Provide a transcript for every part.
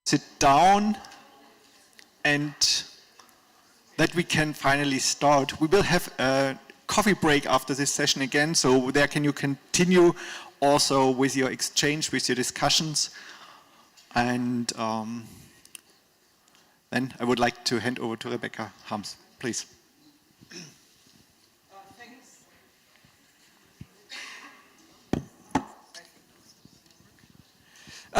sit down and that we can finally start. We will have a coffee break after this session again, so there can you continue also with your exchange, with your discussions. And then I would like to hand over to Rebecca Harms, please.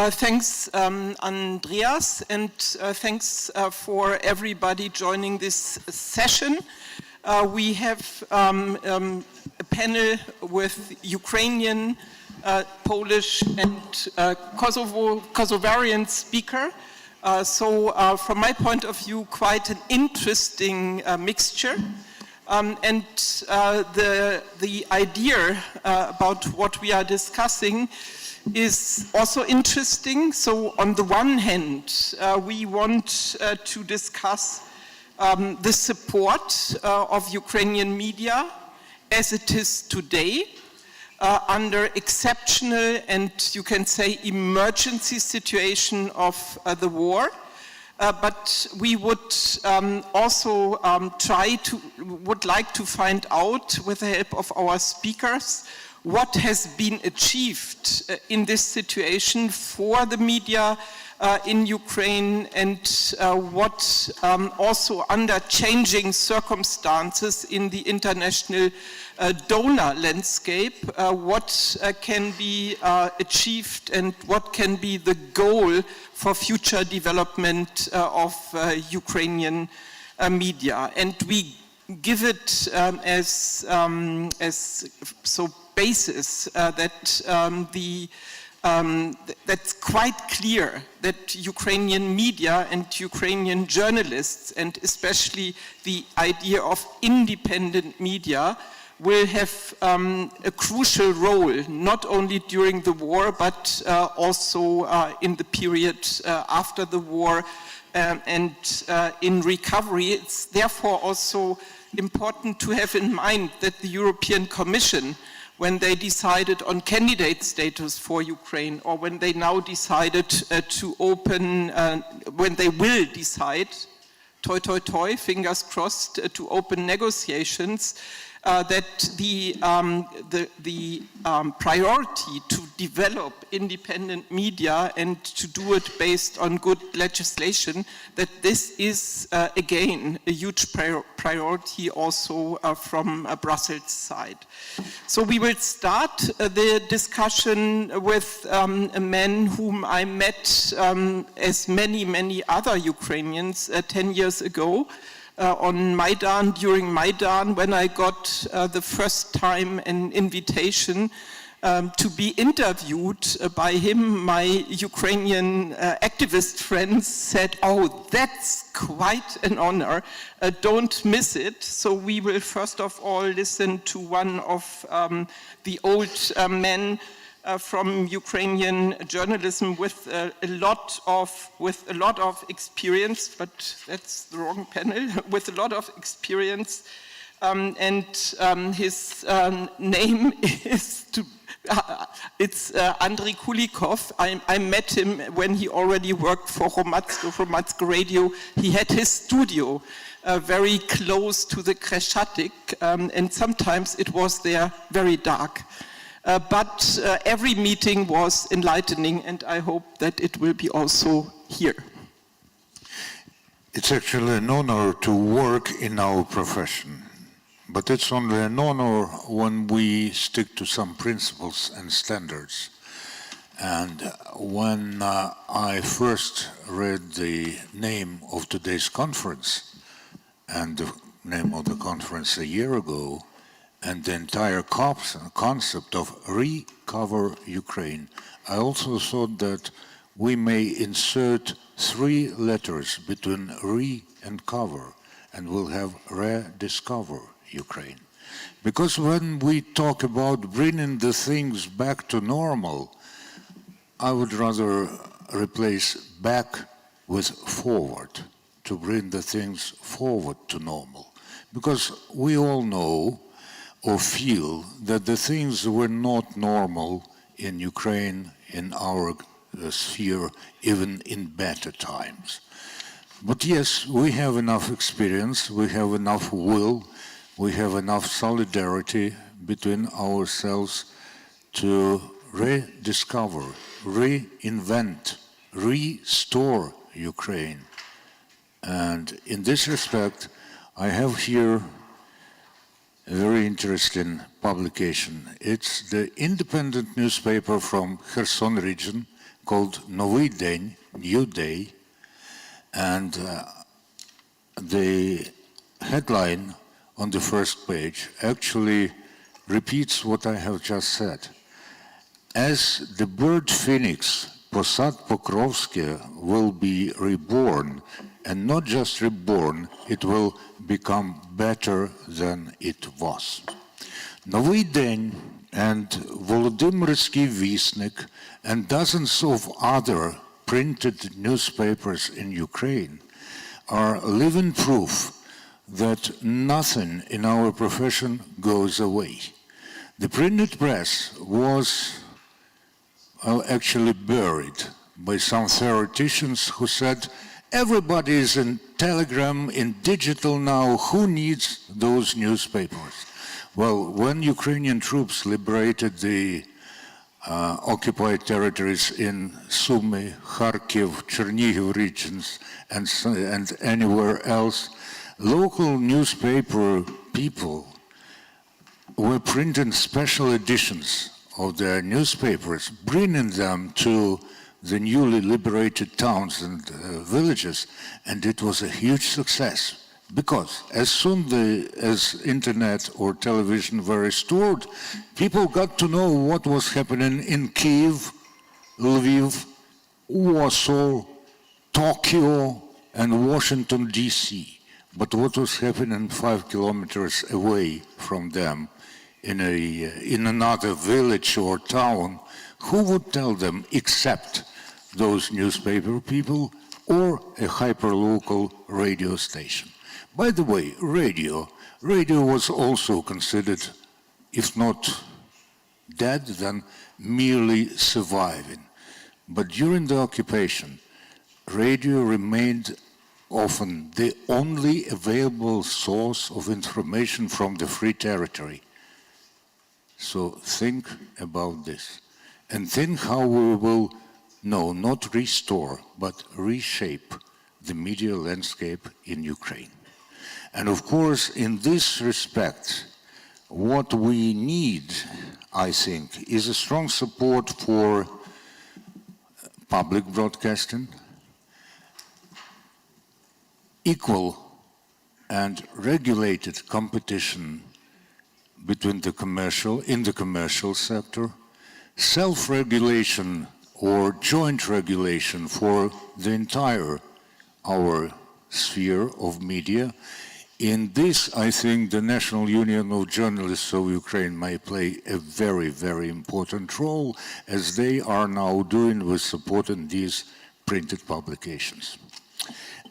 Thanks, Andreas, and thanks for everybody joining this session. We have a panel with Ukrainian, Polish, and Kosovarian speaker. So from my point of view, quite an interesting mixture. And the idea about what we are discussing is also interesting. So on the one hand, we want to discuss the support of Ukrainian media as it is today under exceptional and you can say emergency situation of the war. But we would also would like to find out with the help of our speakers what has been achieved in this situation for the media in Ukraine and what also under changing circumstances in the international donor landscape, what can be achieved and what can be the goal for future development of Ukrainian media. And we give it as so basis that that's quite clear that Ukrainian media and Ukrainian journalists, and especially the idea of independent media, will have a crucial role, not only during the war, but also in the period after the war and in recovery. It's therefore also important to have in mind that the European Commission, when they decided on candidate status for Ukraine, or when they now decided to open, when they will decide, toi toi toi, fingers crossed, to open negotiations, that the priority to develop independent media and to do it based on good legislation, that this is again a huge priority also from Brussels' side. So we will start the discussion with a man whom I met as many other Ukrainians 10 years ago. On Maidan, during Maidan, when I got the first time an invitation to be interviewed by him, my Ukrainian activist friends said, "Oh, that's quite an honor, don't miss it." So we will first of all listen to one of the old men from Ukrainian journalism with a lot of experience, but that's the wrong panel, with a lot of experience, and his name is it's Andrei Kulikov. I met him when he already worked for Hromadske Radio. He had his studio very close to the Kreshatik, and sometimes it was there very dark. But every meeting was enlightening, and I hope that it will be also here. It's actually an honor to work in our profession, but it's only an honor when we stick to some principles and standards. And when I first read the name of today's conference and the name of the conference a year ago, and the entire concept of Recover Ukraine, I also thought that we may insert 3 letters between re and cover, and we'll have rediscover Ukraine. Because when we talk about bringing the things back to normal, I would rather replace back with forward, to bring the things forward to normal. Because we all know or feel that the things were not normal in Ukraine, in our sphere even in better times. But yes, we have enough experience, we have enough will, we have enough solidarity between ourselves to rediscover, reinvent, restore Ukraine. And in this respect, I have here a very interesting publication. It's the independent newspaper from Kherson region called Новий день, New Day, and the headline on the first page actually repeats what I have just said. As the bird phoenix, Posad Pokrovsky will be reborn, and not just reborn, it will become better than it was. Новий день and Volodymyrsky Vysnik and dozens of other printed newspapers in Ukraine are living proof that nothing in our profession goes away. The printed press was actually buried by some theoreticians who said, everybody is in Telegram, in digital now, who needs those newspapers? Well, when Ukrainian troops liberated the occupied territories in Sumy, Kharkiv, Chernihiv regions, and anywhere else, local newspaper people were printing special editions of their newspapers, bringing them to the newly liberated towns and villages, and it was a huge success. Because as soon as internet or television were restored, people got to know what was happening in Kyiv, Lviv, Warsaw, Tokyo, and Washington, D.C. But what was happening 5 kilometers away from them in another village or town, who would tell them except those newspaper people or a hyperlocal radio station? By the way, radio was also considered, if not dead, then merely surviving. But during the occupation, radio remained often the only available source of information from the free territory. So think about this. And think how we will, no, not restore, but reshape the media landscape in Ukraine. And of course, in this respect, what we need, I think, is a strong support for public broadcasting, equal and regulated competition between in the commercial sector, self-regulation or joint regulation for the entire our sphere of media. In this, I think the National Union of Journalists of Ukraine may play a very, very important role, as they are now doing with supporting these printed publications.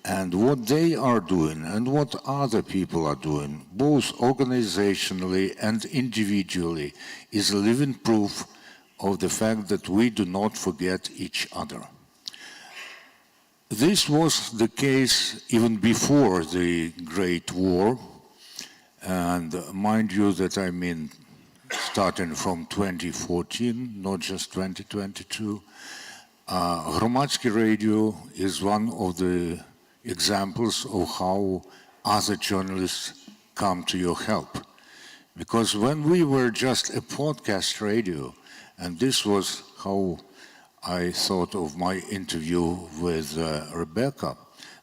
And what they are doing and what other people are doing, both organizationally and individually, is a living proof of the fact that we do not forget each other. This was the case even before the Great War, and mind you that I mean starting from 2014, not just 2022. Громадське radio is one of the examples of how other journalists come to your help. Because when we were just a podcast radio, and this was how I thought of my interview with Rebecca,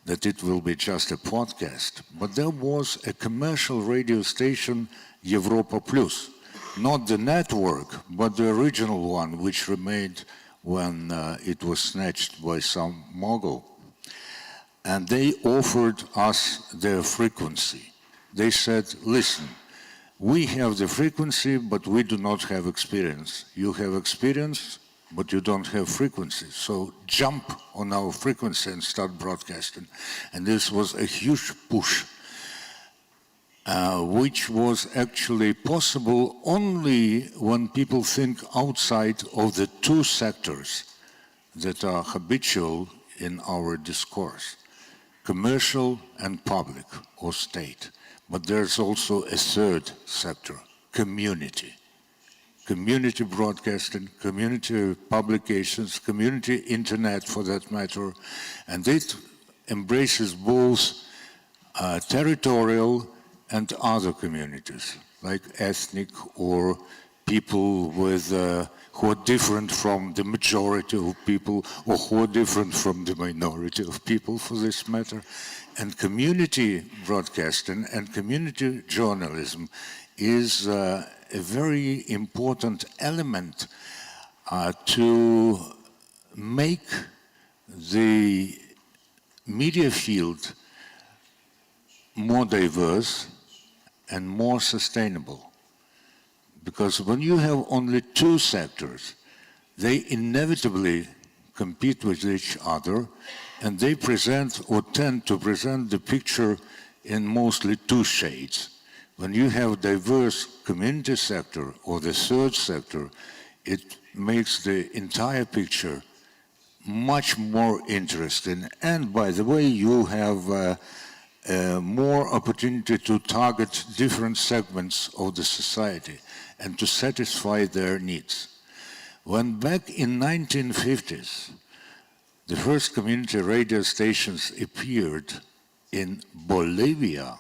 that it will be just a podcast. But there was a commercial radio station, Europa Plus, not the network, but the original one, which remained when it was snatched by some mogul. And they offered us their frequency. They said, listen, we have the frequency, but we do not have experience. You have experience, but you don't have frequency. So jump on our frequency and start broadcasting. And this was a huge push, which was actually possible only when people think outside of the two sectors, that are habitual in our discourse: commercial and public, or state. But there's also a third sector: community. Community broadcasting, community publications, community internet for that matter, and it embraces both territorial and other communities, like ethnic or people with, who are different from the majority of people, or who are different from the minority of people for this matter. And community broadcasting and community journalism is a very important element to make the media field more diverse and more sustainable. Because when you have only two sectors, they inevitably compete with each other, and they present or tend to present the picture in mostly two shades. When you have diverse community sector or the third sector, it makes the entire picture much more interesting. And by the way, you have more opportunity to target different segments of the society and to satisfy their needs. When back in 1950s, the first community radio stations appeared in Bolivia,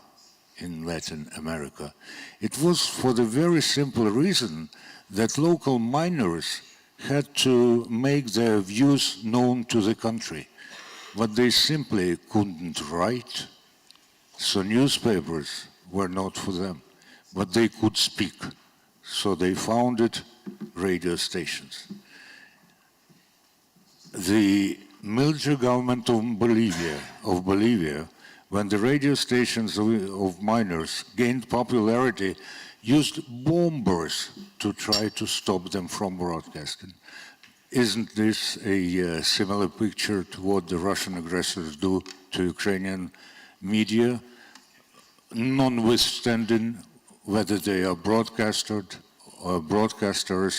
in Latin America, it was for the very simple reason that local miners had to make their views known to the country, but they simply couldn't write, so newspapers were not for them, but they could speak, so they founded radio stations. The military government of Bolivia, when the radio stations of miners gained popularity, used bombers to try to stop them from broadcasting. Isn't this a similar picture to what the Russian aggressors do to Ukrainian media, notwithstanding whether they are broadcasters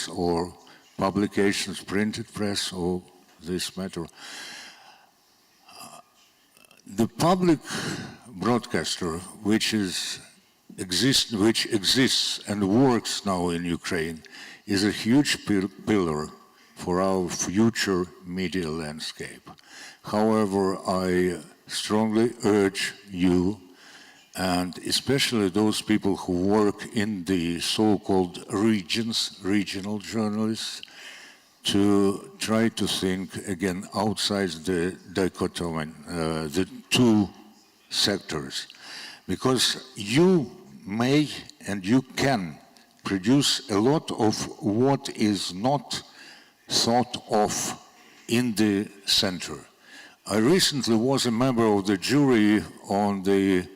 or publications, printed press, or this matter? The public broadcaster, which exists and works now in Ukraine, is a huge pillar for our future media landscape. However, I strongly urge you, and especially those people who work in the so-called regions, regional journalists, to try to think again outside the dichotomy, the two sectors. Because you may and you can produce a lot of what is not thought of in the center. I recently was a member of the jury on the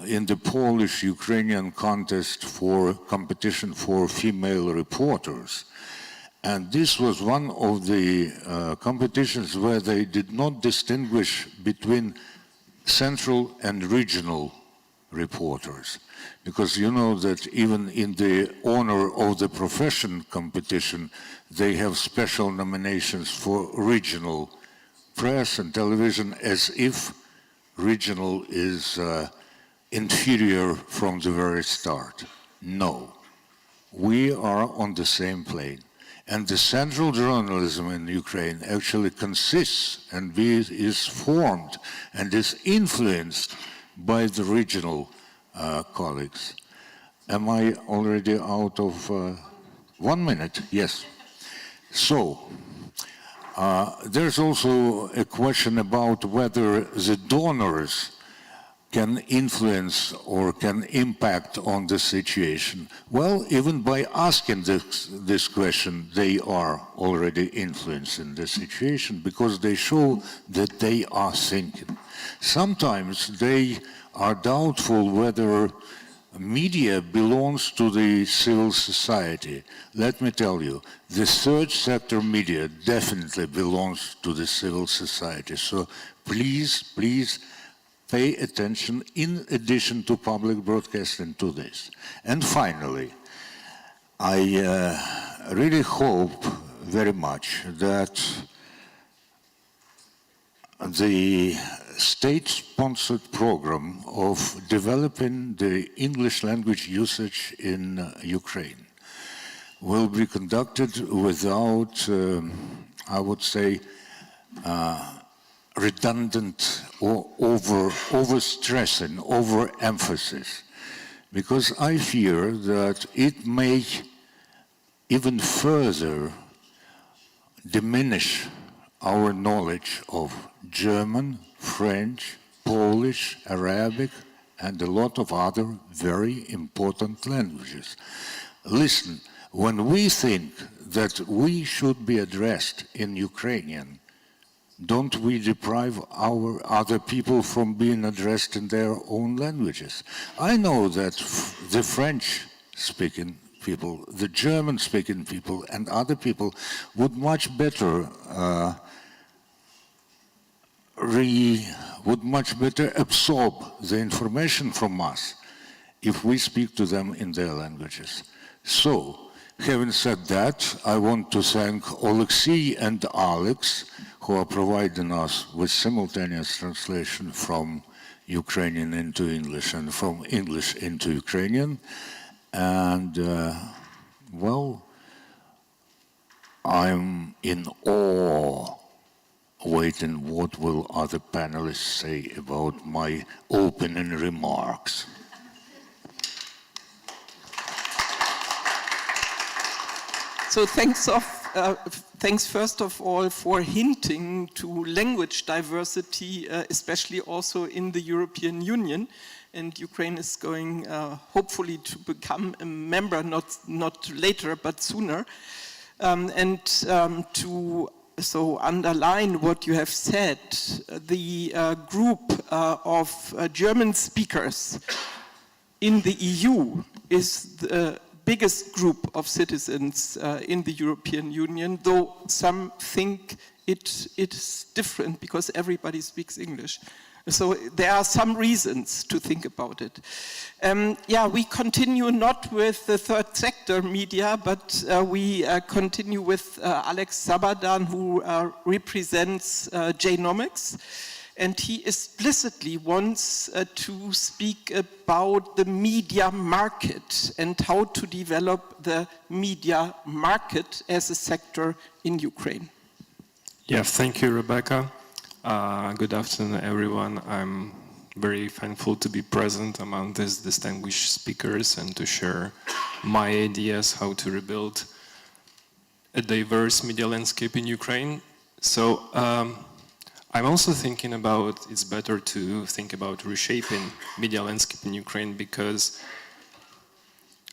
in the Polish-Ukrainian contest for competition for female reporters. And this was one of the competitions where they did not distinguish between central and regional reporters. Because you know that even in the honor of the profession competition, they have special nominations for regional press and television, as if regional is inferior from the very start. No, we are on the same plane. And the central journalism in Ukraine actually consists and is formed and is influenced by the regional colleagues. Am I already out of 1 minute? Yes. So, there's also a question about whether the donors can influence or can impact on the situation. Well, even by asking this question, they are already influencing the situation because they show that they are thinking. Sometimes they are doubtful whether media belongs to the civil society. Let me tell you, the third sector media definitely belongs to the civil society. So please pay attention in addition to public broadcasting to this. And finally, I really hope very much that the state-sponsored program of developing the English language usage in Ukraine will be conducted without, I would say, redundant or overstressing, overemphasis, because I fear that it may even further diminish our knowledge of German, French, Polish, Arabic, and a lot of other very important languages. Listen, when we think that we should be addressed in Ukrainian, don't we deprive our other people from being addressed in their own languages? I know that the French-speaking people, the German-speaking people, and other people would much better absorb the information from us if we speak to them in their languages. So, having said that, I want to thank Oleksiy and Alex, who are providing us with simultaneous translation from Ukrainian into English and from English into Ukrainian. And, well, I'm in awe waiting what will other panelists say about my opening remarks. So thanks first of all for hinting to language diversity, especially also in the European Union. And Ukraine is going hopefully to become a member, not later, but sooner. To underline what you have said, the group of German speakers in the EU is the biggest group of citizens in the European Union, though some think it is different because everybody speaks English. So there are some reasons to think about it. We continue not with the third sector media, but we continue with Alex Sabadan, who represents Genomics. And he explicitly wants to speak about the media market and how to develop the media market as a sector in Ukraine. Yeah, thank you, Rebecca. Good afternoon, everyone. I'm very thankful to be present among these distinguished speakers and to share my ideas how to rebuild a diverse media landscape in Ukraine. So I'm also thinking about it's better to think about reshaping media landscape in Ukraine, because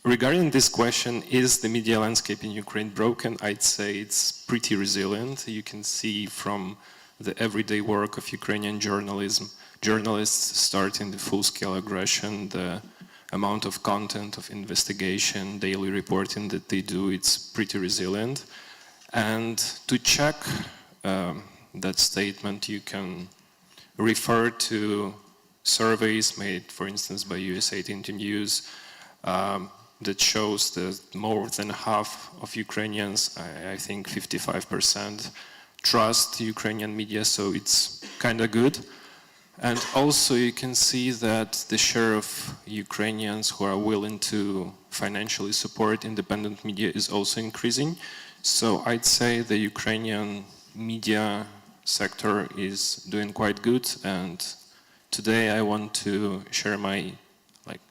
regarding this question, is the media landscape in Ukraine broken? I'd say it's pretty resilient. You can see from the everyday work of Ukrainian journalists starting the full-scale aggression, the amount of content, of investigation, daily reporting that they do, it's pretty resilient. And to check that statement, you can refer to surveys made, for instance, by USA Today News that shows that more than half of Ukrainians, I think 55%, trust Ukrainian media, so it's kind of good. And also you can see that the share of Ukrainians who are willing to financially support independent media is also increasing. So I'd say the Ukrainian media sector is doing quite good, and today I want to share my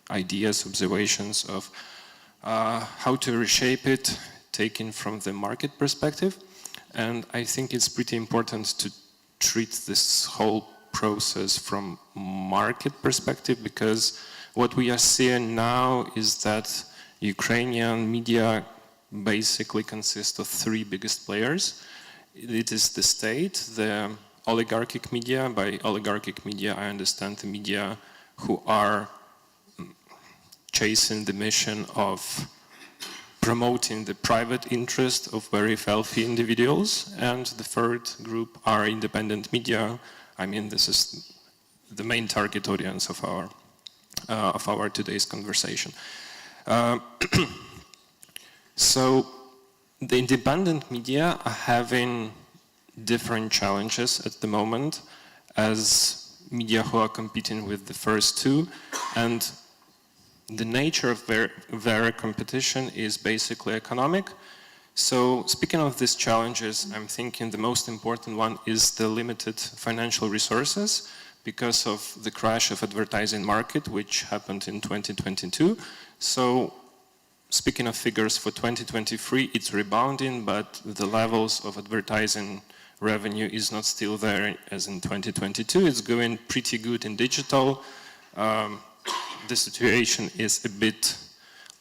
ideas, observations of how to reshape it, taken from the market perspective. And I think it's pretty important to treat this whole process from market perspective, because what we are seeing now is that Ukrainian media basically consists of three biggest players. It is the state, the oligarchic media. By oligarchic media, I understand the media who are chasing the mission of promoting the private interest of very wealthy individuals. And the third group are independent media. I mean, this is the main target audience of our today's conversation. So the independent media are having different challenges at the moment as media who are competing with the first two, and the nature of their competition is basically economic. So speaking of these challenges, I'm thinking the most important one is the limited financial resources because of the crash of advertising market, which happened in 2022. So speaking of figures for 2023, it's rebounding, but the levels of advertising revenue is not still there as in 2022. It's going pretty good in digital. The situation is a bit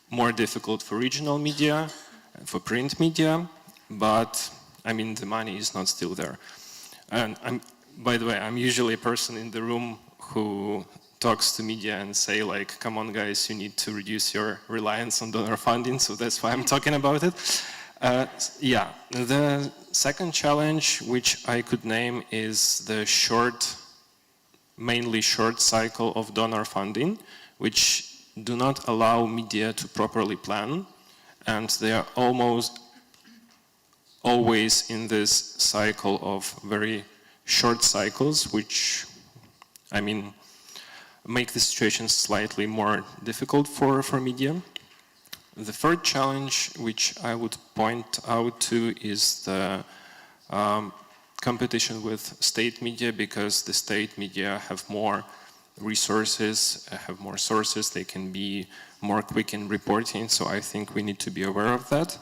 more difficult for regional media and for print media, but I mean the money is not still there. And by the way, I'm usually a person in the room who talks to media and say like, come on guys, you need to reduce your reliance on donor funding, so that's why I'm talking about it. Yeah, the second challenge which I could name is the mainly short cycle of donor funding, which do not allow media to properly plan, and they are almost always in this cycle of very short cycles, which, I mean, make the situation slightly more difficult for media. The third challenge which I would point out to is the competition with state media, because the state media have more resources, have more sources, they can be more quick in reporting, so I think we need to be aware of that.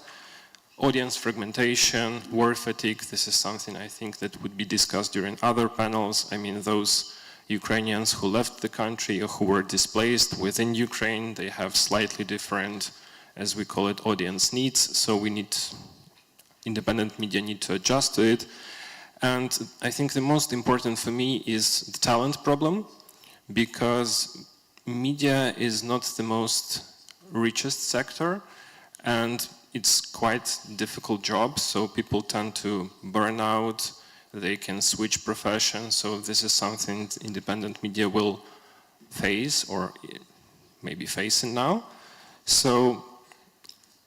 Audience fragmentation, war fatigue, this is something I think that would be discussed during other panels. I mean, those Ukrainians who left the country or who were displaced within Ukraine, they have slightly different, as we call it, audience needs, so independent media need to adjust to it. And I think the most important for me is the talent problem, because media is not the most richest sector, and it's quite difficult job, so people tend to burn out, they can switch professions, so this is something independent media will face, or maybe facing now. So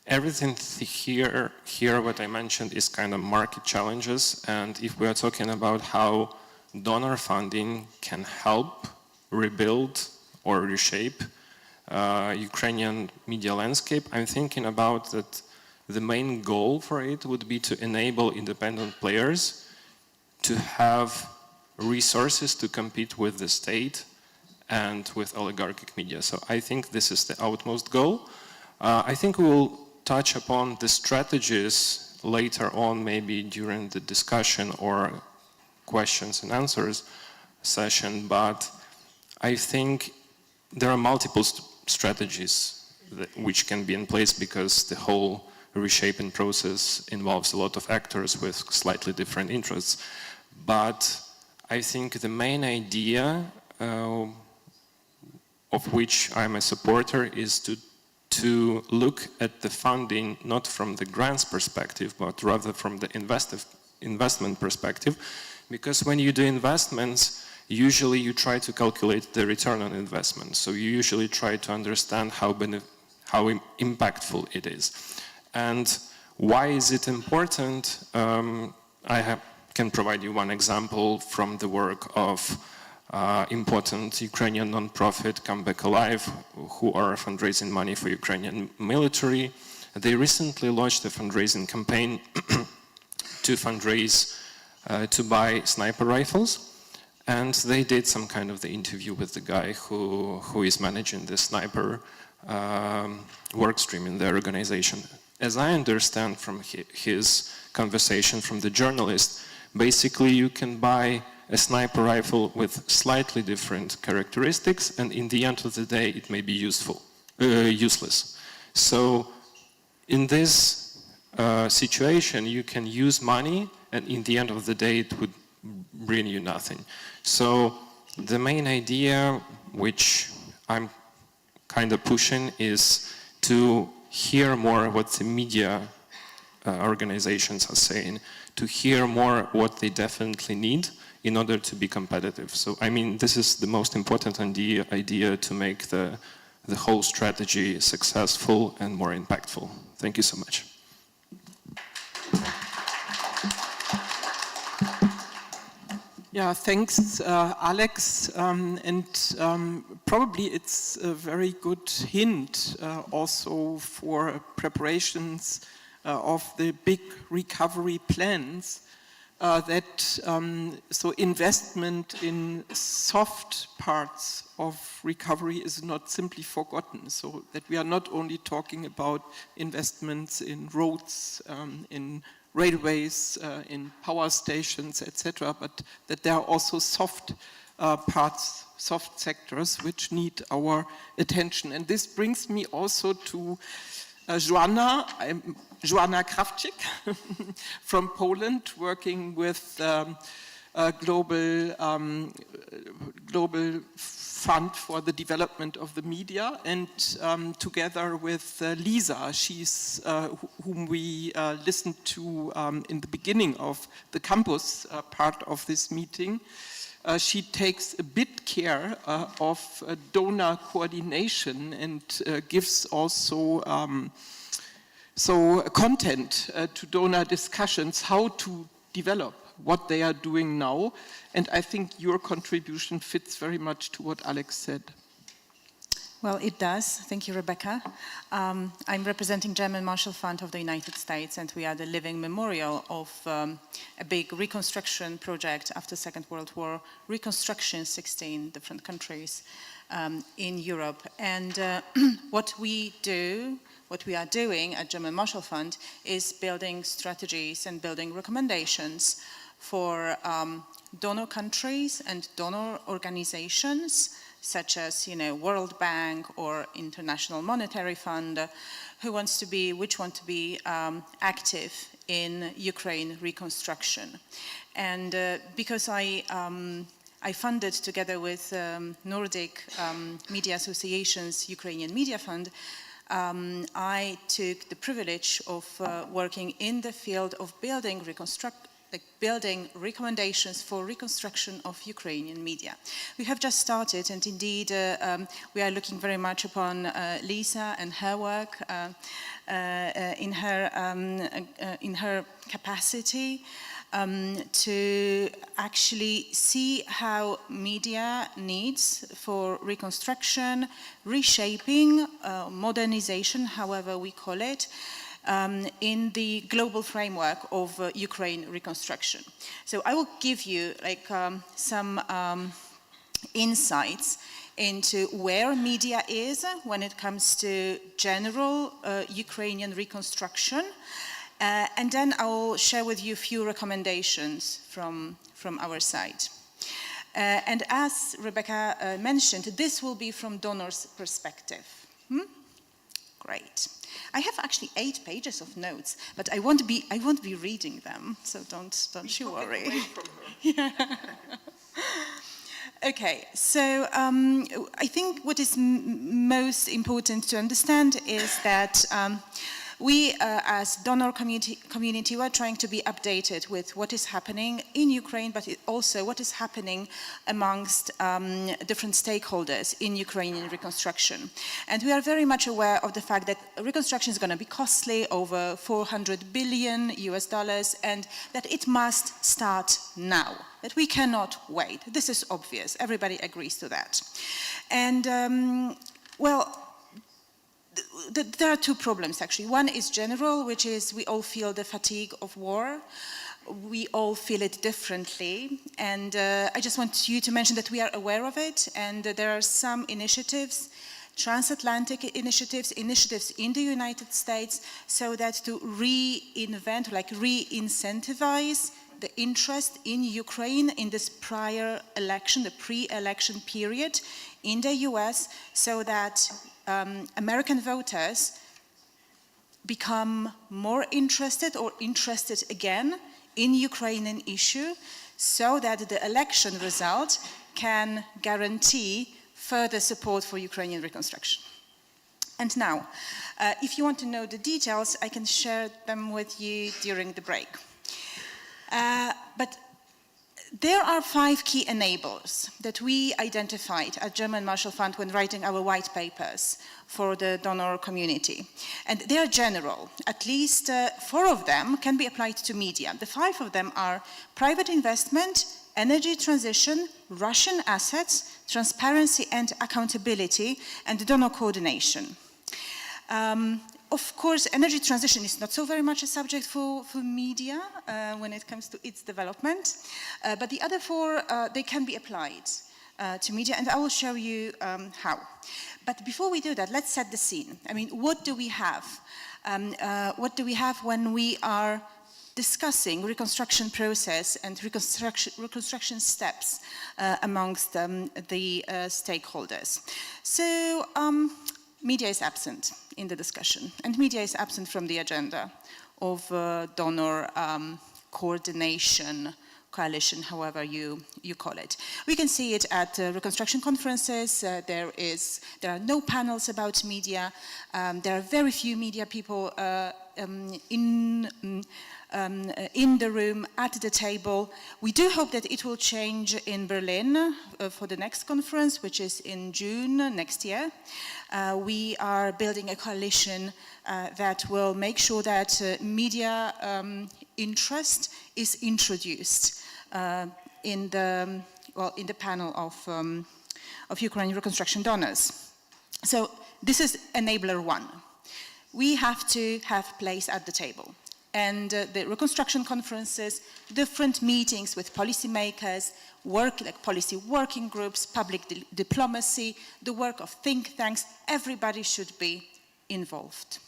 everything here what I mentioned is kind of market challenges, and if we are talking about how donor funding can help rebuild or reshape Ukrainian media landscape, I'm thinking about that the main goal for it would be to enable independent players to have resources to compete with the state and with oligarchic media. So I think this is the utmost goal. I think we will touch upon the strategies later on, maybe during the discussion or questions and answers session, but I think there are multiple strategies which can be in place, because the whole reshaping process involves a lot of actors with slightly different interests. But I think the main idea of which I'm a supporter is to look at the funding not from the grants perspective, but rather from the investment perspective, because when you do investments, usually you try to calculate the return on investment. So you usually try to understand how impactful it is. And why is it important? Can provide you one example from the work of important Ukrainian non-profit Come Back Alive, who are fundraising money for Ukrainian military. They recently launched a fundraising campaign to fundraise to buy sniper rifles. And they did some kind of the interview with the guy who is managing the sniper work stream in their organization. As I understand from his conversation from the journalist, basically you can buy a sniper rifle with slightly different characteristics, and in the end of the day it may be useless. So in this situation you can use money, and in the end of the day it would bring you nothing. So the main idea which I'm kind of pushing is to hear more what the media organizations are saying, to hear more what they definitely need in order to be competitive. So I mean, this is the most important idea to make the whole strategy successful and more impactful. Thank you so much. Yeah, thanks, Alex. Probably it's a very good hint also for preparations of the big recovery plans so investment in soft parts of recovery is not simply forgotten. So that we are not only talking about investments in roads, in railways, in power stations, etc., but that there are also soft parts, soft sectors which need our attention. And this brings me also to Joanna Krawczyk from Poland, working with a global fund for the development of the media, and together with Lisa, she's whom we listened to in the beginning of the campus part of this meeting. She takes a bit care of donor coordination and gives also content to donor discussions, how to develop what they are doing now. And I think your contribution fits very much to what Alex said. Well, it does. Thank you, Rebecca. I'm representing German Marshall Fund of the United States, and we are the living memorial of a big reconstruction project after the Second World War, reconstruction in 16 different countries in Europe. And what we are doing at German Marshall Fund is building strategies and building recommendations for donor countries and donor organizations, such as, World Bank or International Monetary Fund, which want to be active in Ukraine reconstruction. And because I funded, together with Nordic Media Association's Ukrainian Media Fund, I took the privilege of working in the field of building recommendations for reconstruction of Ukrainian media. We have just started, and indeed we are looking very much upon Lisa and her work in her capacity to actually see how media needs for reconstruction, reshaping, modernization, however we call it, in the global framework of Ukraine reconstruction. So I will give you some insights into where media is when it comes to general Ukrainian reconstruction, and then I will share with you a few recommendations from our side. And as Rebecca mentioned, this will be from donors' perspective. Great. I have actually 8 pages of notes, but I won't be reading them, so don't you worry. Away from her. Yeah. Okay, so I think what is most important to understand is that we, as donor community, we're trying to be updated with what is happening in Ukraine, but also what is happening amongst different stakeholders in Ukrainian reconstruction. And we are very much aware of the fact that reconstruction is going to be costly, over $400 billion, and that it must start now, that we cannot wait. This is obvious. Everybody agrees to that. And, there are 2 problems, actually. One is general, which is we all feel the fatigue of war. We all feel it differently. And I just want you to mention that we are aware of it, and there are some initiatives, transatlantic initiatives in the United States, so that to reinvent, re-incentivize the interest in Ukraine in this prior election, the pre-election period in the US, so that American voters become more interested or interested again in Ukrainian issue, so that the election result can guarantee further support for Ukrainian reconstruction. And now, if you want to know the details, I can share them with you during the break. But there are 5 key enablers that we identified at German Marshall Fund when writing our white papers for the donor community. And they are general. At least 4 of them can be applied to media. The 5 of them are private investment energy transition, Russian assets, transparency and accountability, and donor coordination. Of course, energy transition is not so very much a subject for media when it comes to its development, but the other four, they can be applied to media, and I will show you how. But before we do that, let's set the scene. I mean, what do we have? What do we have when we are discussing reconstruction process and reconstruction steps amongst the stakeholders? So, media is absent in the discussion, and media is absent from the agenda of donor coordination, coalition, however you call it. We can see it at reconstruction conferences. There are no panels about media. There are very few media people in the room, at the table. We do hope that it will change in Berlin for the next conference, which is in June next year. We are building a coalition that will make sure that media interest is introduced in the panel of Ukrainian reconstruction donors. So this is enabler one. We have to have place at the table. And the reconstruction conferences, different meetings with policymakers, like policy working groups, public diplomacy, the work of think tanks, everybody should be involved.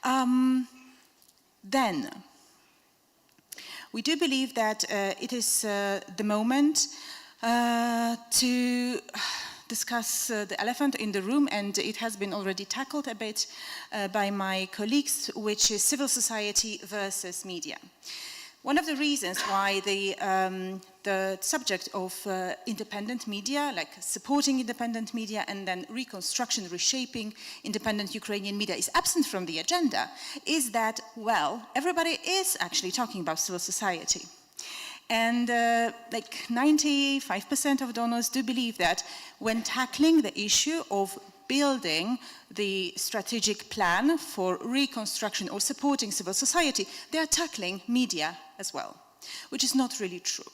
Then, we do believe that it is the moment to discuss the elephant in the room, and it has been already tackled a bit by my colleagues, which is civil society versus media. One of the reasons why the subject of independent media, like supporting independent media and then reconstruction, reshaping independent Ukrainian media, is absent from the agenda is that, well, everybody is actually talking about civil society. And like 95% of donors do believe that when tackling the issue of building the strategic plan for reconstruction or supporting civil society, they are tackling media as well, which is not really true.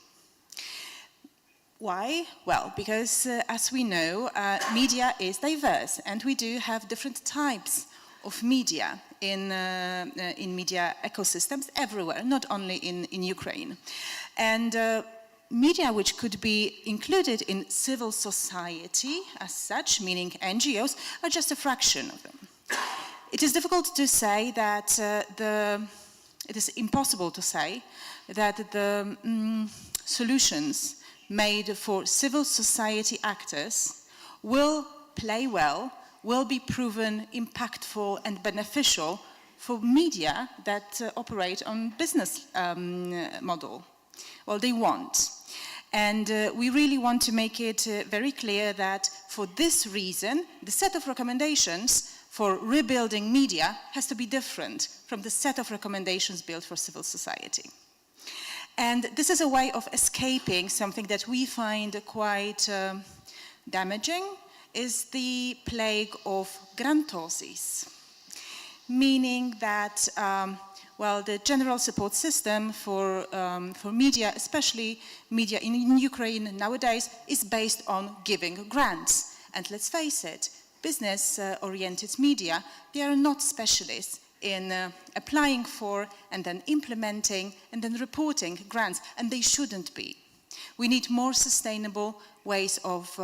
Why? Well, because as we know, media is diverse, and we do have different types of media in media ecosystems everywhere, not only in Ukraine. And media which could be included in civil society as such, meaning NGOs, are just a fraction of them. It is difficult to say that it is impossible to say that the solutions made for civil society actors will play well, will be proven impactful and beneficial for media that operate on business model. Well, they won't. And we really want to make it very clear that for this reason, the set of recommendations for rebuilding media has to be different from the set of recommendations built for civil society. And this is a way of escaping something that we find quite damaging, is the plague of grantosis, meaning that well, the general support system for media, especially media in Ukraine nowadays, is based on giving grants. And let's face it, business-oriented media, they are not specialists in applying for and then implementing and then reporting grants, and they shouldn't be. We need more sustainable ways of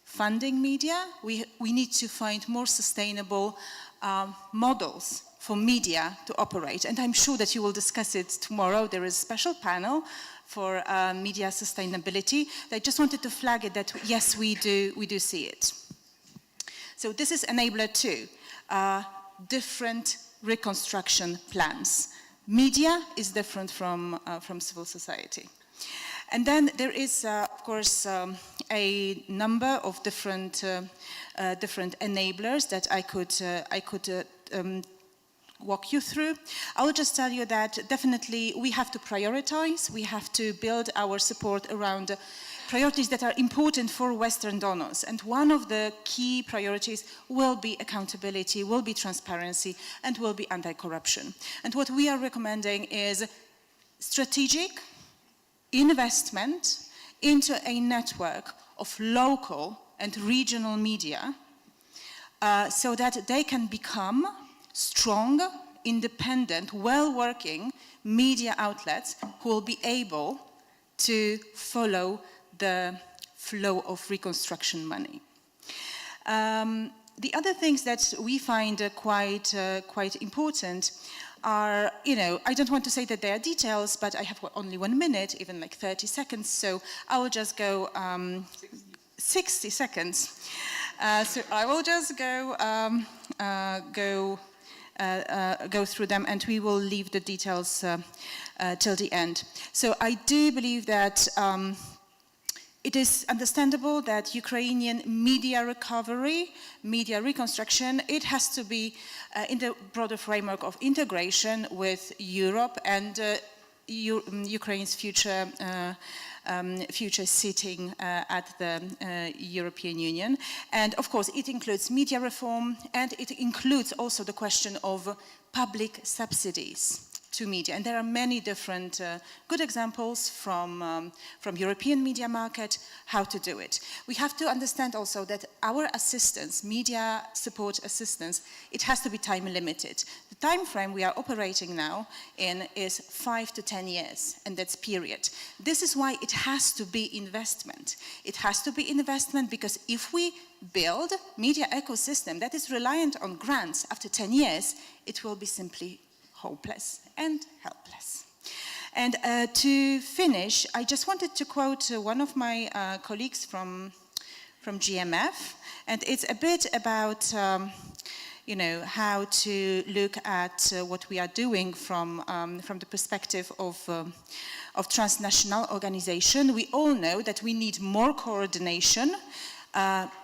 funding media. We need to find more sustainable models for media to operate, and I'm sure that you will discuss it tomorrow. There is a special panel for media sustainability. I just wanted to flag it that yes, we do see it. So this is enabler 2, different reconstruction plans. Media is different from civil society. And then there is, of course, a number of different enablers that I could walk you through. I will just tell you that definitely we have to prioritize. We have to build our support around priorities that are important for Western donors. And one of the key priorities will be accountability, will be transparency, and will be anti-corruption. And what we are recommending is strategic investment into a network of local and regional media so that they can become strong, independent, well-working media outlets who will be able to follow the flow of reconstruction money. The other things that we find quite important are, I don't want to say that they are details, but I have only 1 minute, even like 30 seconds, so I will just go 60 seconds. So I will just go through them, and we will leave the details till the end. So I do believe that it is understandable that Ukrainian media recovery, media reconstruction, it has to be in the broader framework of integration with Europe and Ukraine's future sitting at the European Union. And of course, it includes media reform, and it includes also the question of public subsidies to media. And there are many different good examples from European media market, how to do it. We have to understand also that our assistance, media support assistance, it has to be time limited. The time frame we are operating now in is 5 to 10 years, and that's period. This is why it has to be investment. It has to be investment because if we build media ecosystem that is reliant on grants after 10 years, it will be simply hopeless and helpless. And to finish, I just wanted to quote one of my colleagues from GMF, and it's a bit about how to look at what we are doing from the perspective of transnational organization. We all know that we need more coordination.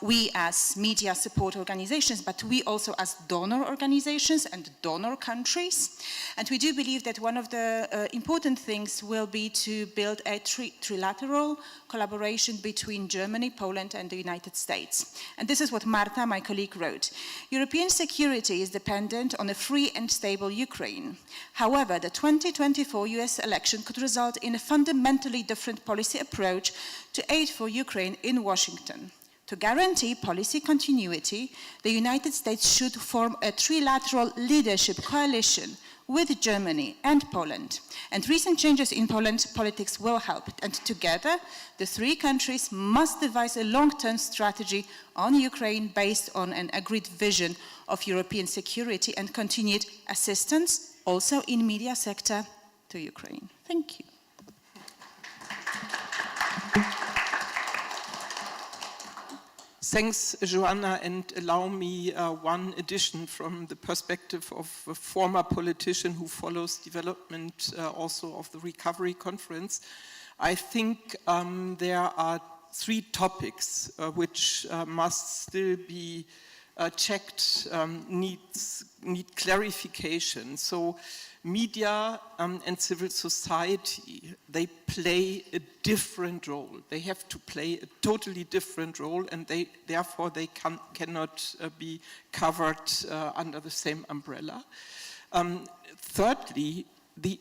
We as media support organizations, but we also as donor organizations and donor countries. And we do believe that one of the important things will be to build a trilateral collaboration between Germany, Poland, and the United States. And this is what Marta, my colleague, wrote. European security is dependent on a free and stable Ukraine. However, the 2024 US election could result in a fundamentally different policy approach to aid for Ukraine in Washington. To guarantee policy continuity, the United States should form a trilateral leadership coalition with Germany and Poland. And recent changes in Poland politics will help. And together, the three countries must devise a long-term strategy on Ukraine based on an agreed vision of European security and continued assistance, also in media sector, to Ukraine. Thank you. Thanks, Joanna, and allow me one addition from the perspective of a former politician who follows development also of the Recovery Conference. I think there are three topics which must still be checked, need clarification. So media and civil society, they play a different role. They have to play a totally different role, and therefore they cannot be covered under the same umbrella. Thirdly, the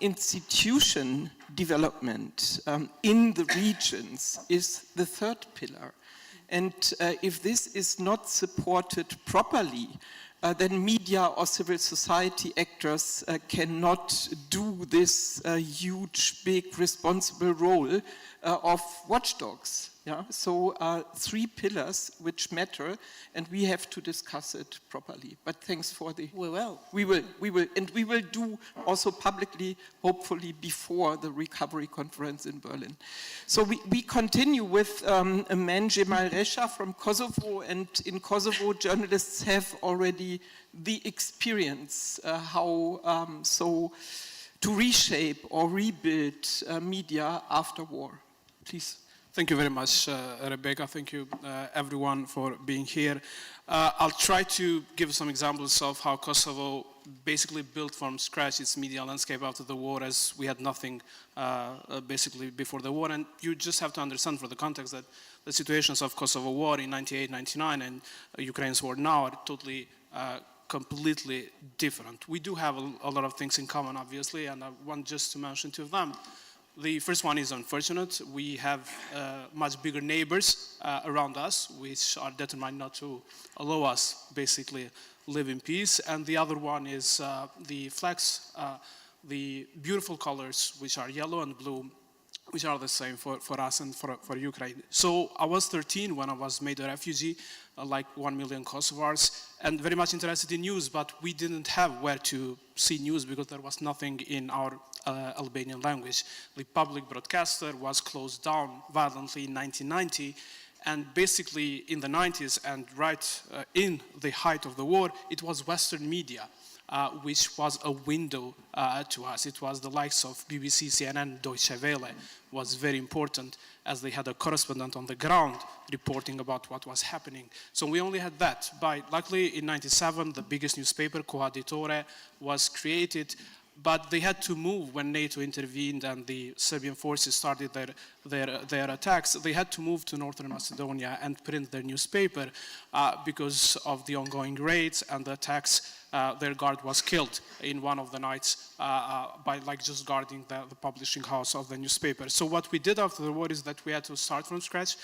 institution development in the regions is the third pillar. And if this is not supported properly, then media or civil society actors cannot do this huge, big, responsible role of watchdogs. Yeah? So three pillars which matter, and we have to discuss it properly. But thanks for the... We will. We will. And we will do also publicly, hopefully before the Recovery Conference in Berlin. So we continue with a man, Cemal Resha from Kosovo, and in Kosovo, journalists have already the experience how to reshape or rebuild media after war. Please. Thank you very much, Rebecca. Thank you, everyone, for being here. I'll try to give some examples of how Kosovo basically built from scratch its media landscape after the war, as we had nothing basically before the war. And you just have to understand for the context that the situations of Kosovo war in 98, 99 and Ukraine's war now are totally completely different. We do have a lot of things in common, obviously, and I want just to mention two of them. The first one is unfortunate. We have much bigger neighbors around us, which are determined not to allow us basically live in peace. And the other one is the flags, the beautiful colors, which are yellow and blue, which are the same for us and for Ukraine. So I was 13 when I was made a refugee, like 1 million Kosovars, and very much interested in news, but we didn't have where to see news because there was nothing in our Albanian language. The public broadcaster was closed down violently in 1990, and basically in the 90s and right in the height of the war, it was Western media. Which was a window to us. It was the likes of BBC, CNN, Deutsche Welle was very important as they had a correspondent on the ground reporting about what was happening. So we only had that. Luckily in 97, the biggest newspaper, Coaditore, was created, but they had to move when NATO intervened and the Serbian forces started their attacks. They had to move to Northern Macedonia and print their newspaper because of the ongoing raids and the attacks. Their guard was killed in one of the nights by just guarding the publishing house of the newspaper. So what we did after the war is that we had to start from scratch.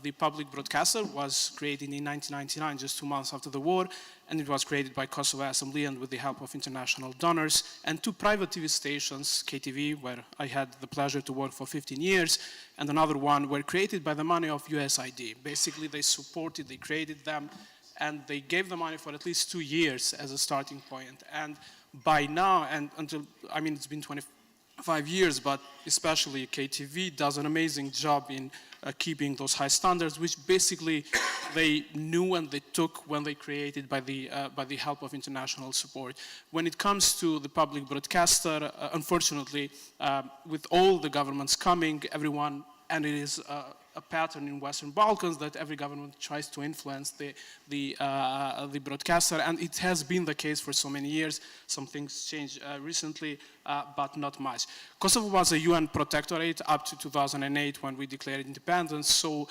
The public broadcaster was created in 1999, just 2 months after the war, and it was created by Kosovo Assembly and with the help of international donors, and 2 private TV stations, KTV, where I had the pleasure to work for 15 years, and another one were created by the money of USAID. Basically, they supported, they created them, and they gave the money for at least 2 years as a starting point. And by now, and until, I mean, it's been 25 years, but especially KTV does an amazing job in keeping those high standards, which basically they knew and they took when they created by the help of international support. When it comes to the public broadcaster, unfortunately, with all the governments coming, everyone, and it is a pattern in Western Balkans that every government tries to influence the broadcaster, and it has been the case for so many years. Some things changed recently, but not much. Kosovo was a UN protectorate up to 2008 when we declared independence, so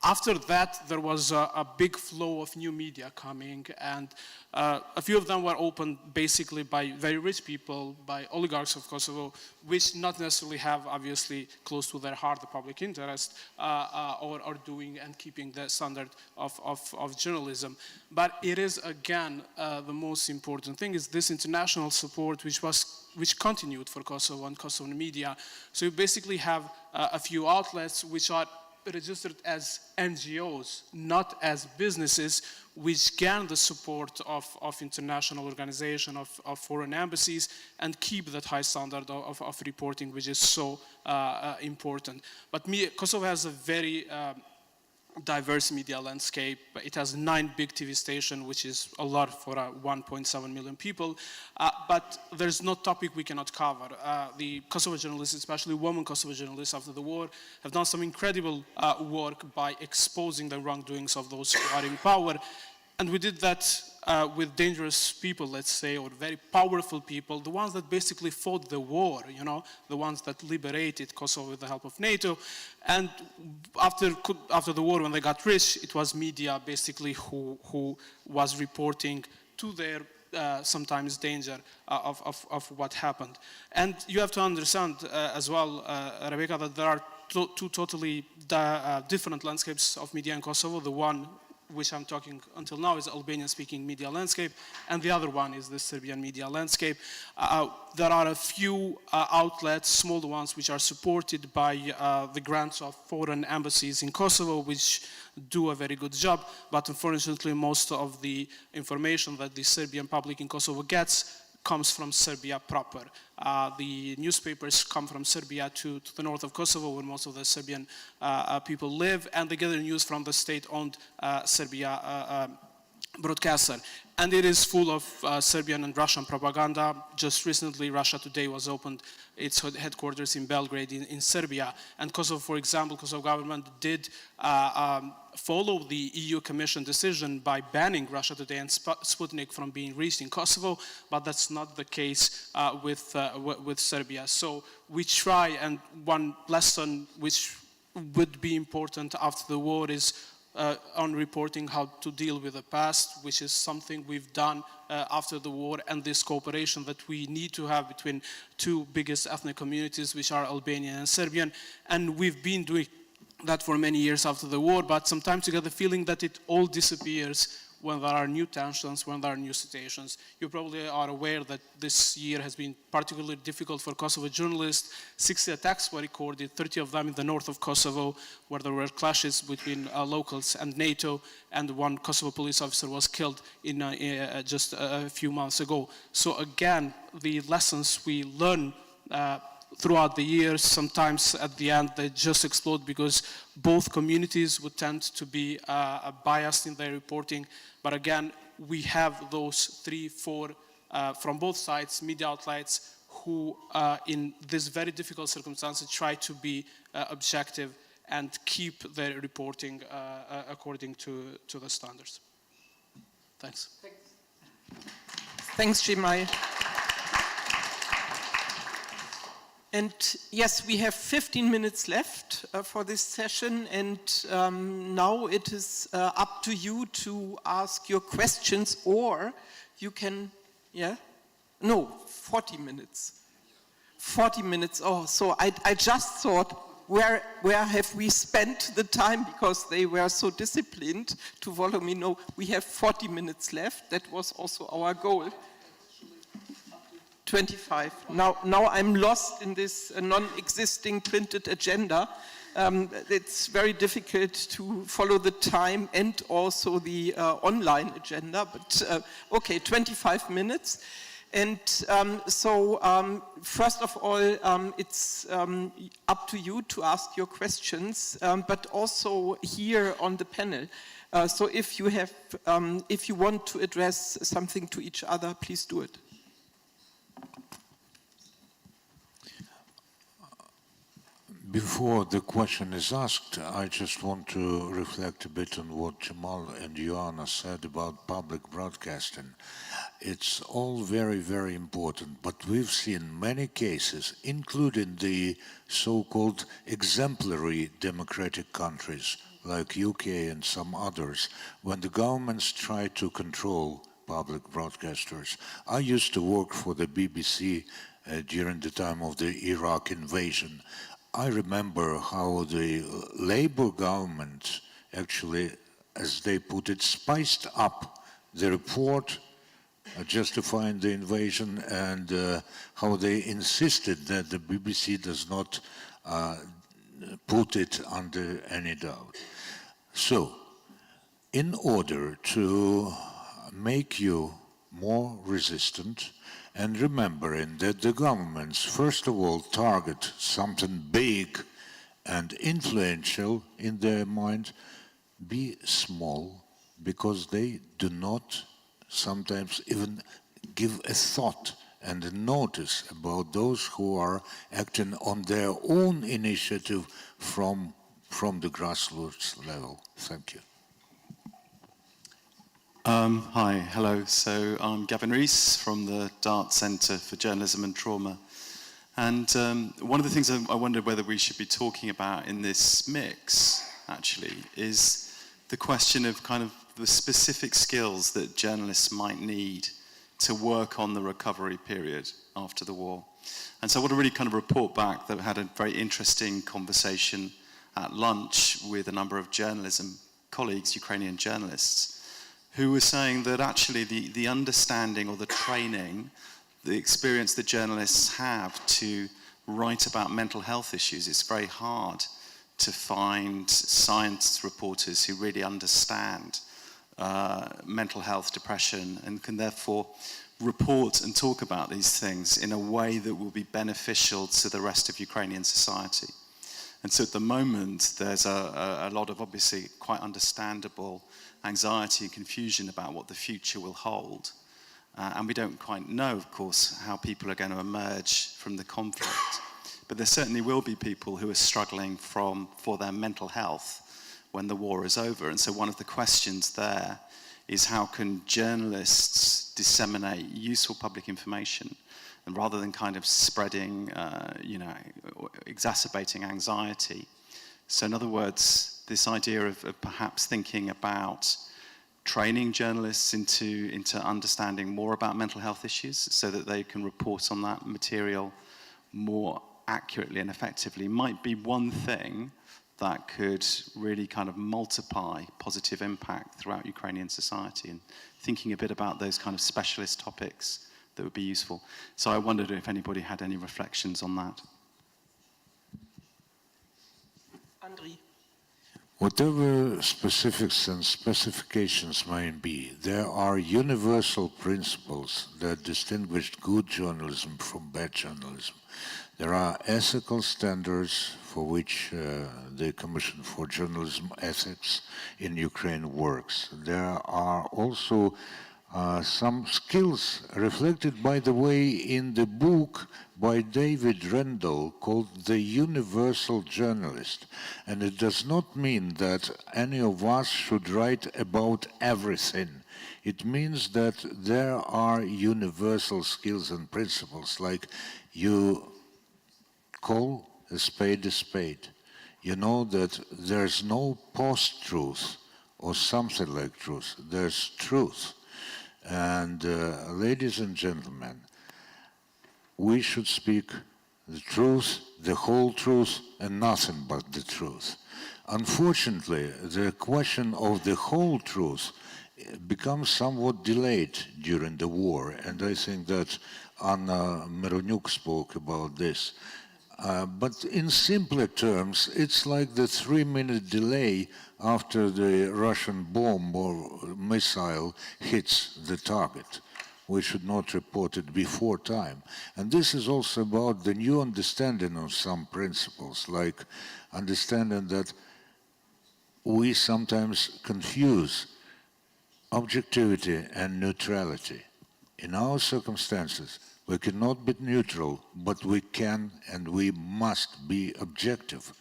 after that, there was a big flow of new media coming, and a few of them were opened basically by very rich people, by oligarchs of Kosovo, which not necessarily have, obviously, close to their heart the public interest, or doing and keeping the standard of journalism. But it is, again, the most important thing is this international support, which continued for Kosovo and Kosovan media. So you basically have a few outlets which are registered as NGOs, not as businesses, which gain the support of international organizations, of foreign embassies, and keep that high standard of reporting, which is so important. But Kosovo has a very diverse media landscape. It has 9 big TV stations, which is a lot for 1.7 million people. But there's no topic we cannot cover. The Kosovo journalists, especially women Kosovo journalists after the war, have done some incredible work by exposing the wrongdoings of those who are in power. And we did that with dangerous people, let's say, or very powerful people, the ones that basically fought the war, you know, the ones that liberated Kosovo with the help of NATO. And after the war, when they got rich, it was media basically who was reporting to their sometimes danger of what happened. And you have to understand as well, Rebecca, that there are 2 totally different landscapes of media in Kosovo. The one which I'm talking until now is Albanian-speaking media landscape, and the other one is the Serbian media landscape. There are a few outlets, small ones, which are supported by the grants of foreign embassies in Kosovo, which do a very good job, but unfortunately most of the information that the Serbian public in Kosovo gets comes from Serbia proper. The newspapers come from Serbia to the north of Kosovo, where most of the Serbian people live, and they get their news from the state-owned Serbia broadcaster. And it is full of Serbian and Russian propaganda. Just recently, Russia Today was opened its headquarters in Belgrade in Serbia. And Kosovo, for example, Kosovo government did follow the EU Commission decision by banning Russia Today and Sputnik from being reached in Kosovo, but that's not the case with Serbia. So we try, and one lesson which would be important after the war is on reporting how to deal with the past, which is something we've done after the war, and this cooperation that we need to have between two biggest ethnic communities, which are Albanian and Serbian. And we've been doing that for many years after the war, but sometimes you get the feeling that it all disappears when there are new tensions, when there are new situations. You probably are aware that this year has been particularly difficult for Kosovo journalists. 60 attacks were recorded, 30 of them in the north of Kosovo, where there were clashes between locals and NATO, and one Kosovo police officer was killed in just a few months ago. So again, the lessons we learn throughout the years, sometimes at the end they just explode because both communities would tend to be biased in their reporting. But again, we have those 3, 4 from both sides, media outlets, who in this very difficult circumstances try to be objective and keep their reporting according to the standards. Thanks. Thanks, Jemai. And yes, we have 15 minutes left for this session, and now it is up to you to ask your questions, or you can, 40 minutes. 40 minutes, oh, so I just thought, where have we spent the time, because they were so disciplined to follow me. No, we have 40 minutes left, that was also our goal. 25. Now I'm lost in this non-existing printed agenda. It's very difficult to follow the time and also the online agenda, but okay, 25 minutes. And first of all, it's up to you to ask your questions, but also here on the panel. So if you want to address something to each other, please do it. Before the question is asked, I just want to reflect a bit on what Jamal and Joanna said about public broadcasting. It's all very, very important, but we've seen many cases, including the so-called exemplary democratic countries like UK and some others, when the governments try to control public broadcasters. I used to work for the BBC during the time of the Iraq invasion. I remember how the Labour government actually, as they put it, spiced up the report justifying the invasion, and how they insisted that the BBC does not put it under any doubt. So, in order to make you more resistant, and remembering that the governments, first of all, target something big and influential in their mind, be small, because they do not sometimes even give a thought and a notice about those who are acting on their own initiative from the grassroots level. Thank you. Hi, hello. So I'm Gavin Rees from the Dart Centre for Journalism and Trauma. And one of the things I wondered whether we should be talking about in this mix, actually, is the question of kind of the specific skills that journalists might need to work on the recovery period after the war. And so I want to really kind of report back that I had a very interesting conversation at lunch with a number of journalism colleagues, Ukrainian journalists, who were saying that actually the understanding or the training, the experience that journalists have to write about mental health issues, it's very hard to find science reporters who really understand mental health, depression, and can therefore report and talk about these things in a way that will be beneficial to the rest of Ukrainian society. And so at the moment, there's a lot of obviously quite understandable anxiety and confusion about what the future will hold. And we don't quite know, of course, how people are going to emerge from the conflict. But there certainly will be people who are struggling for their mental health when the war is over. And so one of the questions there is, how can journalists disseminate useful public information, and rather than kind of spreading, exacerbating anxiety. So in other words, this idea of perhaps thinking about training journalists into understanding more about mental health issues so that they can report on that material more accurately and effectively might be one thing that could really kind of multiply positive impact throughout Ukrainian society, and thinking a bit about those kind of specialist topics that would be useful. So I wondered if anybody had any reflections on that. Andri. Whatever specifics and specifications may be, there are universal principles that distinguish good journalism from bad journalism. There are ethical standards for which the Commission for Journalism Ethics in Ukraine works. There are also some skills reflected, by the way, in the book by David Rendell called The Universal Journalist. And it does not mean that any of us should write about everything. It means that there are universal skills and principles, like you call a spade a spade. You know that there's no post-truth or something like truth. There's truth. And ladies and gentlemen, we should speak the truth, the whole truth, and nothing but the truth. Unfortunately, the question of the whole truth becomes somewhat delayed during the war, and I think that Anna Mironjuk spoke about this. But in simpler terms, it's like the 3-minute delay after the Russian bomb or missile hits the target. We should not report it before time. And this is also about the new understanding of some principles, like understanding that we sometimes confuse objectivity and neutrality. In our circumstances, we cannot be neutral, but we can and we must be objective.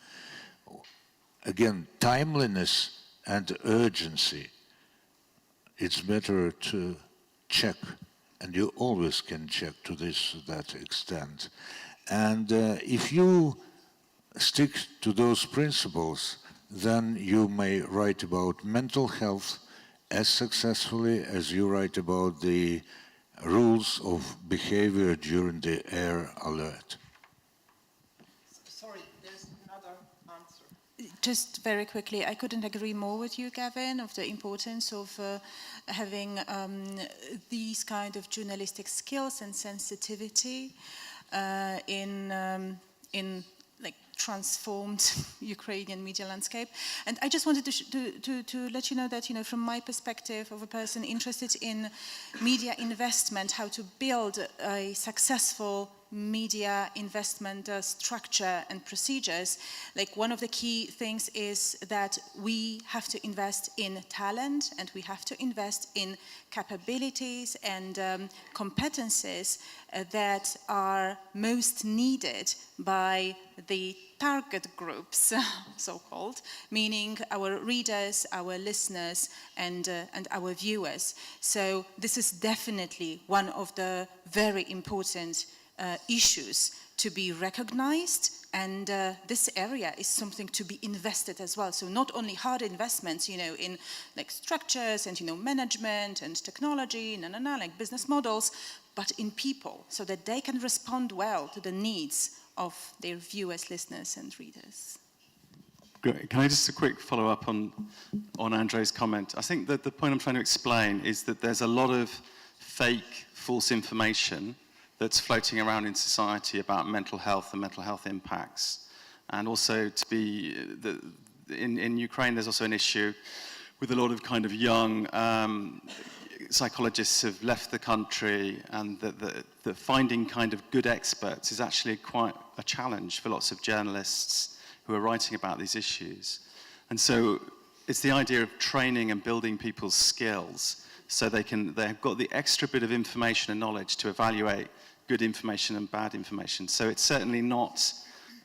Again, timeliness and urgency, it's better to check, and you always can check to that extent. And if you stick to those principles, then you may write about mental health as successfully as you write about the rules of behavior during the air alert. Sorry, there's another answer. Just very quickly, I couldn't agree more with you, Gavin, of the importance of having these kind of journalistic skills and sensitivity in like transformed Ukrainian media landscape. And I just wanted to let you know that, from my perspective of a person interested in media investment, how to build a successful media investment structure and procedures, like one of the key things is that we have to invest in talent, and we have to invest in capabilities and competencies that are most needed by the target groups, so-called, meaning our readers, our listeners, and our viewers. So this is definitely one of the very important issues to be recognized, and this area is something to be invested as well. So not only hard investments, in like structures and management and technology, like business models, but in people, so that they can respond well to the needs of their viewers, listeners, and readers. Great. Can I just a quick follow-up on Andrei's comment? I think that the point I'm trying to explain is that there's a lot of fake, false information that's floating around in society about mental health and mental health impacts. And also in Ukraine, there's also an issue with a lot of kind of young psychologists have left the country, and that finding kind of good experts is actually quite a challenge for lots of journalists who are writing about these issues. And so it's the idea of training and building people's skills so they've got the extra bit of information and knowledge to evaluate good information and bad information. So it's certainly not,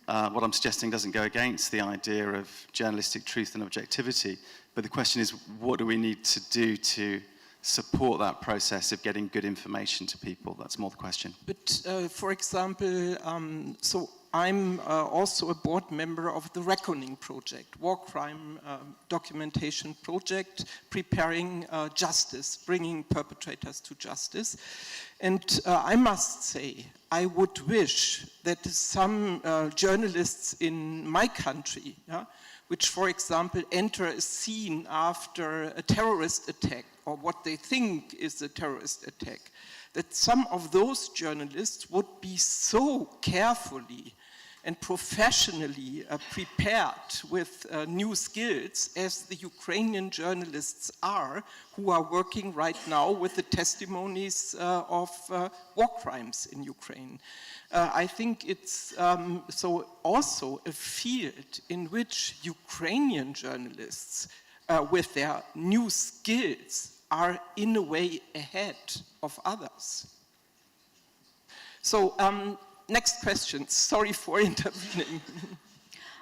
what I'm suggesting doesn't go against the idea of journalistic truth and objectivity, but the question is, what do we need to do to support that process of getting good information to people? That's more the question. But for example, so I'm also a board member of the Reckoning Project, war crime documentation project, preparing justice, bringing perpetrators to justice. And I must say, I would wish that some journalists in my country, which, for example, enter a scene after a terrorist attack or what they think is a terrorist attack, that some of those journalists would be so carefully and professionally prepared with new skills as the Ukrainian journalists are, who are working right now with the testimonies of war crimes in Ukraine. I think it's so also a field in which Ukrainian journalists with their new skills are in a way ahead of others. So next question. Sorry for intervening.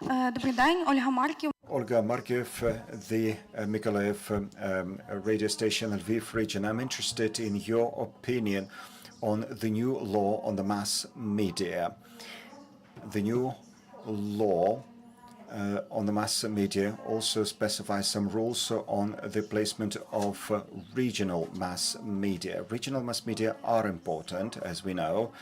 Добрий день, Ольга Марків. Olga Markiev, the Mykolaiv radio station, Lviv region. I'm interested in your opinion on the new law on the mass media. The new law on the mass media also specifies some rules on the placement of regional mass media. Regional mass media are important, as we know.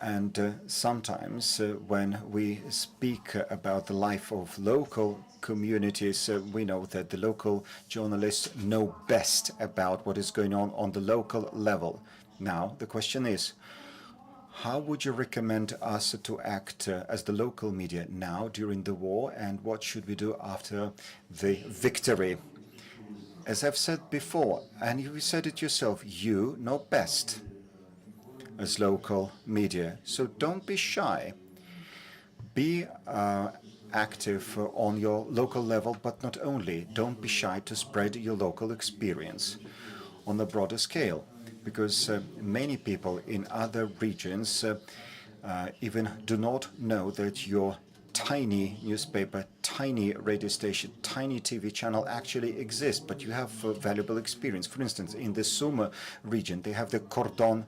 And sometimes when we speak about the life of local communities, we know that the local journalists know best about what is going on the local level. Now, the question is, how would you recommend us to act as the local media now during the war, and what should we do after the victory? As I've said before, and you said it yourself, you know best as local media. So don't be shy. Be active on your local level, but not only. Don't be shy to spread your local experience on a broader scale, because many people in other regions even do not know that your tiny newspaper, tiny radio station, tiny TV channel actually exists, but you have valuable experience. For instance, in the Sumy region, they have the Cordon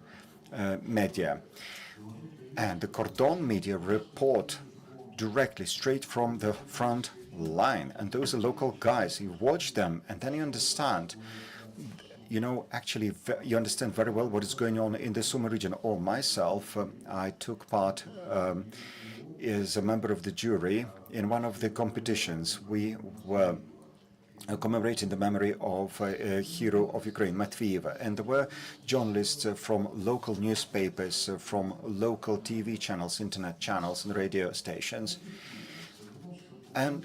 media, and the Cordon media report directly straight from the front line, and those are local guys. You watch them and then you understand, you know, actually you understand very well what is going on in the Sumy region. Or myself, I took part as a member of the jury in one of the competitions. We were commemorating the memory of a hero of Ukraine, Matveeva. And there were journalists from local newspapers, from local TV channels, internet channels, and radio stations. And,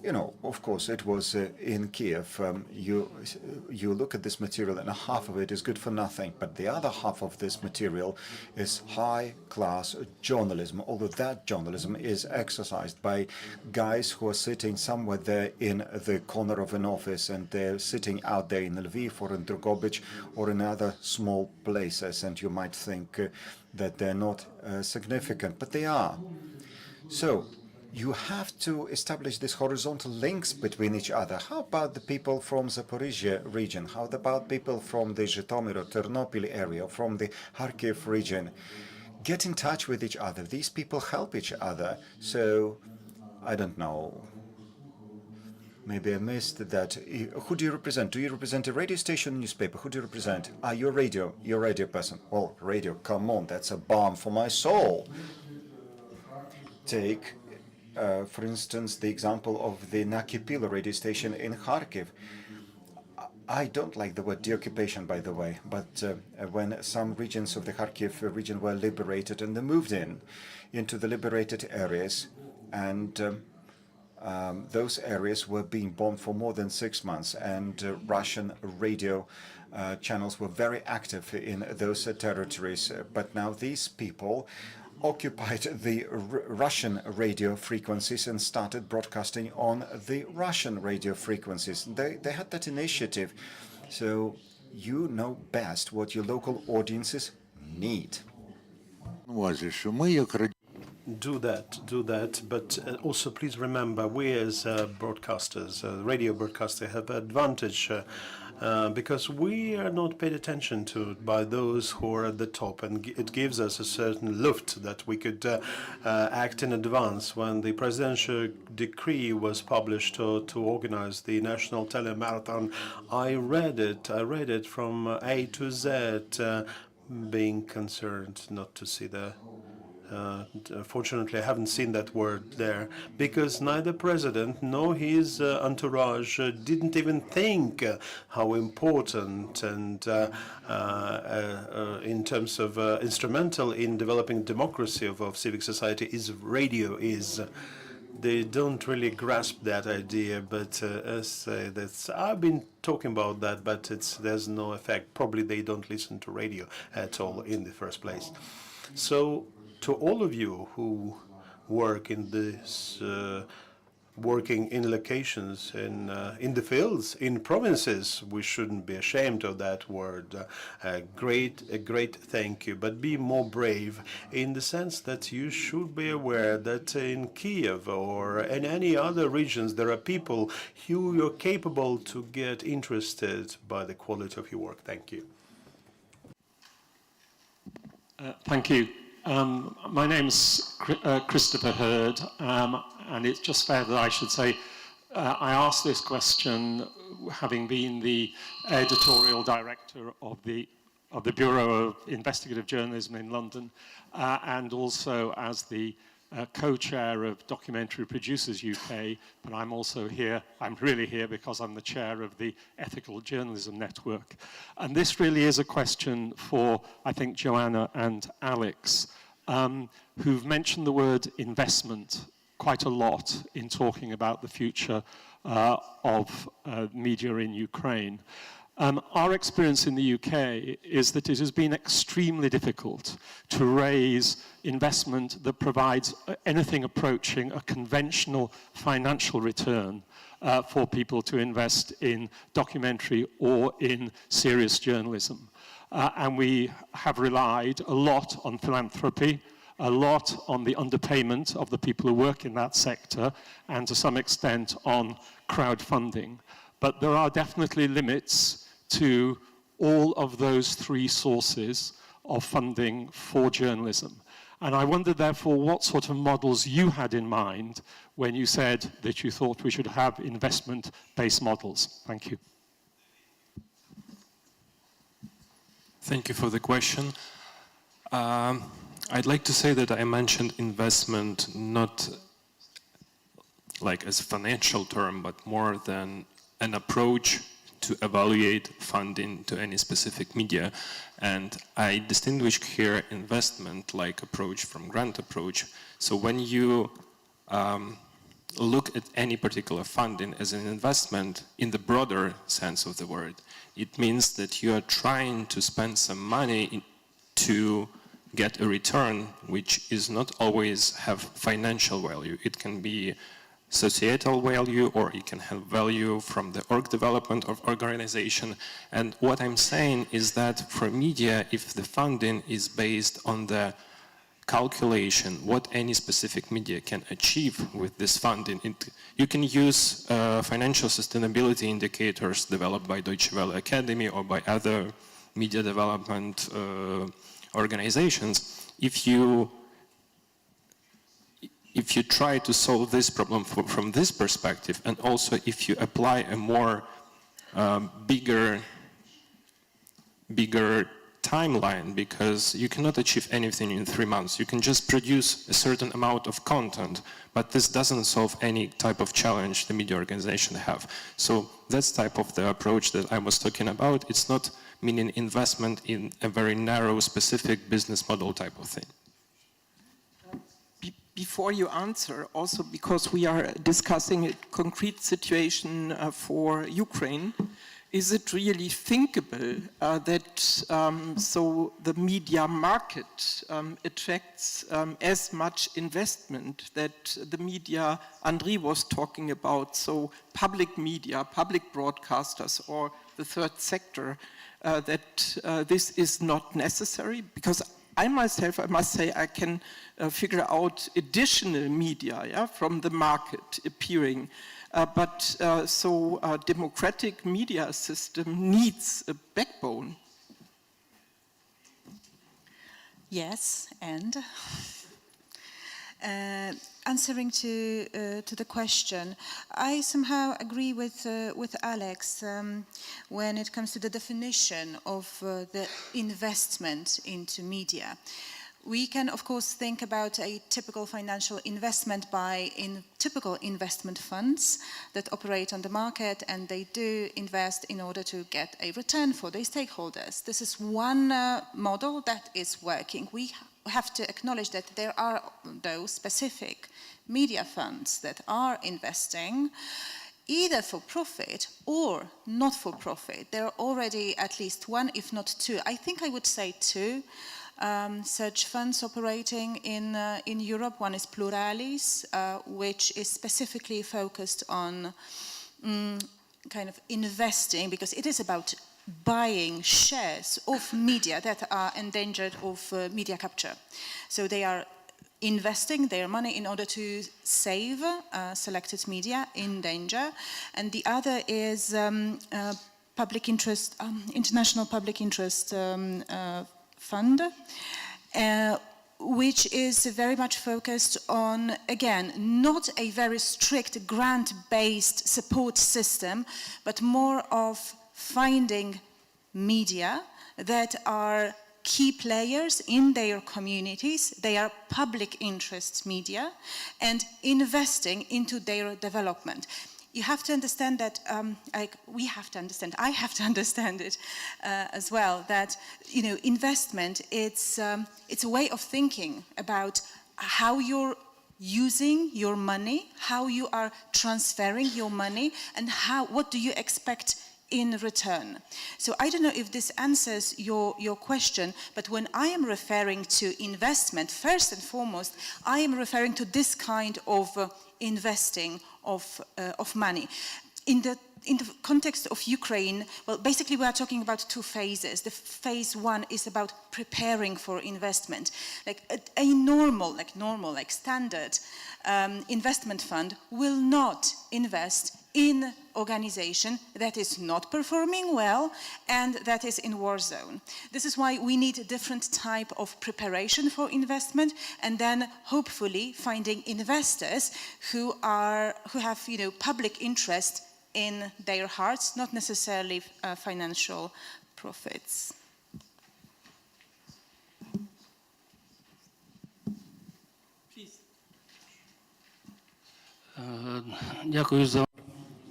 you know, of course, it was in Kiev. You look at this material, and half of it is good for nothing. But the other half of this material is high-class journalism, although that journalism is exercised by guys who are sitting somewhere there in the corner of an office, and they're sitting out there in Lviv or in Drogobych or in other small places. And you might think that they're not significant, but they are. So you have to establish these horizontal links between each other. How about the people from Zaporizhia region? How about people from the Zhytomyr or Ternopil area, from the Kharkiv region? Get in touch with each other. These people help each other. So, I don't know. Maybe I missed that. Who do you represent? Do you represent a radio station, newspaper? Who do you represent? You're a radio person. Well, radio, come on, that's a balm for my soul. Take for instance, the example of the Nakipilo radio station in Kharkiv. I don't like the word deoccupation, by the way, but when some regions of the Kharkiv region were liberated and they moved into the liberated areas, and those areas were being bombed for more than 6 months, and Russian radio channels were very active in those territories. But now these people occupied the Russian radio frequencies and started broadcasting on the Russian radio frequencies. They had that initiative. So you know best what your local audiences need. do that. But also please remember, we as broadcasters, radio broadcasters, have advantage because we are not paid attention to by those who are at the top, and it gives us a certain lift that we could act in advance. When the presidential decree was published to organize the national telemarathon, I read it from A to Z, being concerned not to see the fortunately, I haven't seen that word there, because neither president nor his entourage didn't even think how important and in terms of instrumental in developing democracy of civic society radio is. They don't really grasp that idea, but I've been talking about that, but there's no effect. Probably they don't listen to radio at all in the first place. So, to all of you who work in this, working in locations, in the fields, in provinces, we shouldn't be ashamed of that word. A great thank you. But be more brave in the sense that you should be aware that in Kiev or in any other regions, there are people who you're capable to get interested by the quality of your work. Thank you. Thank you. My name's Christopher Hurd, and it's just fair that I should say I asked this question having been the editorial director of the Bureau of Investigative Journalism in London, and also as the co-chair of Documentary Producers UK, but I'm also here, I'm really here because I'm the chair of the Ethical Journalism Network. And this really is a question for, I think, Joanna and Alex, who've mentioned the word investment quite a lot in talking about the future of media in Ukraine. Our experience in the UK is that it has been extremely difficult to raise investment that provides anything approaching a conventional financial return for people to invest in documentary or in serious journalism. And we have relied a lot on philanthropy, a lot on the underpayment of the people who work in that sector, and to some extent on crowdfunding. But there are definitely limits to all of those three sources of funding for journalism. And I wondered, therefore, what sort of models you had in mind when you said that you thought we should have investment-based models. Thank you. Thank you for the question. I'd like to say that I mentioned investment not like as a financial term, but more than an approach to evaluate funding to any specific media. And I distinguish here investment like approach from grant approach. So when you look at any particular funding as an investment in the broader sense of the word, it means that you are trying to spend some money to get a return which is not always have financial value. It can be societal value, or it can have value from the org development of organization. And what I'm saying is that for media, if the funding is based on the calculation what any specific media can achieve with this funding, you can use financial sustainability indicators developed by Deutsche Welle Academy or by other media development organizations. If you try to solve this problem from this perspective, and also if you apply a more bigger timeline, because you cannot achieve anything in 3 months. You can just produce a certain amount of content, but this doesn't solve any type of challenge the media organization have. So that's type of the approach that I was talking about. It's not meaning investment in a very narrow, specific business model type of thing. Before you answer, also because we are discussing a concrete situation for Ukraine, is it really thinkable that so the media market attracts as much investment that the media Andriy was talking about, so public media, public broadcasters, or the third sector, that this is not necessary? Because I myself, I must say, I can figure out additional media, yeah, from the market appearing. But a democratic media system needs a backbone. Yes, and answering to the question, I somehow agree with Alex when it comes to the definition of the investment into media. We can, of course, think about a typical financial investment in typical investment funds that operate on the market, and they do invest in order to get a return for their stakeholders. This is one model that is working. We have to acknowledge that there are those specific media funds that are investing either for profit or not for profit. There are already at least one, if not two. I think I would say two. Such funds operating in Europe. One is Pluralis, which is specifically focused on kind of investing, because it is about buying shares of media that are endangered of media capture. So they are investing their money in order to save selected media in danger. And the other is public interest, international public interest fund, which is very much focused on, again, not a very strict grant-based support system, but more of finding media that are key players in their communities, they are public interest media, and investing into their development. You have to understand that, we have to understand, I have to understand it as well, that, you know, investment, it's a way of thinking about how you're using your money, how you are transferring your money, and what do you expect in return. So I don't know if this answers your question, but when I am referring to investment, first and foremost, I am referring to this kind of investing of money. In the context of Ukraine, well, basically we are talking about two phases. The phase one is about preparing for investment. Like a normal, standard investment fund will not invest in organization that is not performing well and that is in war zone. This is why we need a different type of preparation for investment, and then hopefully finding investors who have, you know, public interest in their hearts, not necessarily financial profits. Please.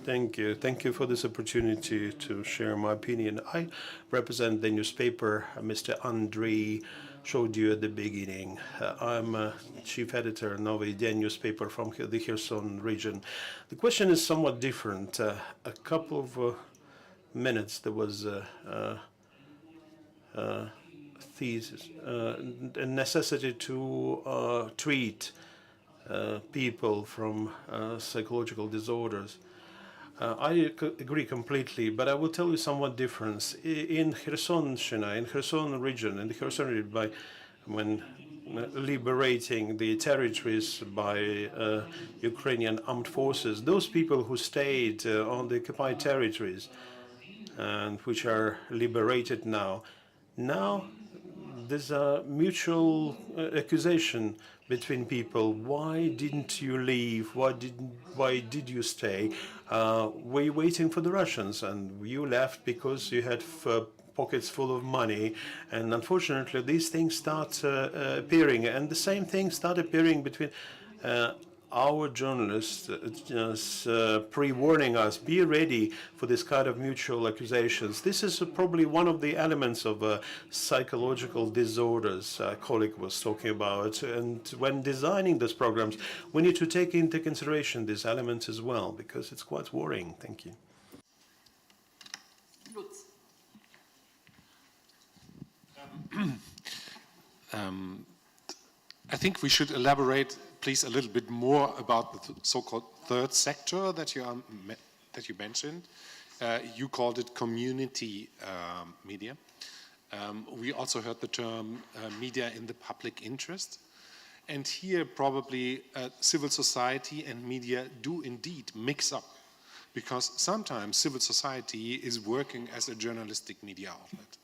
Thank you. Thank you for this opportunity to share my opinion. I represent the newspaper Mr. Andrei showed you at the beginning. I'm a chief editor of Novy Den newspaper from the Kherson region. The question is somewhat different. A couple of minutes there was a thesis, a necessity to treat people from psychological disorders. I agree completely, but I will tell you somewhat different. In Khersonshina, in Kherson region, in the Kherson region, when liberating the territories by Ukrainian armed forces, those people who stayed on the occupied territories and which are liberated now there's a mutual accusation between people. Why didn't you leave? Why did you stay? Were you waiting for the Russians? And you left because you had pockets full of money. And unfortunately, these things start appearing. And the same things start appearing between our journalists, pre-warning us, be ready for this kind of mutual accusations. This is probably one of the elements of psychological disorders a colleague was talking about. And when designing these programs, we need to take into consideration these elements as well, because it's quite worrying. Thank you. I think we should elaborate, please, a little bit more about the so-called third sector that you mentioned. You called it community media. We also heard the term media in the public interest. And here probably civil society and media do indeed mix up, because sometimes civil society is working as a journalistic media outlet.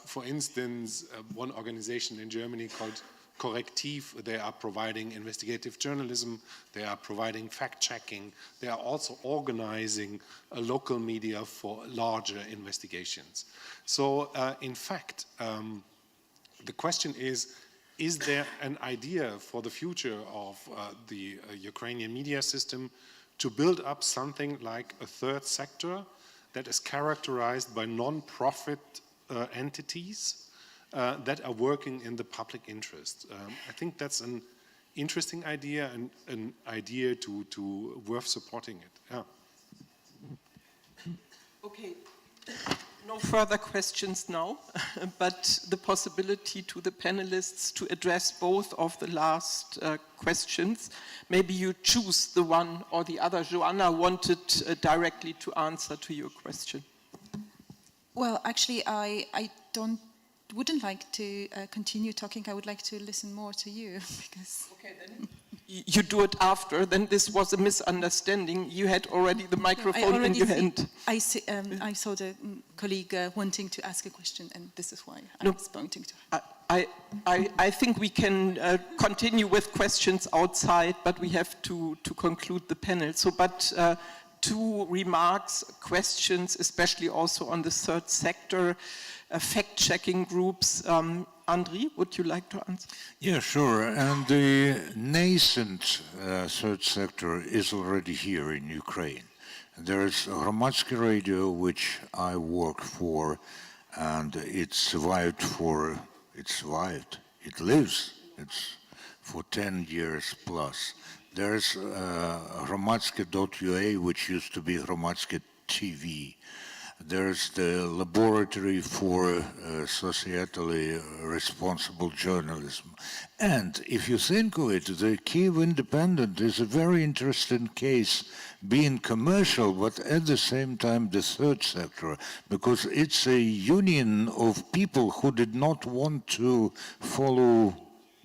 For instance, one organization in Germany called Korrektiv, they are providing investigative journalism, they are providing fact-checking, they are also organizing a local media for larger investigations. So in fact, the question is there an idea for the future of the Ukrainian media system to build up something like a third sector that is characterized by non-profit entities that are working in the public interest? I think that's an interesting idea and an idea to worth supporting it. Yeah. Okay. No further questions now, but the possibility to the panelists to address both of the last questions. Maybe you choose the one or the other. Joanna wanted directly to answer to your question. Well, actually, I wouldn't like to continue talking. I would like to listen more to you because. Okay, then you do it after. Then this was a misunderstanding. You had already the microphone in your hand. I saw the colleague wanting to ask a question, and this is why I was pointing to her. I think we can continue with questions outside, but we have to conclude the panel. So, but. Two remarks, questions, especially also on the third sector, fact-checking groups. Andriy, would you like to answer? Yeah, sure. And the nascent third sector is already here in Ukraine. There's Hromadske Radio, which I work for, and it lives. It's for 10 years plus. There's Hromadske.ua, which used to be Hromadske TV. There's the Laboratory for Societally Responsible Journalism. And if you think of it, the Kyiv Independent is a very interesting case, being commercial, but at the same time the third sector, because it's a union of people who did not want to follow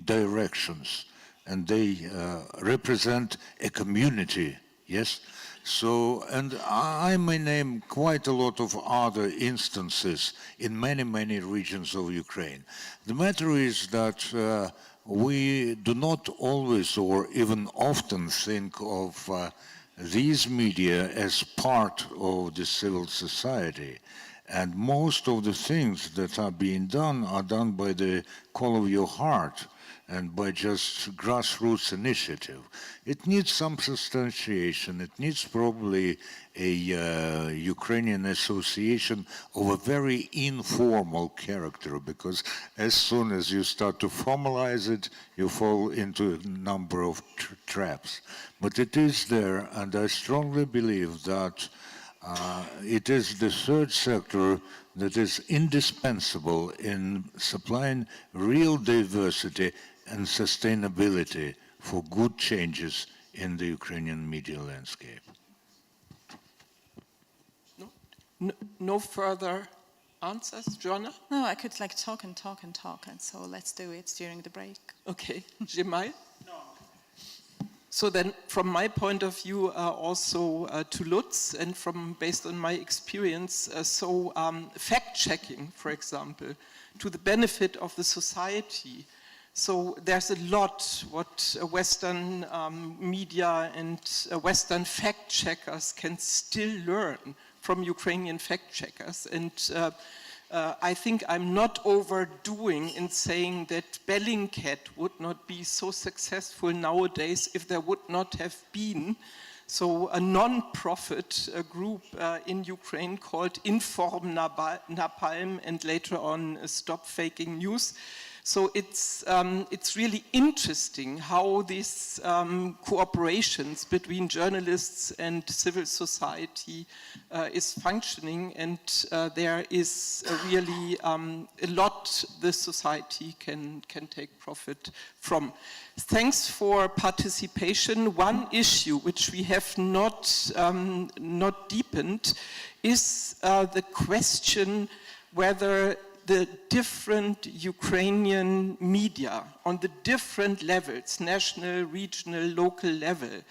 directions. And they represent a community, yes? So, and I may name quite a lot of other instances in many, many regions of Ukraine. The matter is that we do not always or even often think of these media as part of the civil society. And most of the things that are being done are done by the call of your heart and by just grassroots initiative. It needs some substantiation. It needs probably a Ukrainian association of a very informal character, because as soon as you start to formalize it, you fall into a number of traps. But it is there, and I strongly believe that it is the third sector that is indispensable in supplying real diversity and sustainability for good changes in the Ukrainian media landscape. No further answers, Joanna? No, I could like talk, and so let's do it during the break. Okay, Jemai? No. So then, from my point of view, also to Lutz, and based on my experience, fact-checking, for example, to the benefit of the society. So there's a lot what Western media and Western fact-checkers can still learn from Ukrainian fact-checkers. And I think I'm not overdoing in saying that Bellingcat would not be so successful nowadays if there would not have been a non-profit group in Ukraine called Inform Napalm, and later on Stop Faking News. So it's really interesting how these cooperations between journalists and civil society is functioning, and there is really a lot the society can take profit from. Thanks for participation. One issue which we have not deepened is the question whether the different Ukrainian media on the different levels, national, regional, local level,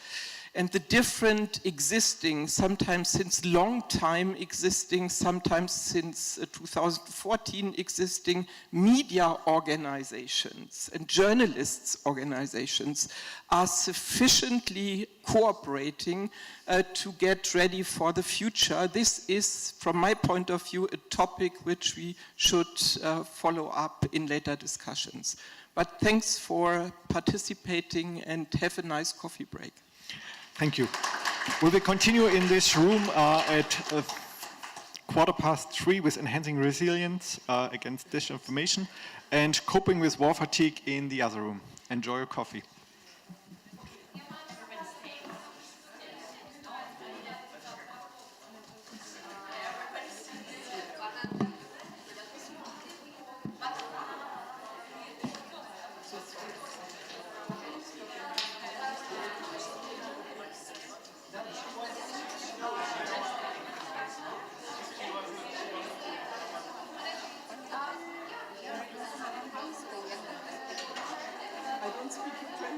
and the different existing, sometimes since long time existing, sometimes since 2014 existing media organizations and journalists organizations are sufficiently cooperating to get ready for the future. This is, from my point of view, a topic which we should follow up in later discussions. But thanks for participating and have a nice coffee break. Thank you. We will continue in this room at 3:15 with enhancing resilience against disinformation and coping with war fatigue in the other room. Enjoy your coffee. I don't speak Ukrainian.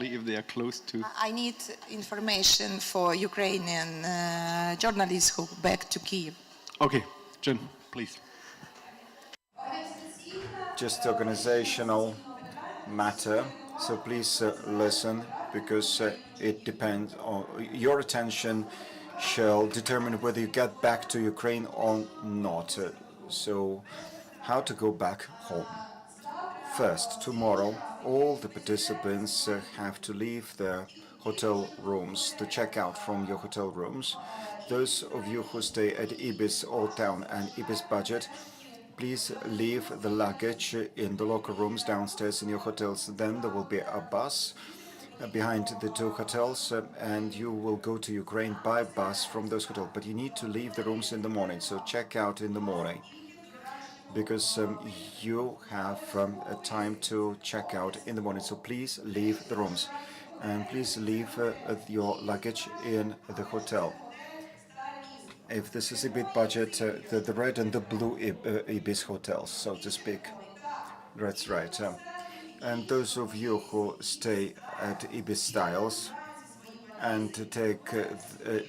if they are close to. I need information for Ukrainian journalists who back to Kyiv. Okay, Jen, please. Just organizational matter, so please listen, because it depends on your attention shall determine whether you get back to Ukraine or not. So how to go back home? First, tomorrow, all the participants have to leave their hotel rooms, to check out from your hotel rooms. Those of you who stay at Ibis Old Town and Ibis Budget, please leave the luggage in the locker rooms downstairs in your hotels. Then there will be a bus behind the two hotels, and you will go to Ukraine by bus from those hotels. But you need to leave the rooms in the morning, so check out in the morning, because you have a time to check out in the morning. So please leave the rooms, and please leave your luggage in the hotel. If this is a bit budget, the red and the blue Ibis hotels, so to speak. That's right. And those of you who stay at Ibis Styles and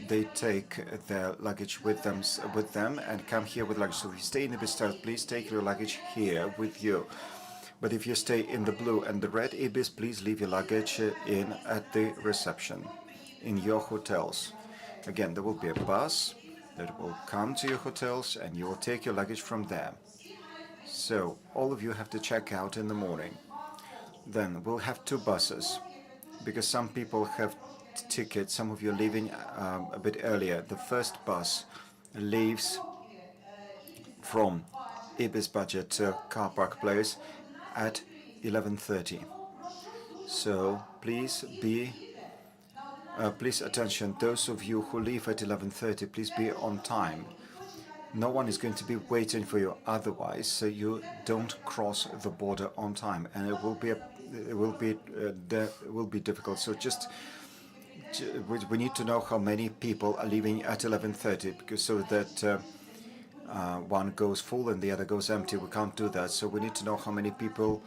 they take their luggage with them and come here with luggage. So if you stay in Ibis Styles, please take your luggage here with you. But if you stay in the blue and the red Ibis, please leave your luggage in at the reception in your hotels. Again, there will be a bus that will come to your hotels, and you will take your luggage from there. So all of you have to check out in the morning. Then we'll have two buses, because some people have tickets. Some of you are leaving a bit earlier. The first bus leaves from Ibis Budget car park place at 11:30. So please please attention, those of you who leave at 11:30, please be on time. No one is going to be waiting for you, otherwise you don't cross the border on time, and it will be difficult. So just we need to know how many people are leaving at 11:30, because so that one goes full and the other goes empty. We can't do that. So we need to know how many people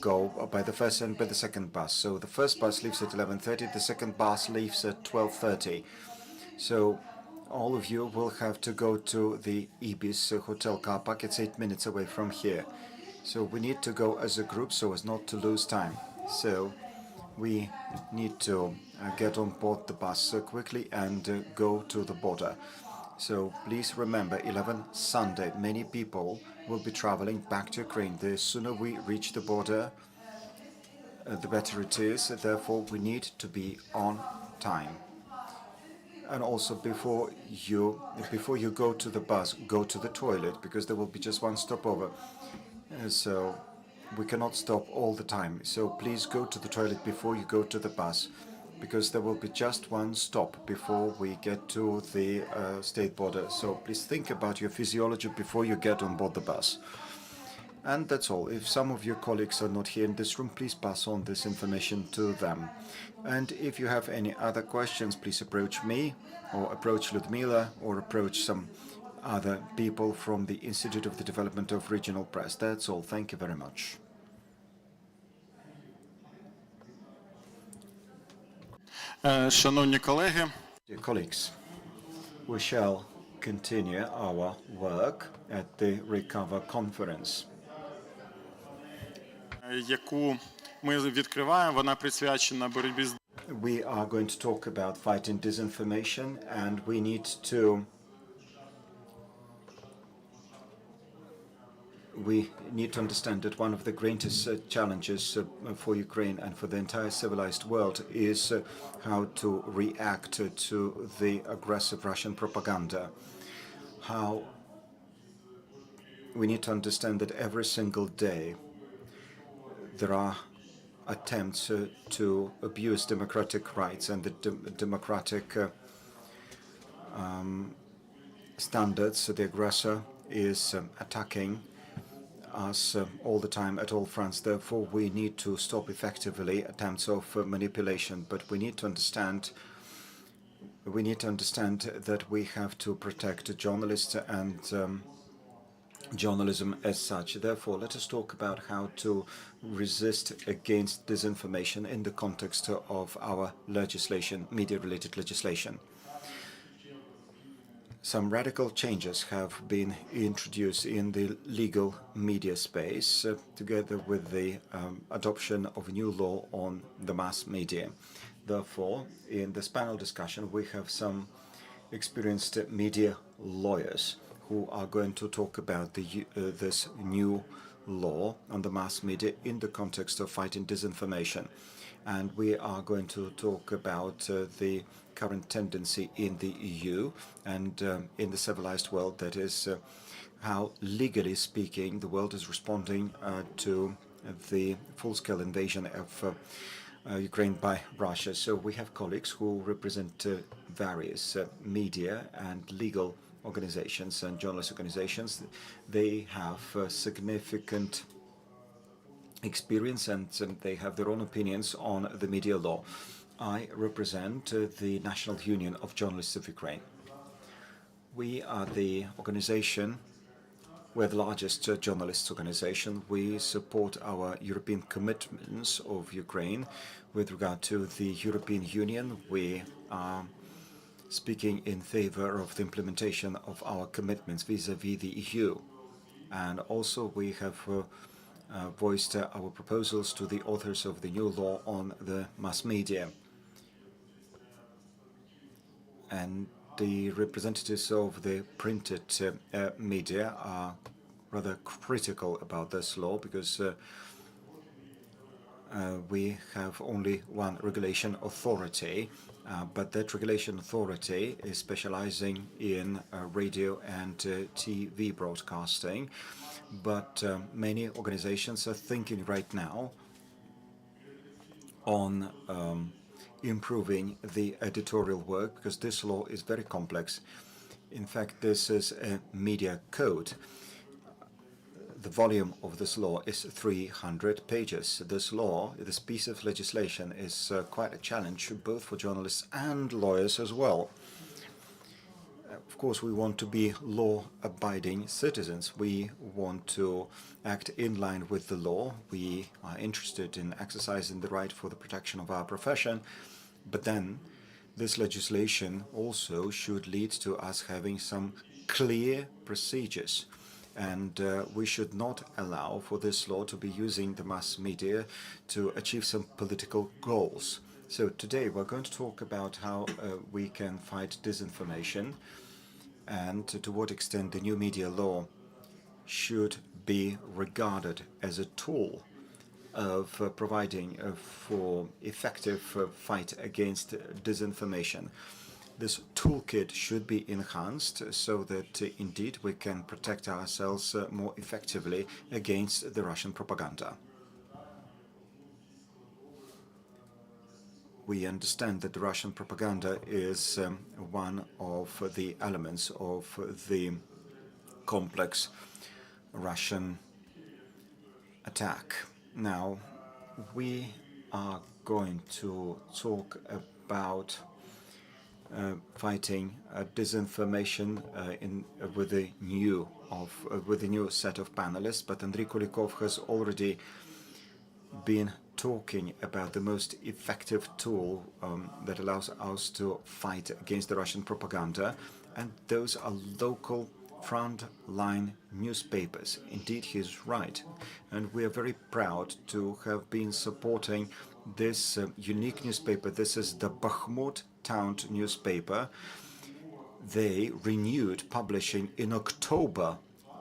go by the first and by the second bus. So the first bus leaves at 11:30, the second bus leaves at 12:30. So all of you will have to go to the Ibis hotel car park. It's 8 minutes away from here. So we need to go as a group so as not to lose time. So we need to get on board the bus quickly and go to the border. So please remember, 11 Sunday, many people will be traveling back to Ukraine. The sooner we reach the border, the better it is. Therefore, we need to be on time. And also, before you go to the bus, go to the toilet, because there will be just one stopover. So we cannot stop all the time. So please go to the toilet before you go to the bus, because there will be just one stop before we get to the state border. So please think about your physiology before you get on board the bus. And that's all. If some of your colleagues are not here in this room, please pass on this information to them. And if you have any other questions, please approach me, or approach Ludmila, or approach some other people from the Institute of the Development of Regional Press. That's all. Thank you very much. Шановні колеги, Dear colleagues, we shall continue our work at the COVERE Conference. яку ми відкриваємо, вона присвячена боротьбі з We are going to talk about fighting disinformation, and we need to understand that one of the greatest challenges for Ukraine and for the entire civilized world is how to react to the aggressive Russian propaganda. How we need to understand that every single day there are attempts to abuse democratic rights and the democratic standards. The aggressor is attacking us all the time at all fronts. Therefore, we need to stop effectively attempts of manipulation. But we need to understand that we have to protect journalists and journalism as such. Therefore, let us talk about how to resist against disinformation in the context of our legislation, media-related legislation. Some radical changes have been introduced in the legal media space, together with the adoption of a new law on the mass media. Therefore, in this panel discussion, we have some experienced media lawyers who are going to talk about this new law on the mass media in the context of fighting disinformation. And we are going to talk about the current tendency in the EU and in the civilized world, that is how, legally speaking, the world is responding to the full-scale invasion of Ukraine by Russia. So we have colleagues who represent various media and legal organizations and journalist organizations. They have significant experience and they have their own opinions on the media law. I represent the National Union of Journalists of Ukraine. We are the organization, we're the largest journalists organization. We support our European commitments of Ukraine with regard to the European Union. We are speaking in favor of the implementation of our commitments vis-à-vis the EU. And also we have voiced our proposals to the authors of the new law on the mass media. And the representatives of the printed media are rather critical about this law because we have only one regulation authority, but that regulation authority is specializing in radio and TV broadcasting. But many organizations are thinking right now on improving the editorial work because this law is very complex. In fact, this is a media code. The volume of this law is 300 pages. This law, this piece of legislation, is quite a challenge both for journalists and lawyers as well. Of course, we want to be law-abiding citizens. We want to act in line with the law. We are interested in exercising the right for the protection of our profession. But then this legislation also should lead to us having some clear procedures. And we should not allow for this law to be using the mass media to achieve some political goals. So today we're going to talk about how we can fight disinformation and to what extent the new media law should be regarded as a tool of providing for effective fight against disinformation. This toolkit should be enhanced so that indeed we can protect ourselves more effectively against the Russian propaganda. We understand that the Russian propaganda is one of the elements of the complex Russian attack. Now, we are going to talk about fighting disinformation with a new set of panelists, but Andriy Kulikov has already been talking about the most effective tool that allows us to fight against the Russian propaganda, and those are local front-line newspapers. Indeed, he's right, and we are very proud to have been supporting this unique newspaper. This is the Bakhmut town newspaper. They renewed publishing in October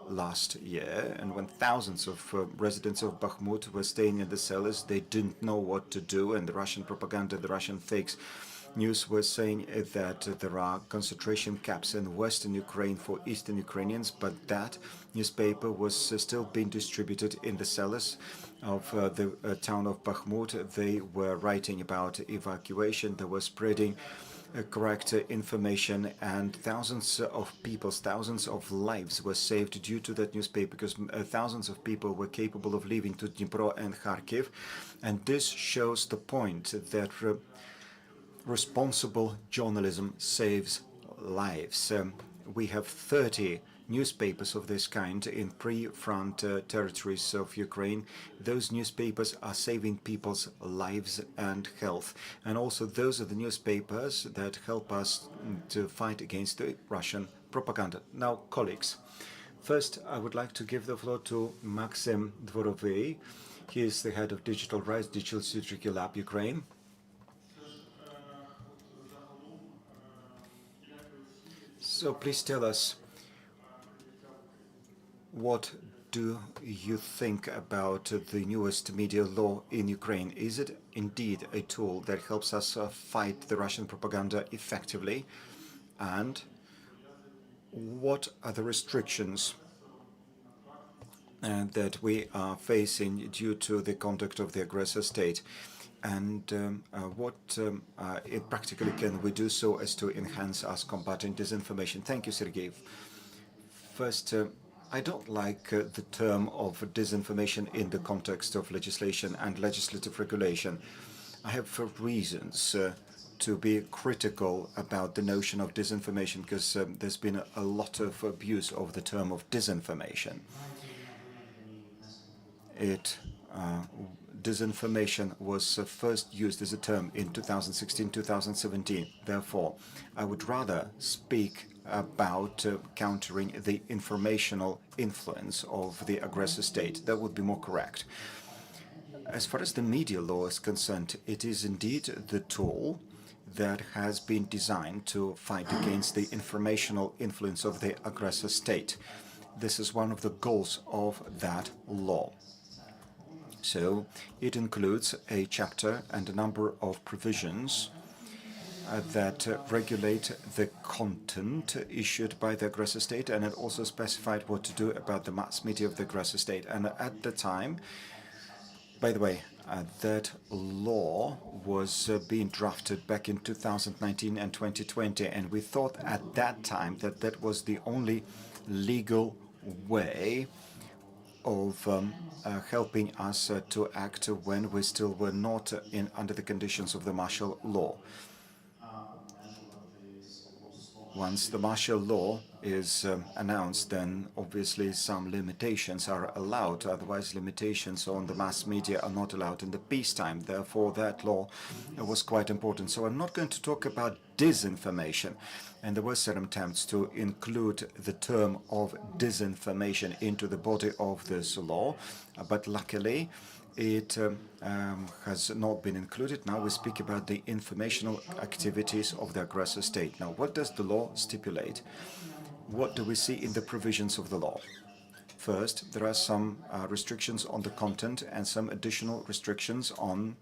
last year, and when thousands of residents of Bakhmut were staying in the cellars, they didn't know what to do, and the Russian propaganda, the Russian fakes news was saying that there are concentration camps in western Ukraine for eastern Ukrainians, but that newspaper was still being distributed in the cellars of the town of Bakhmut. They were writing about evacuation, they were spreading correct information, and thousands of people, thousands of lives were saved due to that newspaper because thousands of people were capable of leaving to Dnipro and Kharkiv. And this shows the point that responsible journalism saves lives. We have 30 newspapers of this kind in pre-front territories of Ukraine. Those newspapers are saving people's lives and health. And also those are the newspapers that help us to fight against the Russian propaganda. Now, colleagues, first I would like to give the floor to Maxim Dvorovy. He is the head of Digital Rights, Digital Security Lab, Ukraine. So please tell us, what do you think about the newest media law in Ukraine? Is it indeed a tool that helps us fight the Russian propaganda effectively? And what are the restrictions that we are facing due to the conduct of the aggressor state? And what practically can we do so as to enhance us combating disinformation? Thank you, Sergei. First, I don't like the term of disinformation in the context of legislation and legislative regulation. I have reasons to be critical about the notion of disinformation because there's been a lot of abuse of the term of disinformation. Disinformation was first used as a term in 2016-2017. Therefore, I would rather speak about countering the informational influence of the aggressor state. That would be more correct. As far as the media law is concerned, it is indeed the tool that has been designed to fight against the informational influence of the aggressor state. This is one of the goals of that law. So it includes a chapter and a number of provisions that regulate the content issued by the aggressor state, and it also specified what to do about the mass media of the aggressor state. And at the time, by the way, that law was being drafted back in 2019 and 2020, and we thought at that time that that was the only legal way of helping us to act when we still were not under the conditions of the martial law. Once the martial law is announced, then obviously some limitations are allowed. Otherwise, limitations on the mass media are not allowed in the peacetime. Therefore, that law was quite important. So I'm not going to talk about disinformation. And there were some attempts to include the term of disinformation into the body of this law. But luckily, it has not been included. Now we speak about the informational activities of the aggressor state. Now, what does the law stipulate? What do we see in the provisions of the law? First, there are some restrictions on the content and some additional restrictions on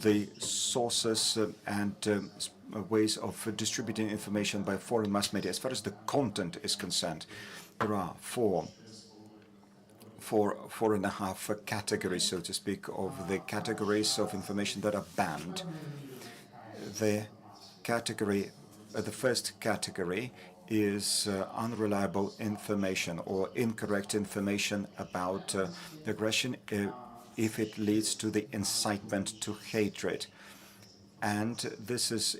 the sources and ways of distributing information by foreign mass media. As far as the content is concerned, there are four and a half categories, so to speak, of the categories of information that are banned. The first category is unreliable information or incorrect information about the aggression if it leads to the incitement to hatred. And this is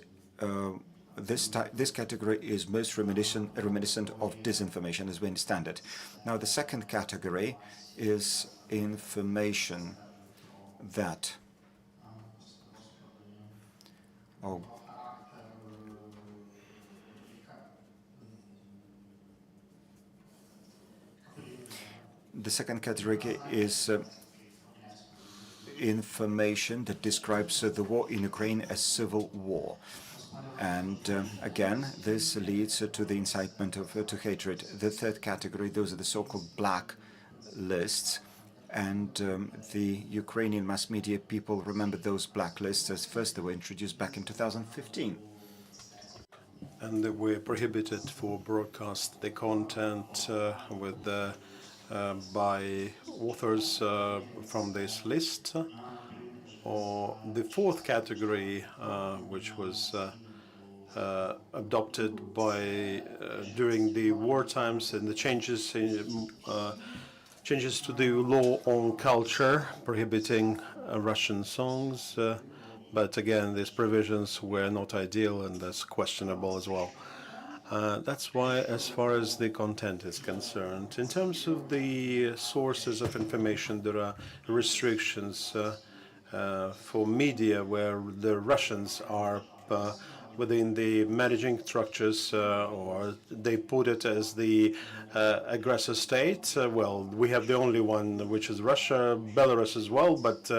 this category is most reminiscent of disinformation as we understand it. Now, the second category is information that the second category is information that describes the war in Ukraine as civil war. And again, this leads to the incitement to hatred. The third category, those are the so-called black lists. And the Ukrainian mass media people remember those black lists as first they were introduced back in 2015. And they were prohibited for broadcast the content with by authors from this list. Or the fourth category, which was adopted by during the war times and the changes to the law on culture, prohibiting Russian songs. But again, these provisions were not ideal, and that's questionable as well. That's why, as far as the content is concerned, in terms of the sources of information, there are restrictions for media where the Russians are within the managing structures, or they put it as the aggressor state. Well, we have the only one, which is Russia, Belarus as well, but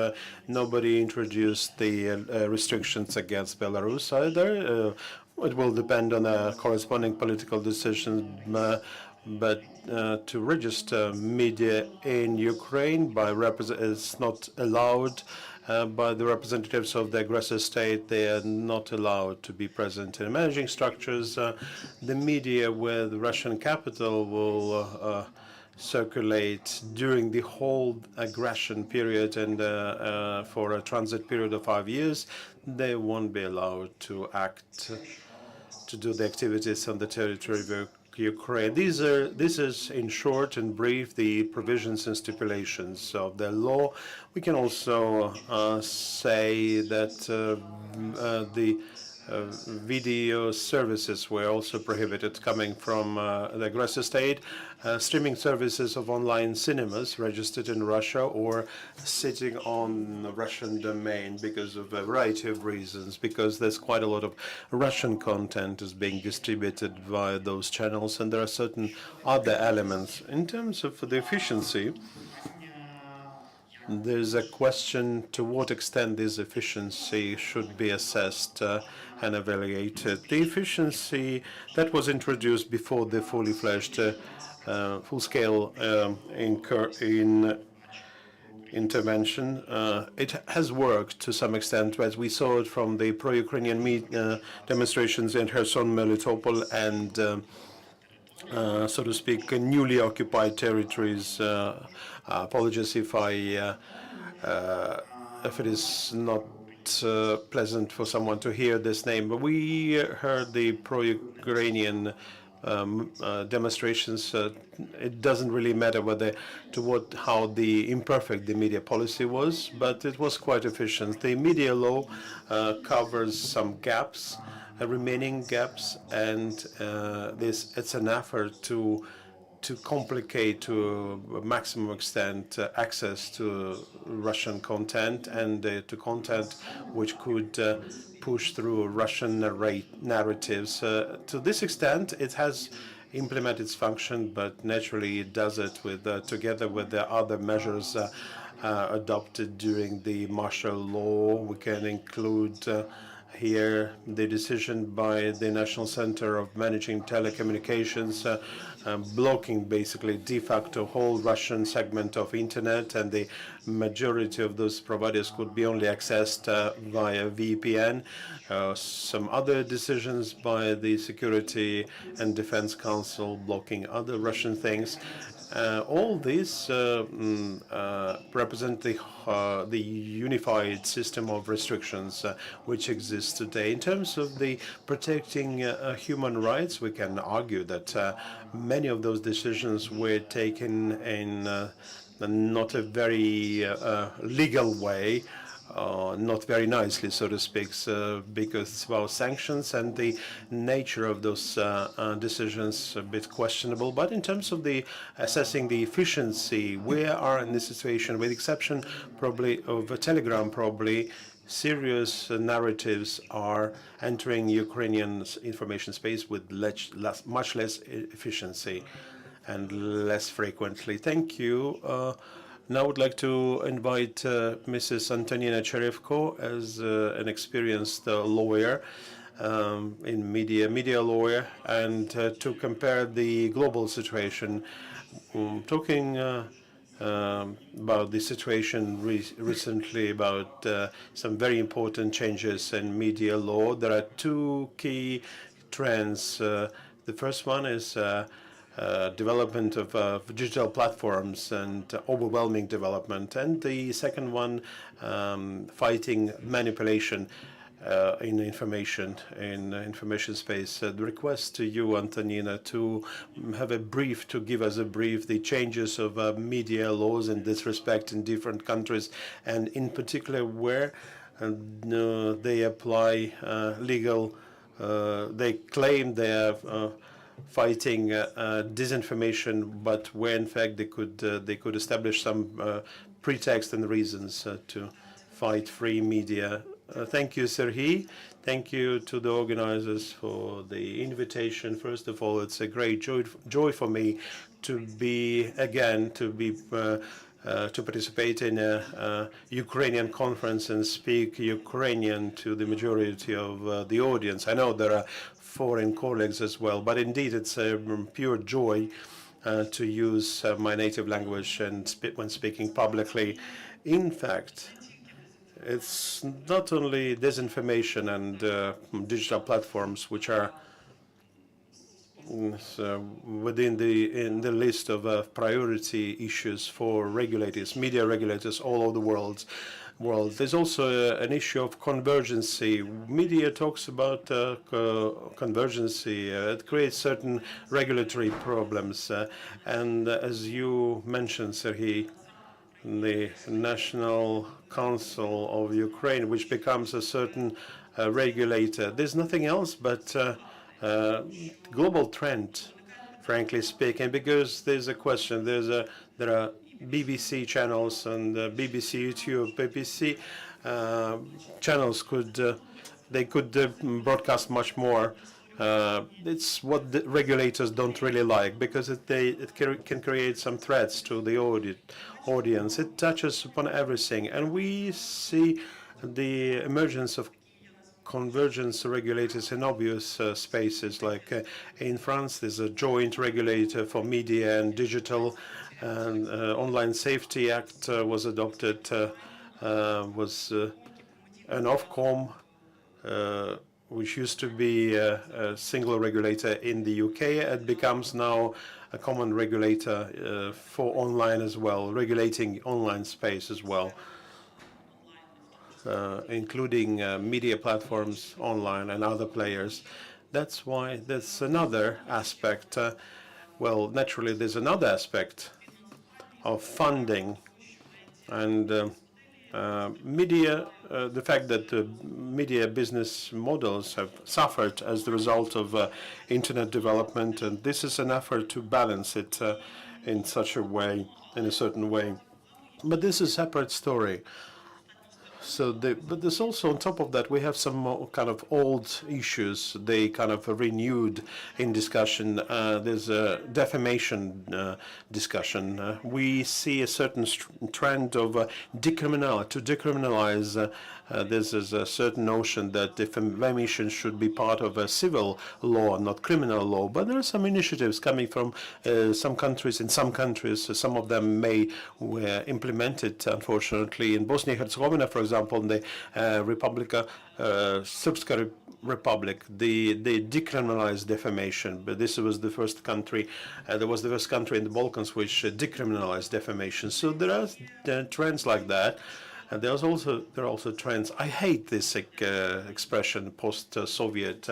nobody introduced the restrictions against Belarus either. It will depend on corresponding political decisions, but to register media in Ukraine is not allowed by the representatives of the aggressor state. They are not allowed to be present in managing structures. The media where the Russian capital will circulate during the whole aggression period and for a transit period of 5 years, they won't be allowed to act, to do the activities on the territory of Ukraine. This is, in short and brief, the provisions and stipulations of the law. We can also say that the video services were also prohibited coming from the aggressor state. Streaming services of online cinemas registered in Russia or sitting on the Russian domain because of a variety of reasons, because there's quite a lot of Russian content is being distributed via those channels, and there are certain other elements. In terms of the efficiency, there's a question to what extent this efficiency should be assessed and evaluated. The efficiency that was introduced before the fully fledged, full-scale intervention, it has worked to some extent, as we saw it from the pro-Ukrainian demonstrations in Kherson, Melitopol, and so to speak, newly occupied territories. Apologies if it is not pleasant for someone to hear this name, but we heard the pro-Ukrainian demonstrations. It doesn't really matter how the imperfect the media policy was, but it was quite efficient. The media law covers some gaps, remaining gaps, and it's an effort to complicate to a maximum extent access to Russian content and to content which could push through Russian narratives. To this extent, it has implemented its function, but naturally it does it with together with the other measures adopted during the martial law. We can include here the decision by the National Center of Managing Telecommunications, blocking basically de facto whole Russian segment of internet, and the majority of those providers could be only accessed via VPN. Some other decisions by the Security and Defense Council blocking other Russian things. All these represent the unified system of restrictions which exists today. In terms of the protecting human rights, we can argue that many of those decisions were taken in not a very legal way, not very nicely, so to speak, because of our sanctions and the nature of those decisions a bit questionable. But in terms of the assessing the efficiency, we are in this situation, with the exception probably of Telegram, probably serious narratives are entering Ukrainian information space with much less efficiency and less frequently. Thank you. Now I would like to invite Mrs. Antonina Cherevko as an experienced lawyer in media lawyer, and to compare the global situation. Talking about the situation recently, about some very important changes in media law. There are two key trends. The first one is development of digital platforms and overwhelming development, and the second one, fighting manipulation in information space. The request to you, Antonina, to give us a brief, the changes of media laws in this respect in different countries, and in particular where they apply legal they claim they're fighting disinformation, but where in fact they could establish some pretext and reasons to fight free media. Thank you, Serhii. Thank you to the organizers for the invitation. First of all, it's a great joy for me to be to participate in a Ukrainian conference and speak Ukrainian to the majority of the audience. I know there are foreign colleagues as well, but indeed it's a pure joy to use my native language and when speaking publicly. In fact, it's not only disinformation and digital platforms which are within the list of priority issues for regulators, media regulators all over the world. There's also an issue of convergency. Media talks about convergency. It creates certain regulatory problems. And as you mentioned, Serhii, the National Council of Ukraine, which becomes a certain regulator. There's nothing else but global trend, frankly speaking, because there's a question. There are BBC channels and BBC YouTube. BBC channels could broadcast much more. It's what the regulators don't really like because it can create some threats to the audience. It touches upon everything, and we see the emergence of convergence regulators in obvious spaces. Like in France, there's a joint regulator for media and digital, and Online Safety Act was adopted. Was an Ofcom, which used to be a single regulator in the UK, it becomes now a common regulator for online as well, regulating online space as well, including media platforms online and other players. That's why that's another aspect. Well, naturally, there's another aspect of funding and media, the fact that media business models have suffered as the result of internet development, and this is an effort to balance it in such a way, in a certain way. But this is a separate story. So, but there's also on top of that we have some more kind of old issues. They kind of renewed in discussion. There's a defamation discussion. We see a certain trend of to decriminalize. There's a certain notion that defamation should be part of a civil law, not criminal law. But there are some initiatives coming from some countries. In some countries, some of them were implemented, unfortunately. In Bosnia and Herzegovina, for example, in the Srpska Republic, they decriminalized defamation. But this was the first country. There was the first country in the Balkans which decriminalized defamation. So there are trends like that. And there are also trends. I hate this expression, post-Soviet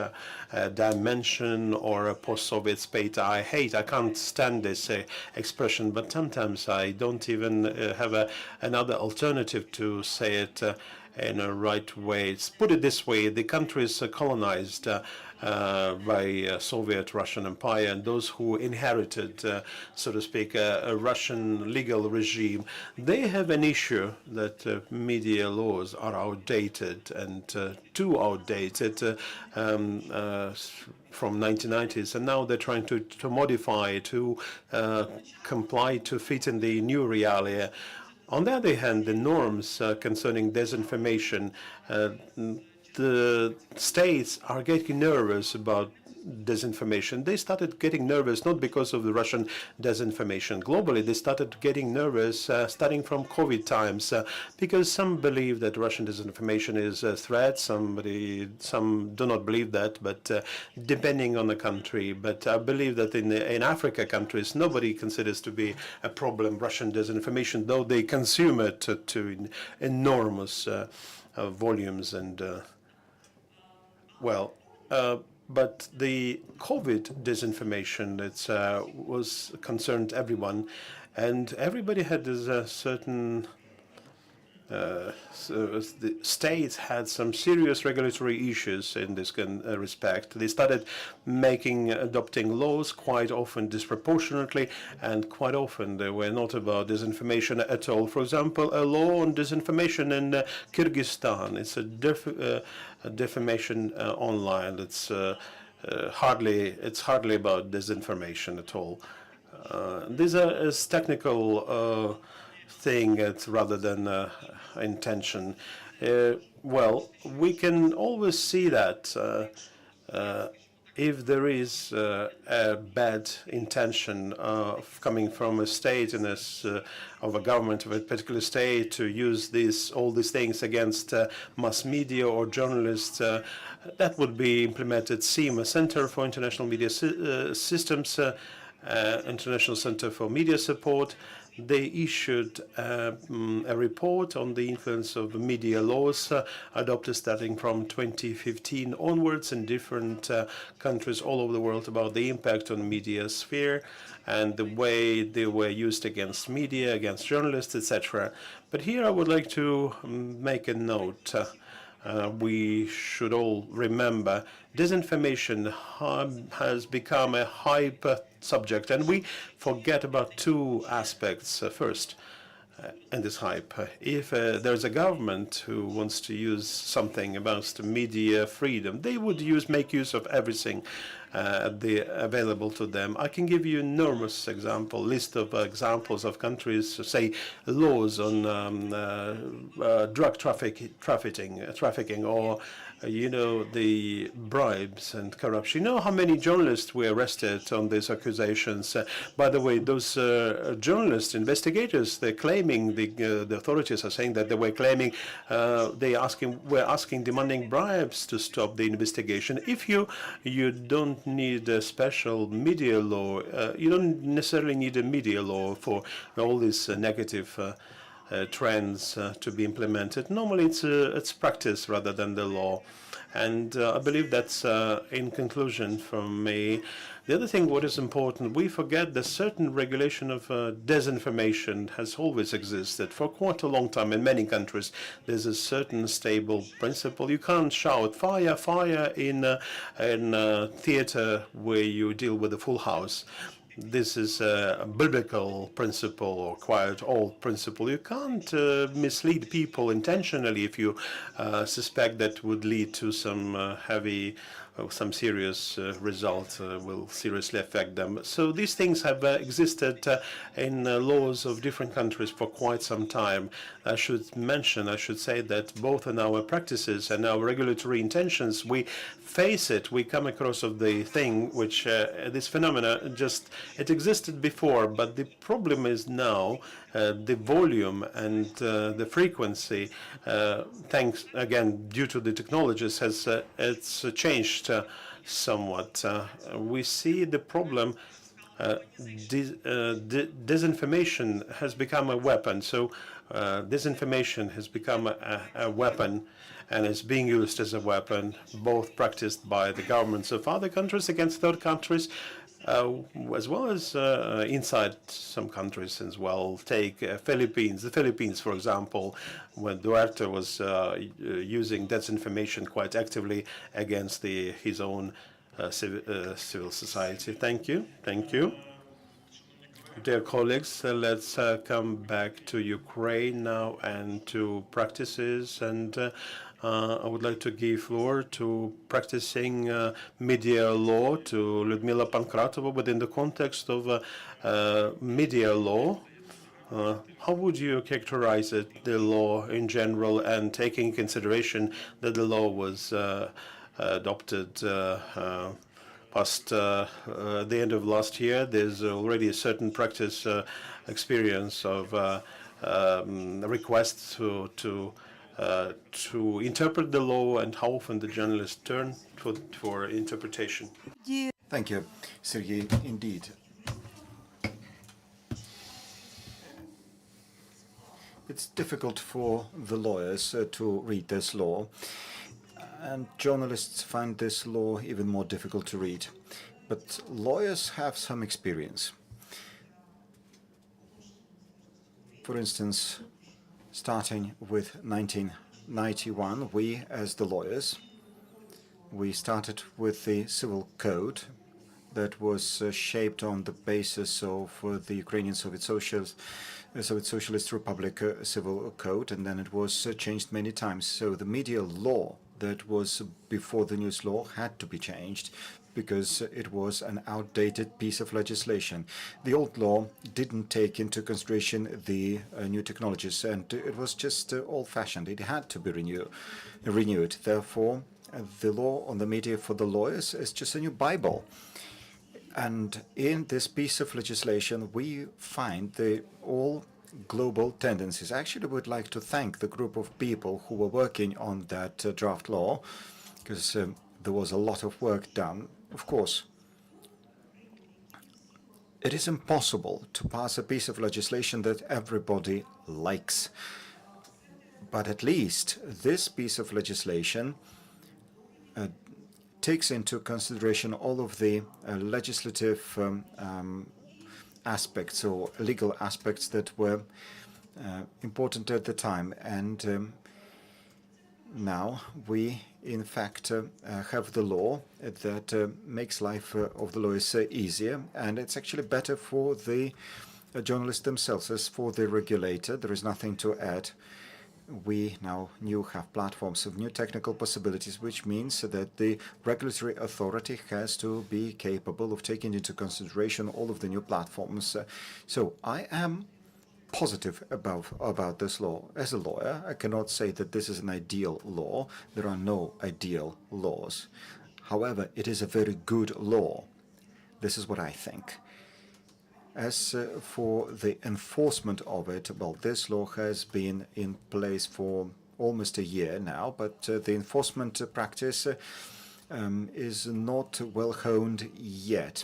dimension or a post-Soviet state. I can't stand this expression, but sometimes I don't even have another alternative to say it in a right way. Let's put it this way, the country is colonized by Soviet Russian Empire, and those who inherited, so to speak, a Russian legal regime, they have an issue that media laws are outdated and too outdated from 1990s, and now they're trying to modify, to comply, to fit in the new reality. On the other hand, the norms concerning disinformation, the states are getting nervous about disinformation. They started getting nervous not because of the Russian disinformation. Globally, they started getting nervous starting from COVID times because some believe that Russian disinformation is a threat. Some do not believe that, but depending on the country. But I believe that in Africa countries, nobody considers to be a problem Russian disinformation, though they consume it to enormous volumes and but the COVID disinformation that was concerned everyone, and everybody had this certain so the states had some serious regulatory issues in this respect. They started adopting laws quite often disproportionately, and quite often they were not about disinformation at all. For example, a law on disinformation in Kyrgyzstan. It's a defamation online. It's hardly about disinformation at all. These are technical thing rather than intention. Well, we can always see that if there is a bad intention coming from a state and of a government of a particular state to use all these things against mass media or journalists, that would be implemented. CIMA, Center for International Media Systems, International Center for Media Support. They issued a report on the influence of media laws adopted starting from 2015 onwards in different countries all over the world about the impact on media sphere and the way they were used against media, against journalists, etc. But here I would like to make a note. We should all remember disinformation has become a hype subject, and we forget about two aspects. First, in this hype, if there's a government who wants to use something about media freedom, they would make use of everything available to them. I can give you enormous list of examples of countries, say laws on drug trafficking, or the bribes and corruption. You know how many journalists were arrested on these accusations? By the way, those journalists, investigators, they're claiming, the authorities are saying that they were claiming, demanding bribes to stop the investigation. If you don't need a special media law, you don't necessarily need a media law for all these negative trends to be implemented. Normally it's practice rather than the law. And I believe that's in conclusion from me. The other thing, what is important, we forget that certain regulation of disinformation has always existed for quite a long time in many countries. There's a certain stable principle. You can't shout fire, fire in a theater where you deal with a full house. This is a biblical principle or quite old principle. You can't mislead people intentionally if you suspect that would lead to some some serious result will seriously affect them. So these things have existed in laws of different countries for quite some time. I should say that both in our practices and our regulatory intentions, we face it, we come across of the thing which this phenomena it existed before, but the problem is now the volume and the frequency, thanks again due to the technologies, it's changed somewhat. We see the problem. Disinformation has become a weapon. So disinformation has become a weapon and is being used as a weapon, both practiced by the governments of other countries against third countries, as well as inside some countries as well. Take the Philippines, for example, when Duterte was using disinformation quite actively against his own civil society. Thank you. Dear colleagues, let's come back to Ukraine now and to practices. And I would like to give floor to practicing media law to Lyudmila Pankratova within the context of media law. How would you characterize it, the law in general, and taking into consideration that the law was adopted past the end of last year? There's already a certain practice experience of requests to interpret the law, and how often the journalists turn for interpretation. Thank you, Sergei. Indeed. It's difficult for the lawyers to read this law, and journalists find this law even more difficult to read. But lawyers have some experience. For instance, Starting with 1991, we, as the lawyers, we started with the civil code that was shaped on the basis of the Ukrainian Soviet Socialist Republic civil code, and then it was changed many times. So the media law that was before the news law had to be changed because it was an outdated piece of legislation. The old law didn't take into consideration the new technologies, and it was just old-fashioned. It had to be renewed. Therefore, the law on the media for the lawyers is just a new Bible. And in this piece of legislation, we find all global tendencies. Actually, I would like to thank the group of people who were working on that draft law, because there was a lot of work done. Of course, it is impossible to pass a piece of legislation that everybody likes. But at least this piece of legislation takes into consideration all of the legislative aspects or legal aspects that were important at the time. And now we, in fact, have the law that makes life of the lawyers easier, and it's actually better for the journalists themselves. As for the regulator, there is nothing to add. We now have platforms of new technical possibilities, which means that the regulatory authority has to be capable of taking into consideration all of the new platforms. So I am positive about this law. As a lawyer, I cannot say that this is an ideal law. There are no ideal laws. However, it is a very good law. This is what I think. As for the enforcement of it, well, this law has been in place for almost a year now, but the enforcement practice is not well honed yet.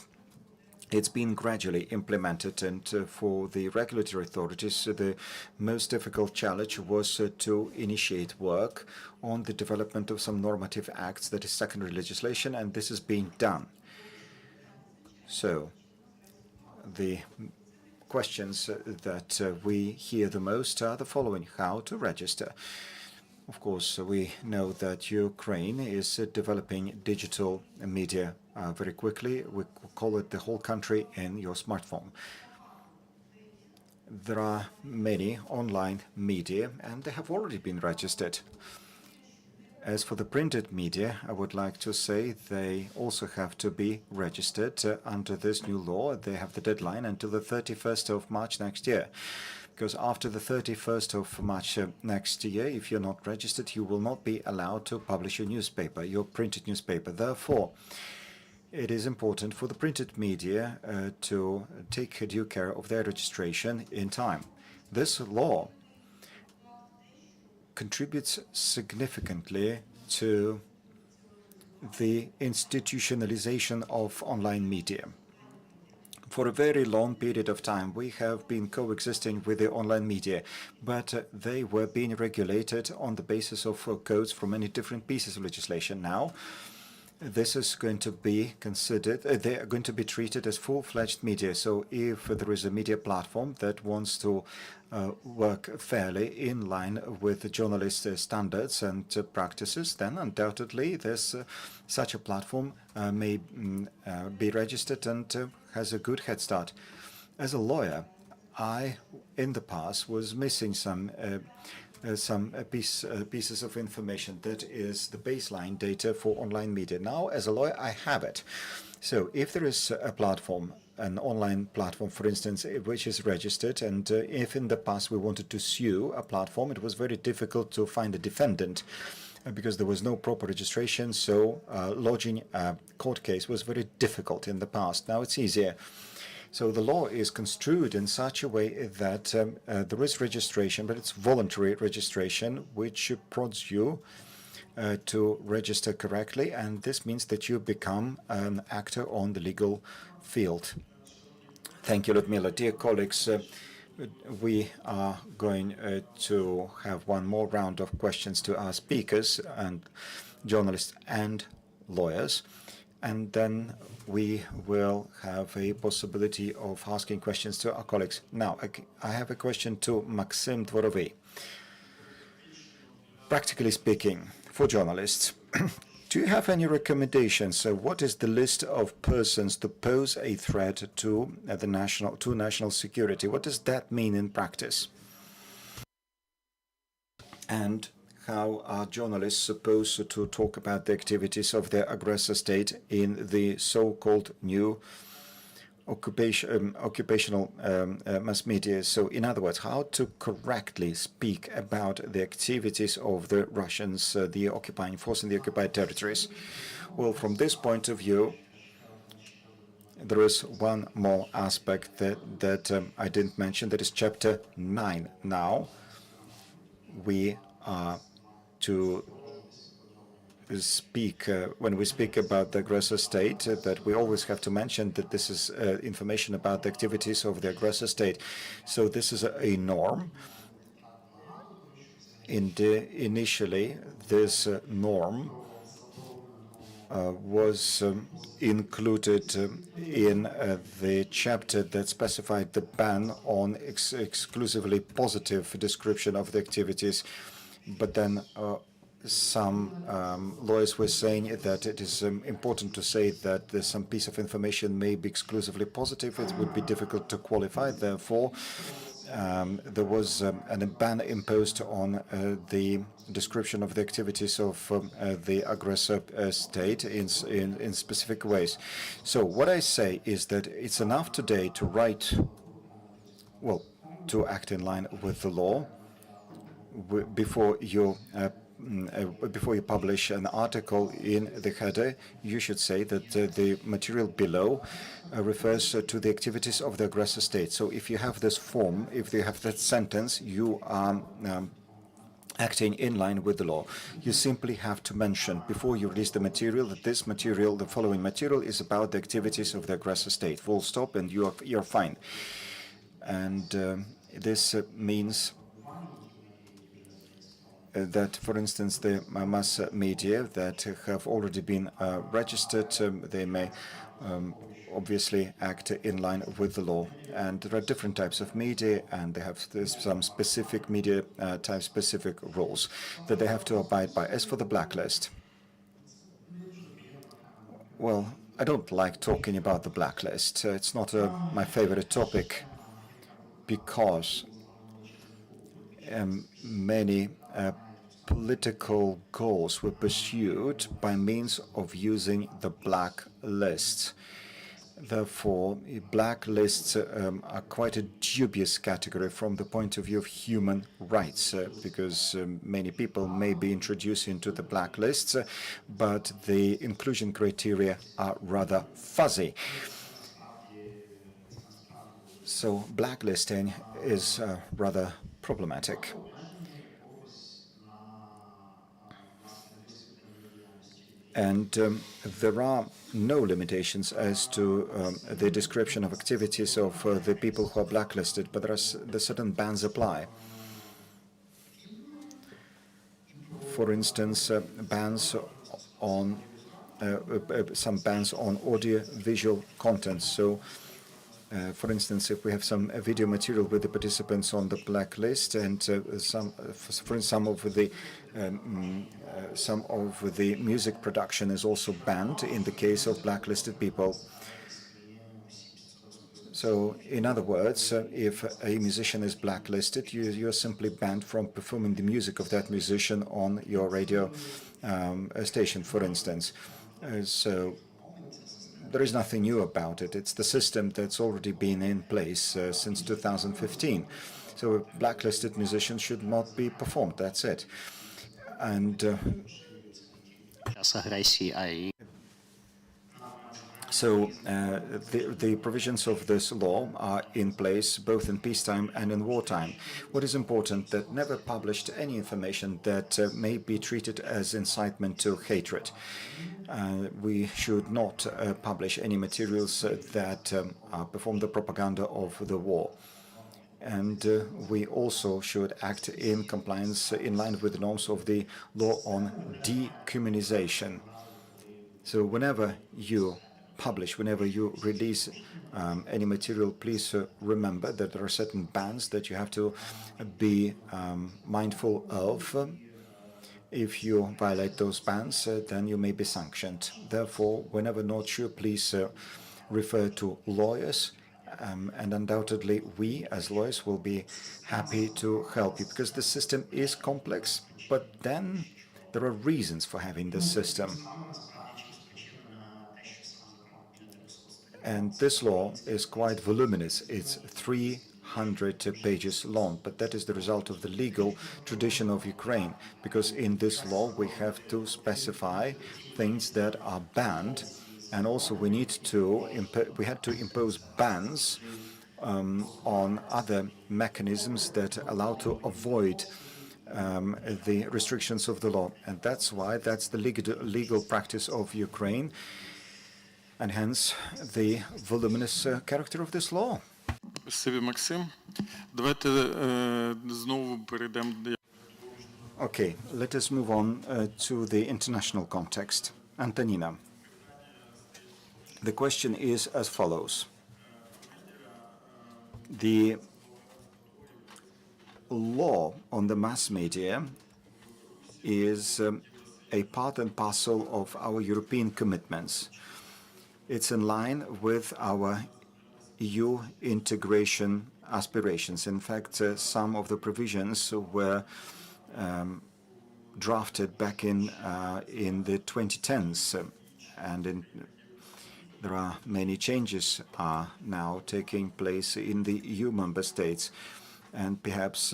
It's been gradually implemented, and for the regulatory authorities, the most difficult challenge was to initiate work on the development of some normative acts, that is secondary legislation, and this is being done. So the questions that we hear the most are the following: how to register? Of course, we know that Ukraine is developing digital media very quickly. We call it the whole country in your smartphone. There are many online media, and they have already been registered. As for the printed media, I would like to say they also have to be registered under this new law. They have the deadline until the 31st of March next year. Because after the 31st of March next year, if you're not registered, you will not be allowed to publish your newspaper, your printed newspaper. Therefore, it is important for the printed media to take due care of their registration in time. This law contributes significantly to the institutionalization of online media. For a very long period of time, we have been coexisting with the online media, but they were being regulated on the basis of codes from many different pieces of legislation. Now, this is going to be considered, they are going to be treated as full-fledged media. So if there is a media platform that wants to work fairly in line with the journalist standards and practices, then undoubtedly such a platform may be registered and has a good head start. As a lawyer, I, in the past, was missing some pieces of information that is the baseline data for online media. Now, as a lawyer, I have it. So if there is a platform, an online platform, for instance, which is registered, and if in the past we wanted to sue a platform, it was very difficult to find a defendant because there was no proper registration, so lodging a court case was very difficult in the past. Now it's easier. So the law is construed in such a way that there is registration, but it's voluntary registration, which prods you to register correctly, and this means that you become an actor on the legal field. Thank you, Ludmila. Dear colleagues, we are going to have one more round of questions to our speakers and journalists and lawyers. and then we will have a possibility of asking questions to our colleagues. Now, I have a question to Maxim Dvorovy. Practically speaking, for journalists, do you have any recommendations? So what is the list of persons to pose a threat to national security? What does that mean in practice? And how are journalists supposed to talk about the activities of the aggressor state in the so-called new occupational mass media? So in other words, how to correctly speak about the activities of the Russians, the occupying force in the occupied territories? Well, from this point of view, there is one more aspect that I didn't mention, that is chapter 9. Now, we are to speak, when we speak about the aggressor state, that we always have to mention that this is information about the activities of the aggressor state. So this is a norm. Initially, this norm was included in the chapter that specified the ban on exclusively positive description of the activities. But then some lawyers were saying that it is important to say that some piece of information may be exclusively positive. It would be difficult to qualify. Therefore, there was a ban imposed on the description of the activities of the aggressor state in specific ways. So what I say is that it's enough today to write, well, to act in line with the law. Before you publish an article in the header, you should say that the material below refers to the activities of the aggressor state. So if you have this form, if you have that sentence, you are acting in line with the law. You simply have to mention before you release the material that this material, the following material, is about the activities of the aggressor state. Full stop, and you're fine. And this means that, for instance, the mass media that have already been registered, they may obviously act in line with the law. And there are different types of media, and they have some specific media type specific rules that they have to abide by. As for the blacklist, well, I don't like talking about the blacklist. It's not my favorite topic, because many political goals were pursued by means of using the blacklist. Therefore, blacklists are quite a dubious category from the point of view of human rights, because many people may be introduced into the blacklists, but the inclusion criteria are rather fuzzy. So blacklisting is rather problematic. And there are no limitations as to the description of activities of the people who are blacklisted, but the certain bans apply. For instance, bans on some bans on audio-visual content. So, for instance, if we have some video material with the participants on the blacklist, and some of the music production is also banned in the case of blacklisted people. So, in other words, if a musician is blacklisted, you're simply banned from performing the music of that musician on your radio station, for instance. So there is nothing new about it. It's the system that's already been in place since 2015. So blacklisted musicians should not be performed. That's it. And so the provisions of this law are in place both in peacetime and in wartime. What is important, that never published any information that may be treated as incitement to hatred. We should not publish any materials that perform the propaganda of the war. And we also should act in compliance, in line with the norms of the law on decommunization. So whenever you publish, whenever you release any material, please remember that there are certain bans that you have to be mindful of. If you violate those bans, then you may be sanctioned. Therefore, whenever not sure, please refer to lawyers, and undoubtedly we as lawyers will be happy to help you, because the system is complex, but then there are reasons for having this system. And this law is quite voluminous. It's 300 pages long, but that is the result of the legal tradition of Ukraine, because in this law we have to specify things that are banned, and also we had to impose bans on other mechanisms that allow to avoid the restrictions of the law. And that's why that's the legal practice of Ukraine, and hence the voluminous character of this law. Спасибі, Максим. Давайте знову перейдемо до... Okay, let us move on to the international context. Antonina, the question is as follows. The law on the mass media is a part and parcel of our European commitments. It's in line with our EU integration aspirations. In fact, some of the provisions were drafted back in the 2010s, and there are many changes are now taking place in the EU member states, and perhaps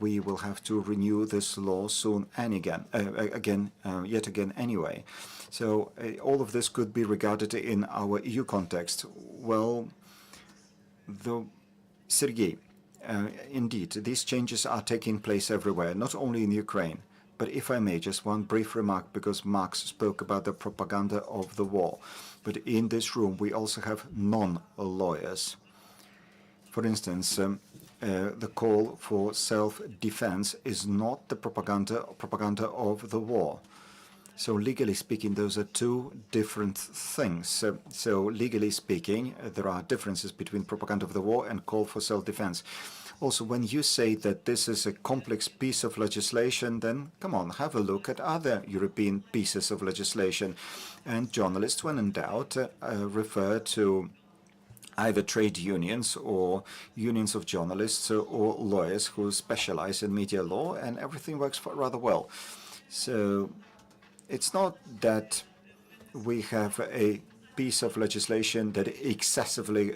we will have to renew this law soon and yet again anyway. So all of this could be regarded in our EU context. Well, Sergei, indeed, these changes are taking place everywhere, not only in Ukraine. But if I may, just one brief remark, because Marx spoke about the propaganda of the war. But in this room, we also have non-lawyers. For instance, the call for self-defense is not the propaganda of the war. So legally speaking, those are two different things. So legally speaking, there are differences between propaganda of the war and call for self-defense. Also, when you say that this is a complex piece of legislation, then come on, have a look at other European pieces of legislation. And journalists, when in doubt, refer to either trade unions or unions of journalists or lawyers who specialize in media law, and everything works rather well. So it's not that we have a piece of legislation that is excessively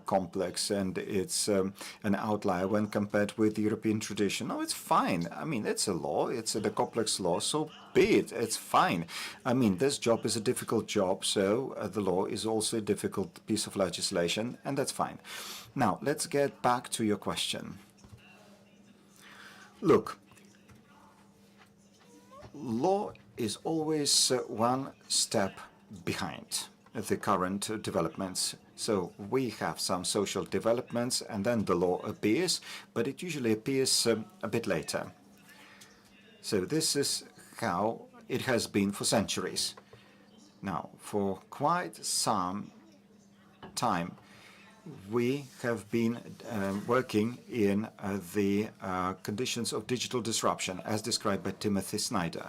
complex and it's an outlier when compared with the European tradition. No, it's fine. I mean, it's a law. It's a complex law, so be it. It's fine. I mean, this job is a difficult job, so the law is also a difficult piece of legislation, and that's fine. Now, let's get back to your question. Look, law is always one step behind the current developments. So we have some social developments and then the law appears, but it usually appears a bit later. So this is how it has been for centuries. Now, for quite some time, we have been working in the conditions of digital disruption, as described by Timothy Snyder.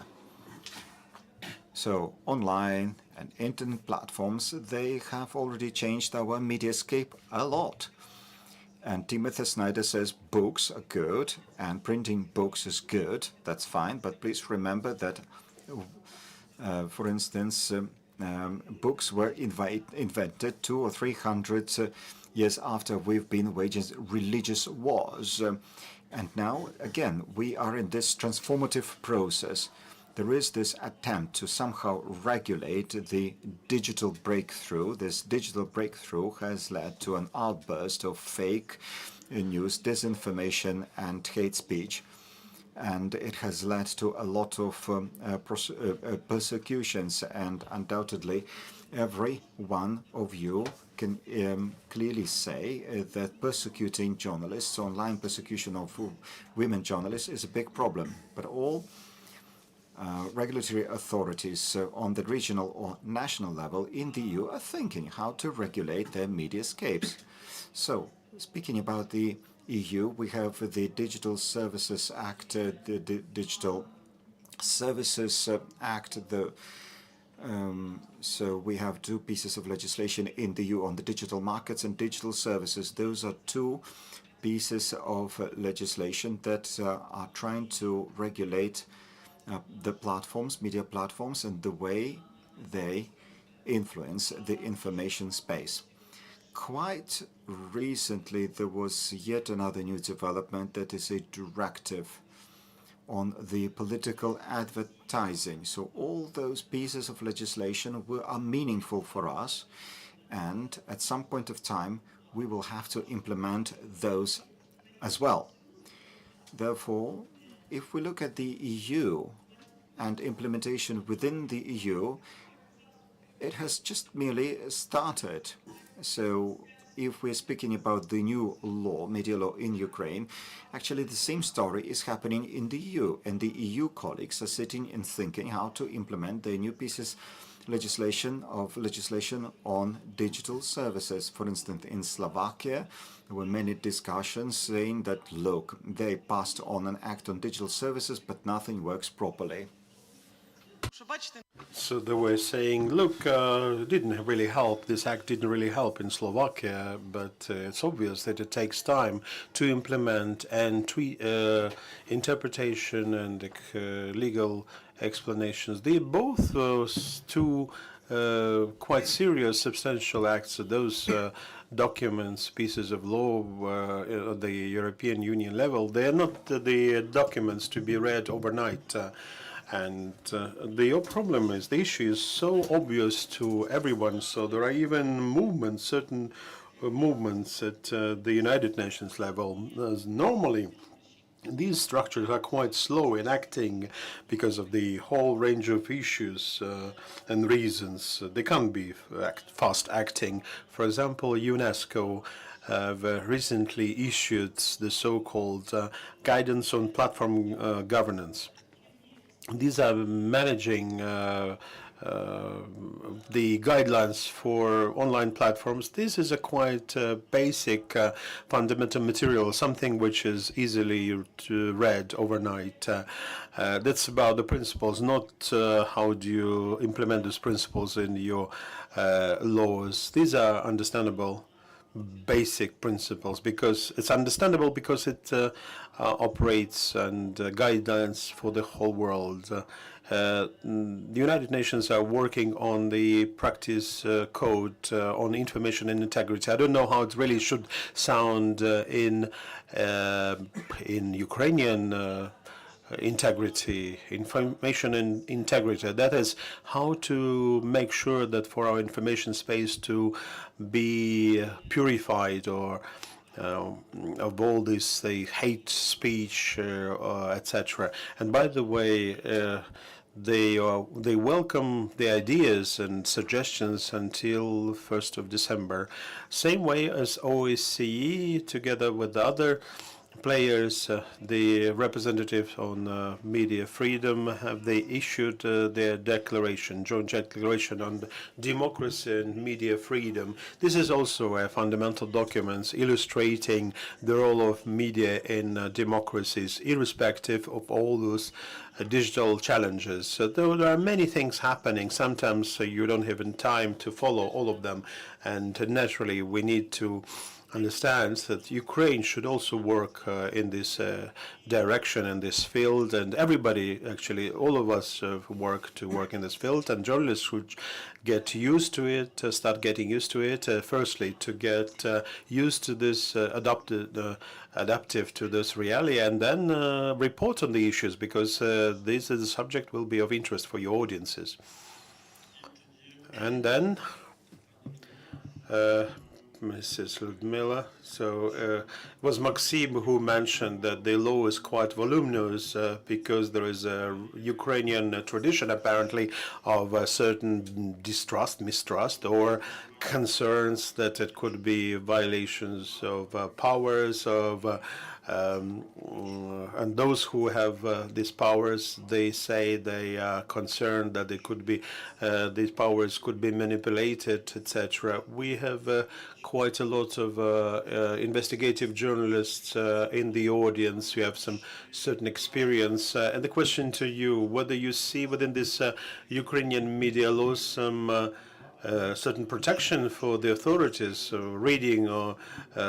So online and internet platforms, they have already changed our mediascape a lot. And Timothy Snyder says books are good and printing books is good. That's fine, but please remember that, for instance, books were invented 200 or 300 years after we've been waging religious wars. And now, again, we are in this transformative process. There is this attempt to somehow regulate the digital breakthrough. This digital breakthrough has led to an outburst of fake news, disinformation, and hate speech. And it has led to a lot of persecutions. And undoubtedly, every one of you can clearly say that persecuting journalists, online persecution of women journalists, is a big problem. But all regulatory authorities on the regional or national level in the EU are thinking how to regulate their mediascapes. So, speaking about the EU, we have the Digital Services Act, the Digital Services Act, so we have two pieces of legislation in the EU on the digital markets and digital services. Those are two pieces of legislation that are trying to regulate the platforms, media platforms, and the way they influence the information space. Quite recently, there was yet another new development that is a directive on the political advertising. So all those pieces of legislation are meaningful for us, and at some point of time, we will have to implement those as well. Therefore, if we look at the EU and implementation within the EU, it has just merely started. So if we're speaking about the new law, media law in Ukraine, actually the same story is happening in the EU, and the EU colleagues are sitting and thinking how to implement the new pieces legislation on digital services. For instance, in Slovakia, there were many discussions saying that, look, they passed on an act on digital services, but nothing works properly. So they were saying, look, it didn't really help, this act didn't really help in Slovakia, but it's obvious that it takes time to implement, and interpretation and legal explanations. They both two quite serious, substantial acts. Those documents, pieces of law at the European Union level, they are not the documents to be read overnight. And the problem is, the issue is so obvious to everyone, so there are even movements, certain movements at the United Nations level. Normally, these structures are quite slow in acting because of the whole range of issues and reasons. They can't be fast acting. For example, UNESCO have recently issued the so-called guidance on platform governance. These are managing the guidelines for online platforms. This is a quite basic, fundamental material, something which is easily read overnight. That's about the principles, not how do you implement those principles in your laws. These are understandable basic principles, because it's understandable, because it operates and guidelines for the whole world. The United Nations are working on the practice code on information and integrity. I don't know how it really should sound in Ukrainian integrity, information and integrity. That is how to make sure that for our information space to be purified or of all this hate speech, etc. And by the way, they welcome the ideas and suggestions until 1st of December. Same way as OSCE, together with the other players, the representative on media freedom, they issued their declaration, joint declaration on democracy and media freedom. This is also a fundamental document illustrating the role of media in democracies, irrespective of all those digital challenges. So there are many things happening. Sometimes you don't have time to follow all of them, and naturally we need to understand that Ukraine should also work in this direction, in this field, and everybody, actually, all of us work in this field, and journalists should get used to it, start getting used to it, firstly, to get used to this, adaptive to this reality, and then report on the issues, because this is a subject will be of interest for your audiences. And then Mrs. Ludmila. So it was Maxim who mentioned that the law is quite voluminous because there is a Ukrainian tradition, apparently, of a certain distrust, mistrust, or concerns that it could be violations of powers of and those who have these powers, they say they are concerned that they could be these powers could be manipulated, etc. We have quite a lot of investigative journalists in the audience who have some certain experience. And the question to you, whether you see within this Ukrainian media laws some certain protection for the authorities, reading or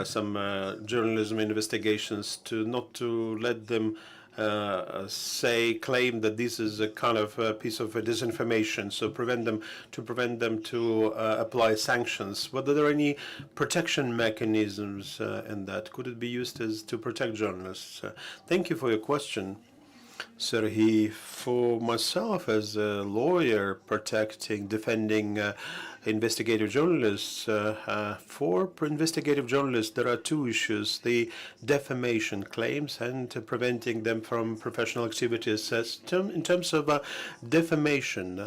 some journalism investigations, to not to let them claim that this is a kind of a piece of disinformation, so prevent them to apply sanctions. Whether there are any protection mechanisms in that, could it be used as to protect journalists? Thank you for your question, Sergei. For myself as a lawyer defending investigative journalists, for investigative journalists there are two issues: the defamation claims and preventing them from professional activities. In terms of defamation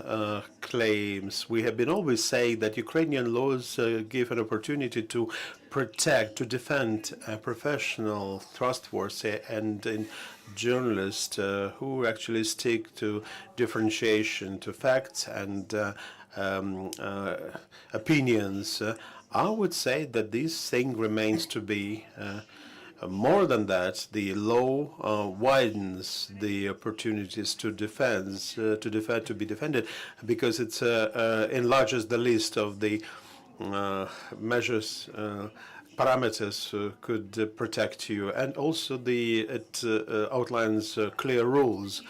claims, we have been always saying that Ukrainian laws give an opportunity to protect, to defend professional, trustworthy and journalists who actually stick to differentiation, to facts and opinions. I would say that this thing remains to be. More than that, the law widens the opportunities to be defended, because it enlarges the list of the measures, parameters could protect you, and also it outlines clear rules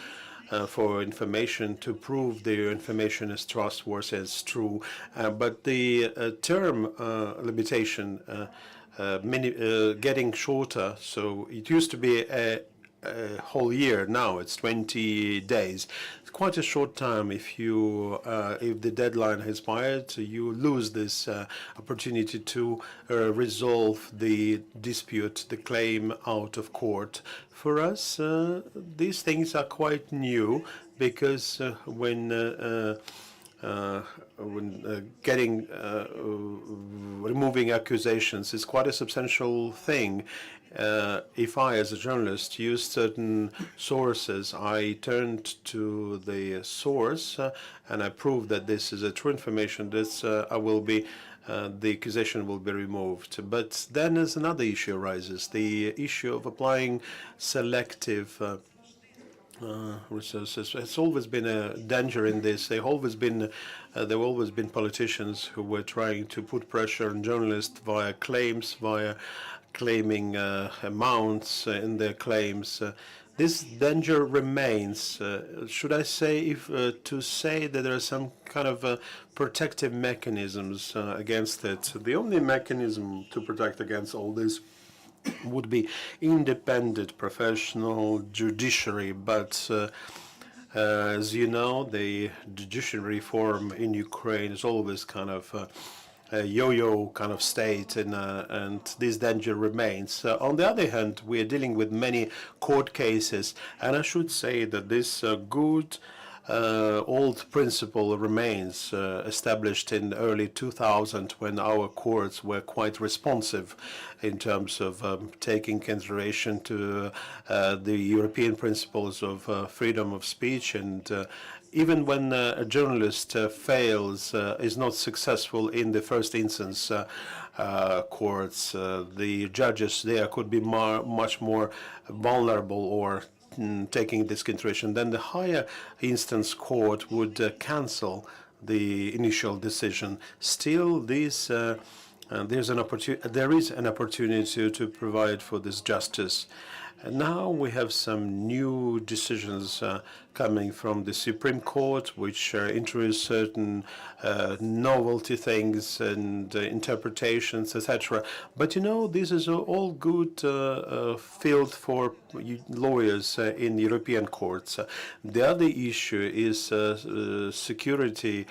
for information to prove the information is trustworthy, is true. But the term limitation getting shorter, so it used to be a whole year, now it's 20 days. It's quite a short time. If the deadline has expired, you lose this opportunity to resolve the dispute, the claim out of court. For us, these things are quite new, because when removing accusations is quite a substantial thing. If I, as a journalist, use certain sources, I turned to the source and I prove that this is a true information. The accusation will be removed. But then as another issue arises, the issue of applying selective resources. It's always been a danger in this. There have always been politicians who were trying to put pressure on journalists via claims, via claiming amounts in their claims. This danger remains. Should I say to say that there are some kind of protective mechanisms against it? The only mechanism to protect against all this would be independent professional judiciary, but as you know, the judiciary reform in Ukraine is always kind of a yo-yo kind of state, and this danger remains. On the other hand, we are dealing with many court cases, and I should say that this good old principle remains, established in early 2000, when our courts were quite responsive in terms of taking consideration to the European principles of freedom of speech. And even when a journalist fails, is not successful in the first instance courts, the judges there could be much more vulnerable or taking this consideration. Then the higher instance court would cancel the initial decision. Still, there is an opportunity to provide for this justice. And now we have some new decisions coming from the Supreme Court, which introduce certain novelty things and interpretations, etc. But you know, this is all good field for lawyers in European courts. The other issue is security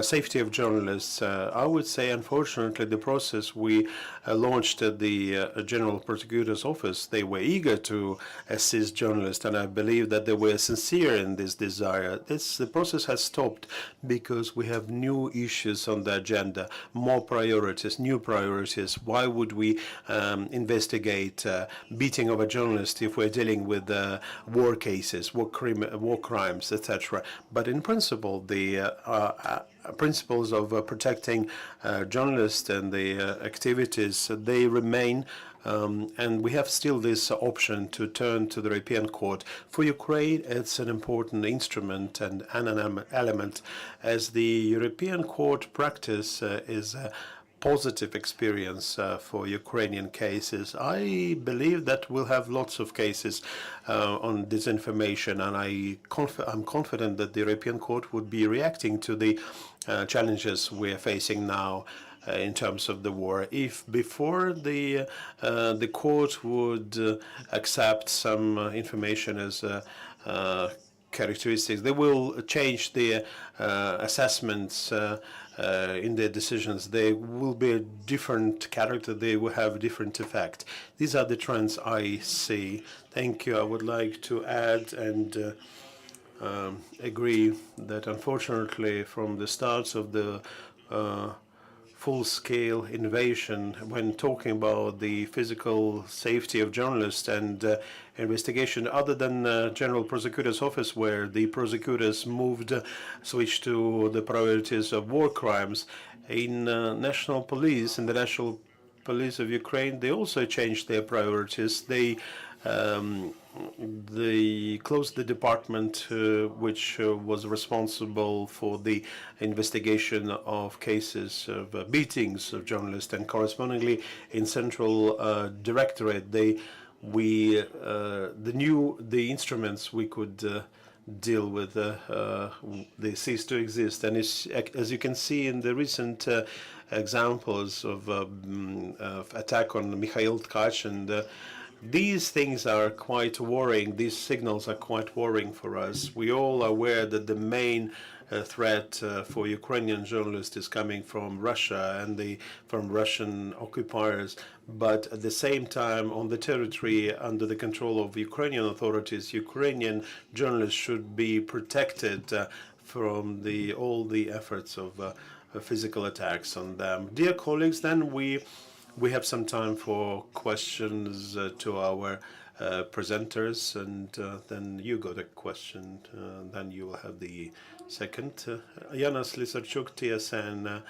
safety of journalists. I would say, unfortunately, the process we launched at the General Prosecutor's Office, they were eager to assist journalists, and I believe that they were sincere in this desire. The process has stopped because we have new issues on the agenda, more priorities, new priorities. Why would we investigate beating of a journalist if we're dealing with war cases, war crimes, etc.? But in principle, the principles of protecting journalists and the activities, they remain, and we have still this option to turn to the European Court. For Ukraine, it's an important instrument and an element, as the European Court practice is a positive experience for Ukrainian cases. I believe that we'll have lots of cases on disinformation, and I'm confident that the European Court would be reacting to the challenges we're facing now in terms of the war. If before the court would accept some information as characteristics, they will change their assessments in their decisions. They will be a different character. They will have a different effect. These are the trends I see. Thank you. I would like to add and agree that unfortunately from the start of the full-scale invasion, when talking about the physical safety of journalists and investigation, other than General Prosecutor's Office, where the prosecutors switched to the priorities of war crimes, in National Police, in the National Police of Ukraine, they also changed their priorities. They closed the department which was responsible for the investigation of cases of beatings of journalists, and correspondingly in Central Directorate the instruments we could deal with they cease to exist. And as you can see in the recent examples of attack on Mikhail Tkach, and these things are quite worrying. These signals are quite worrying for us. We all are aware that the main threat for Ukrainian journalists is coming from Russia and from Russian occupiers. But at the same time, on the territory under the control of Ukrainian authorities, Ukrainian journalists should be protected from all the efforts of physical attacks on them. Dear colleagues, then we have some time for questions to our presenters, and then you got a question, then you will have the second. Yanis Lysarchuk, TSN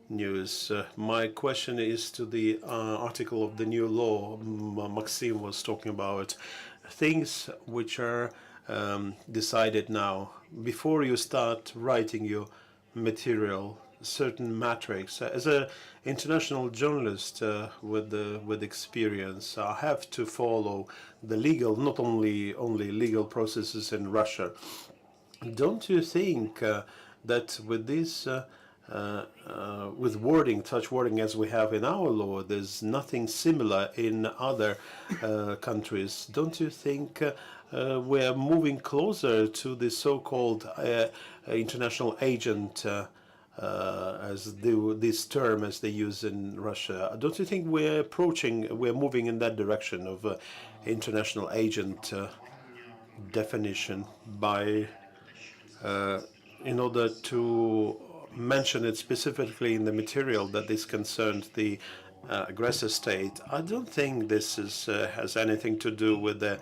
News. My question is to the article of the new law Maxim was talking about, things which are decided now. Before you start writing your material, certain metrics. As an international journalist with experience, I have to follow the legal, not only legal processes in Russia. Don't you think that with this, with wording, such wording as we have in our law, there's nothing similar in other countries? Don't you think we're moving closer to the so-called international agent? As this term as they use in Russia. Don't you think we're moving in that direction of international agent definition by, in order to mention it specifically in the material that this concerns the aggressor state? I don't think this has anything to do with the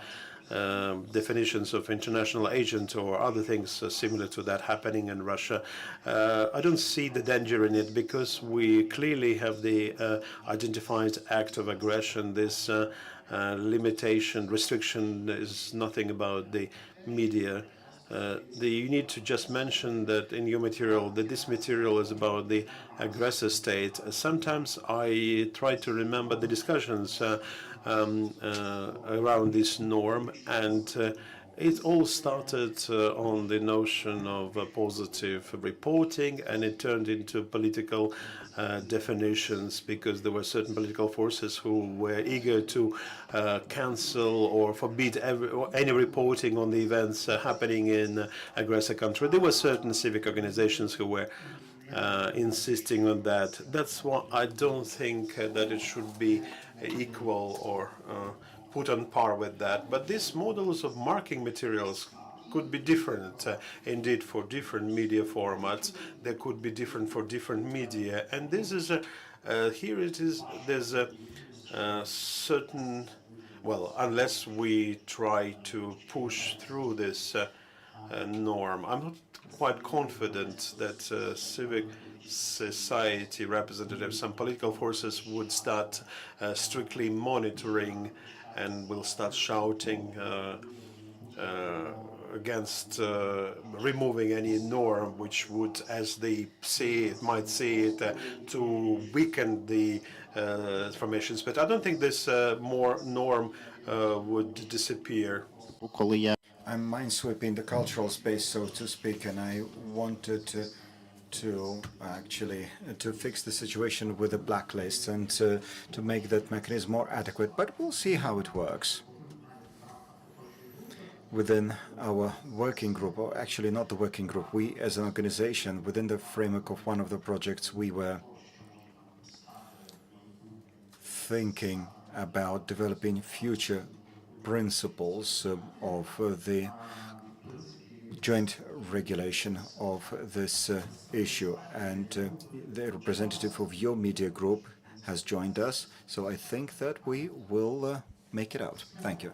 definitions of international agent or other things similar to that happening in Russia. I don't see the danger in it because we clearly have the identified act of aggression. This limitation, restriction is nothing about the media. You need to just mention that in your material, that this material is about the aggressor state. Sometimes I try to remember the discussions around this norm, and it all started on the notion of positive reporting, and it turned into political definitions because there were certain political forces who were eager to cancel or forbid any reporting on the events happening in aggressor country. There were certain civic organizations who were insisting on that. That's why I don't think that it should be equal or put on par with that. But these models of marking materials could be different, indeed, for different media formats. They could be different for different media. And this is, here it is, there's a certain, well, unless we try to push through this norm, I'm not quite confident that civic society representatives, some political forces would start strictly monitoring and will start shouting against removing any norm which would, as they see it, might see it, to weaken the formations. But I don't think this more norm would disappear. I'm minesweeping the cultural space, so to speak, and I wanted to actually to fix the situation with the blacklists and to make that mechanism more adequate. But we'll see how it works. Within our working group, or actually not the working group, we as an organization, within the framework of one of the projects, we were thinking about developing future principles of the joint regulation of this issue. And the representative of your media group has joined us, so I think that we will make it out. Thank you.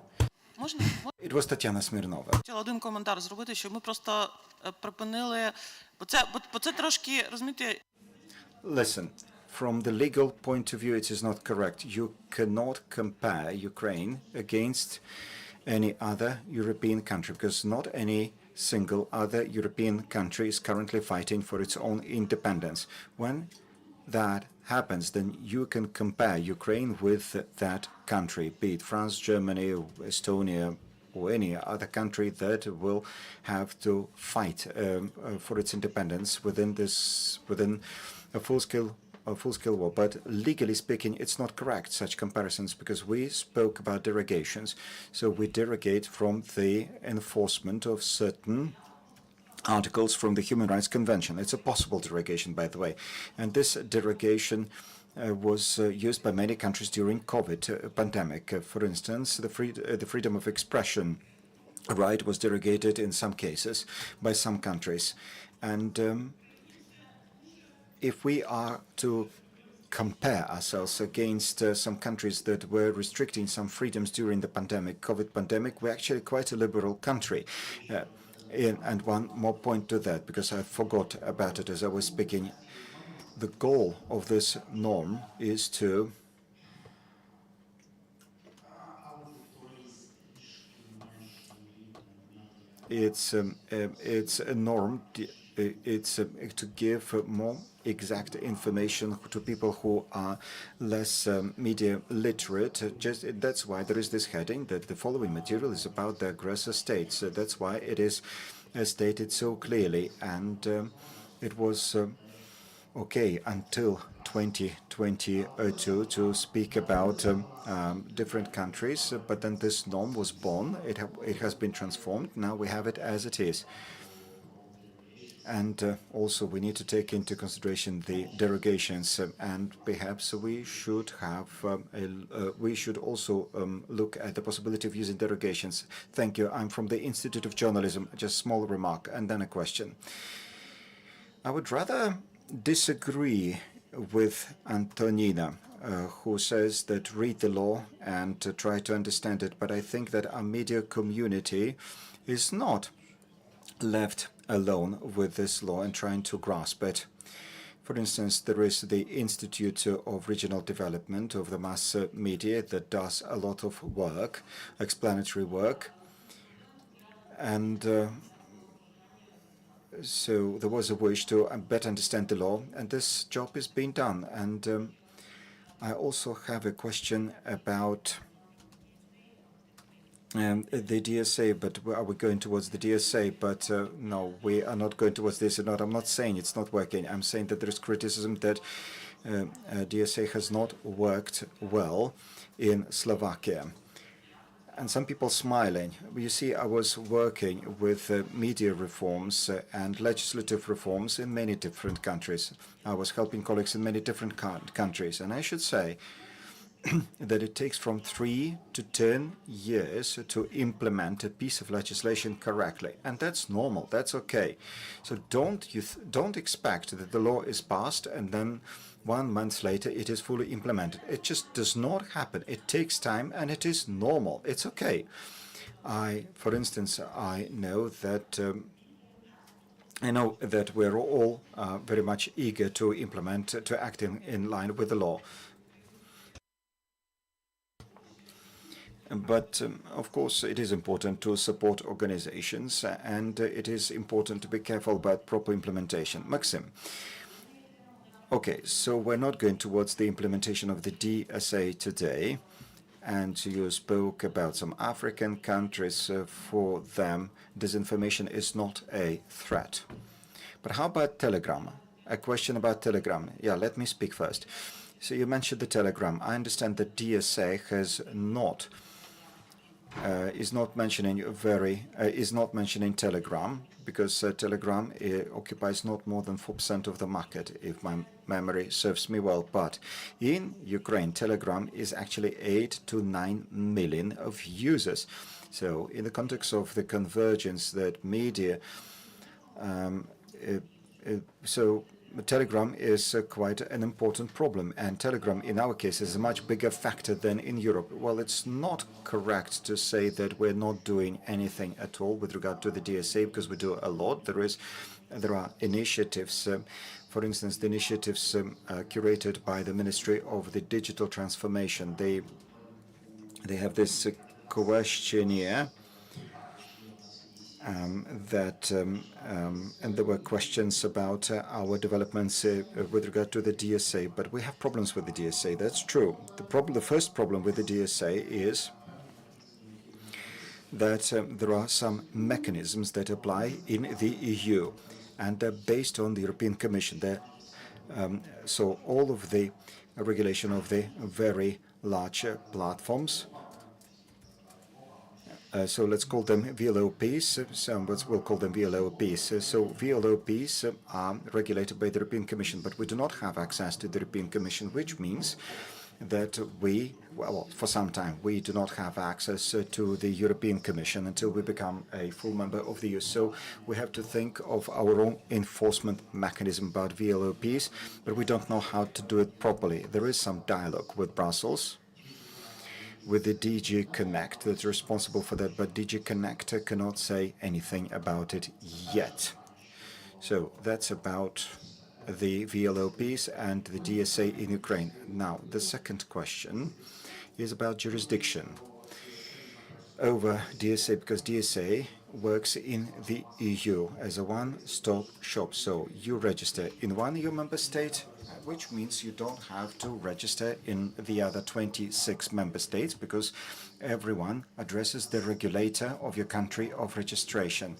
It was Tatiana Smirnova. Хотіла один коментар зробити, що ми просто припинили, бо це трошки, розумієте... Listen, from the legal point of view, it is not correct. You cannot compare Ukraine against any other European country, because not any single other European country is currently fighting for its own independence. When that happens, then you can compare Ukraine with that country, be it France, Germany, Estonia, or any other country that will have to fight for its independence within a full-scale war. But legally speaking, it's not correct, such comparisons, because we spoke about derogations. So we derogate from the enforcement of certain articles from the Human Rights Convention. It's a possible derogation, by the way. And this derogation was used by many countries during COVID pandemic. For instance, the freedom of expression right was derogated in some cases by some countries. And if we are to compare ourselves against some countries that were restricting some freedoms during the COVID pandemic, we're actually quite a liberal country. And one more point to that, because I forgot about it as I was speaking. The goal of this norm is to it's a norm. It's to give more exact information to people who are less media literate. That's why there is this heading that the following material is about the aggressor states. That's why it is stated so clearly, and it was okay until 2022 to speak about different countries, but then this norm was born. It has been transformed. Now we have it as it is. And also we need to take into consideration the derogations, and perhaps we should have we should also look at the possibility of using derogations. Thank you. I'm from the Institute of Journalism. Just a small remark and then a question. I would rather disagree with Antonina, who says that read the law and try to understand it, but I think that our media community is not left alone with this law and trying to grasp it. For instance, there is the Institute of Regional Development of the Mass Media that does a lot of work, explanatory work, and so there was a wish to better understand the law, and this job is being done. And I also have a question about the DSA, but are we going towards the DSA? But no, we are not going towards this. I'm not saying it's not working. I'm saying that there is criticism that DSA has not worked well in Slovakia. and some people smiling. You see, I was working with media reforms and legislative reforms in many different countries. I was helping colleagues in many different countries, and I should say that it takes from 3 to 10 years to implement a piece of legislation correctly, and that's normal. That's okay. So don't expect that the law is passed and then 1 month later it is fully implemented. It just does not happen. It takes time, and it is normal. It's okay. For instance, I know that we're all very much eager to implement, to act in line with the law. But of course, it is important to support organizations, and it is important to be careful about proper implementation. Maxim. Okay, so we're not going towards the implementation of the DSA today, and you spoke about some African countries. For them, disinformation is not a threat. But how about Telegram? A question about Telegram. Yeah, let me speak first. So you mentioned the Telegram. I understand that DSA is not mentioning Telegram, because Telegram occupies not more than 4% of the market, if my memory serves me well. But in Ukraine, Telegram is actually 8 to 9 million of users. So in the context of the convergence that media, so Telegram is quite an important problem, and Telegram in our case is a much bigger factor than in Europe. Well, it's not correct to say that we're not doing anything at all with regard to the DSA, because we do a lot. There are initiatives, for instance, the initiatives curated by the Ministry of the Digital Transformation. They have this questionnaire and there were questions about our developments with regard to the DSA, but we have problems with the DSA. That's true. The first problem with the DSA is that there are some mechanisms that apply in the EU, and they're based on the European Commission. So all of the regulation of the very large platforms, so let's call them VLOPs. We'll call them VLOPs. So VLOPs are regulated by the European Commission, but we do not have access to the European Commission, which means that for some time, we do not have access to the European Commission until we become a full member of the EU. So we have to think of our own enforcement mechanism about VLOPs, but we don't know how to do it properly. There is some dialogue with Brussels, with the DG Connect that's responsible for that, but DG Connect cannot say anything about it yet. So that's about the VLOPs and the DSA in Ukraine. Now, the second question is about jurisdiction over DSA, because DSA works in the EU as a one-stop shop. So you register in one EU member state, which means you don't have to register in the other 26 member states, because everyone addresses the regulator of your country of registration.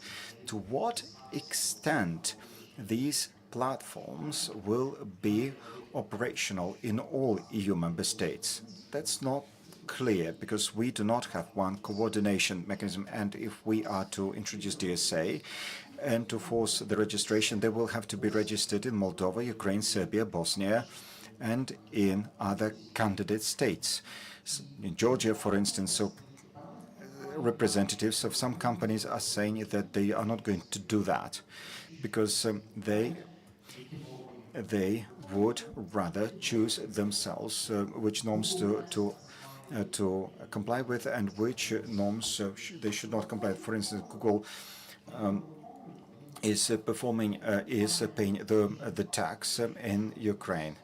To what extent these platforms will be operational in all EU member states? That's not clear, because we do not have one coordination mechanism, and if we are to introduce DSA and to force the registration, they will have to be registered in Moldova, Ukraine, Serbia, Bosnia, and in other candidate states. In Georgia, for instance, so representatives of some companies are saying that they are not going to do that, because they would rather choose themselves which norms to comply with and which norms they should not comply with. For instance, Google is paying the tax in Ukraine,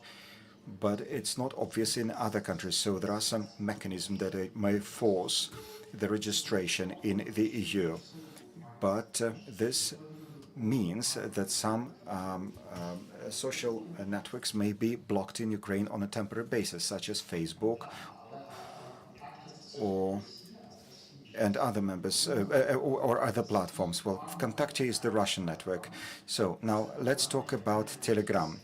but it's not obvious in other countries. So there are some mechanisms that may force the registration in the EU, but this means that some social networks may be blocked in Ukraine on a temporary basis, such as Facebook and other members or other platforms. Well, Vkontakte is the Russian network. So now let's talk about Telegram.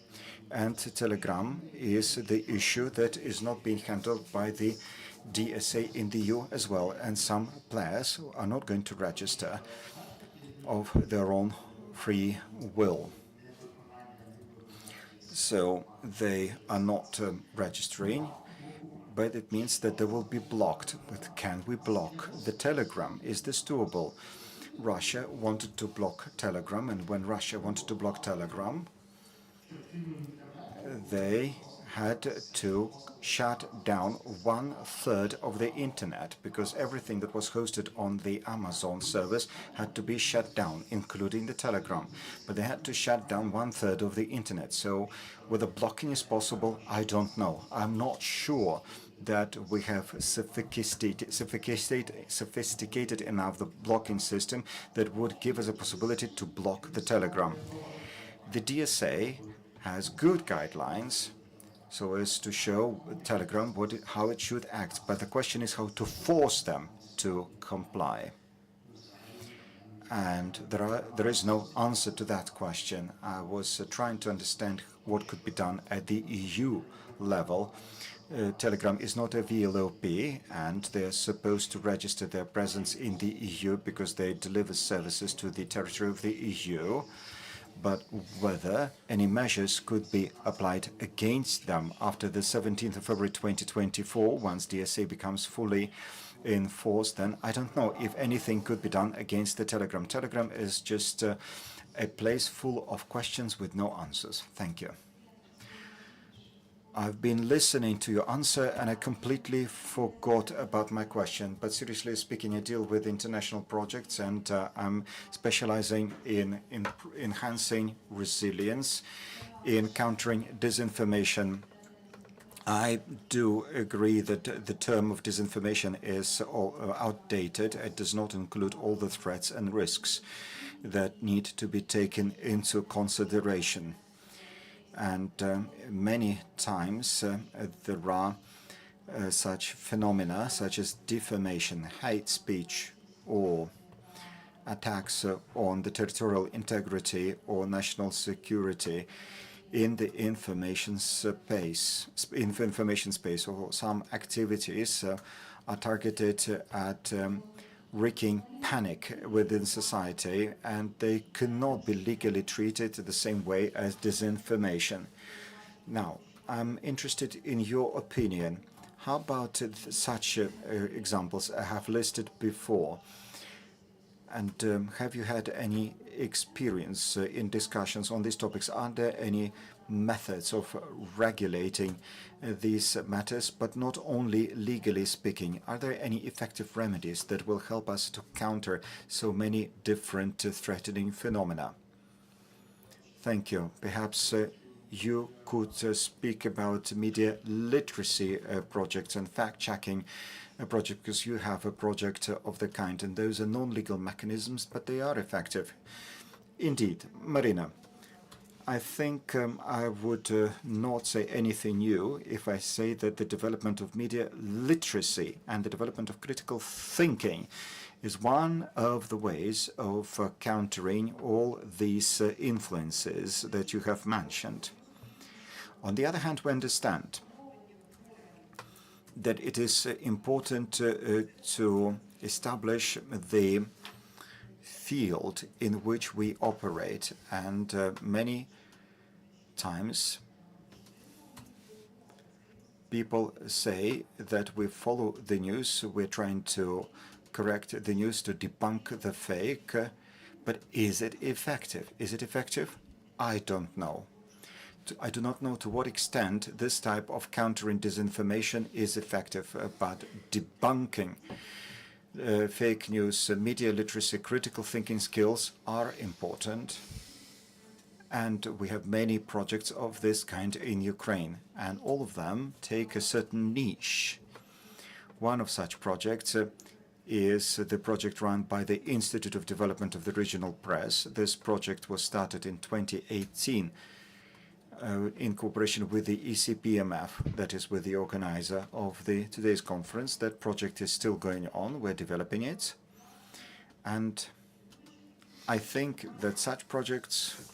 And Telegram is the issue that is not being handled by the DSA in the EU as well, and some players are not going to register of their own free will. So they are not registering, but it means that they will be blocked. But can we block the Telegram? Is this doable? Russia wanted to block Telegram, and when Russia wanted to block Telegram, they had to shut down 1/3 of the internet, because everything that was hosted on the Amazon service had to be shut down, including the Telegram. But they had to shut down 1/3 of the internet. So whether blocking is possible, I don't know. I'm not sure that we have sophisticated enough the blocking system that would give us a possibility to block the Telegram. The DSA has good guidelines so as to show Telegram how it should act, but the question is how to force them to comply. And there is no answer to that question. I was trying to understand what could be done at the EU level. Telegram is not a VLOP, and they're supposed to register their presence in the EU because they deliver services to the territory of the EU. But whether any measures could be applied against them after the 17th of February 2024, once DSA becomes fully enforced, then I don't know if anything could be done against the Telegram. Telegram is just a place full of questions with no answers. Thank you. I've been listening to your answer and I completely forgot about my question. But seriously speaking, I deal with international projects, and I'm specializing in enhancing resilience, in countering disinformation. I do agree that the term of disinformation is outdated. It does not include all the threats and risks that need to be taken into consideration. And many times there are such phenomena such as defamation, hate speech, or attacks on the territorial integrity or national security in the information space, or some activities are targeted at wreaking panic within society, and they cannot be legally treated the same way as disinformation. Now, I'm interested in your opinion. How about such examples I have listed before? And have you had any experience in discussions on these topics? Are there any methods of regulating these matters, but not only legally speaking? Are there any effective remedies that will help us to counter so many different threatening phenomena? Thank you. Perhaps you could speak about media literacy projects and fact-checking project, because you have a project of the kind, and those are non-legal mechanisms, but they are effective. Indeed. Marina, I think I would not say anything new if I say that the development of media literacy and the development of critical thinking is one of the ways of countering all these influences that you have mentioned. On the other hand, we understand that it is important to establish the field in which we operate, and many times people say that we follow the news, we're trying to correct the news, to debunk the fake, but is it effective? Is it effective? I don't know. I do not know to what extent this type of countering disinformation is effective, but debunking fake news, media literacy, critical thinking skills are important. And we have many projects of this kind in Ukraine, and all of them take a certain niche. One of such projects is the project run by the Institute of Development of the Regional Press. This project was started in 2018 in cooperation with the ECPMF, that is with the organizer of today's conference. That project is still going on. We're developing it. And I think that such projects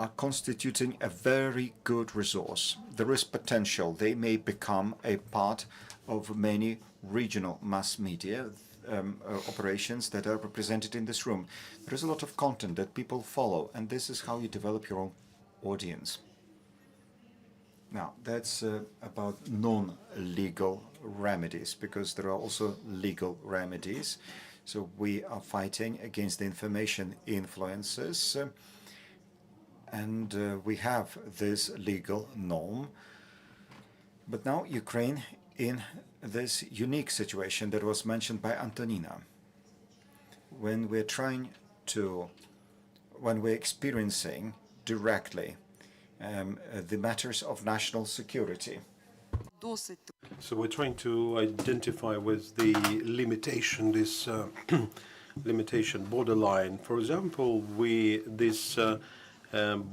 are constituting a very good resource. There is potential. They may become a part of many regional mass media operations that are represented in this room. There is a lot of content that people follow, and this is how you develop your own audience. Now, that's about non-legal remedies, because there are also legal remedies. So we are fighting against the information influences, and we have this legal norm. But now Ukraine in this unique situation that was mentioned by Antonina, when we're experiencing directly the matters of national security. So we're trying to identify with the limitation, this limitation borderline. For example, this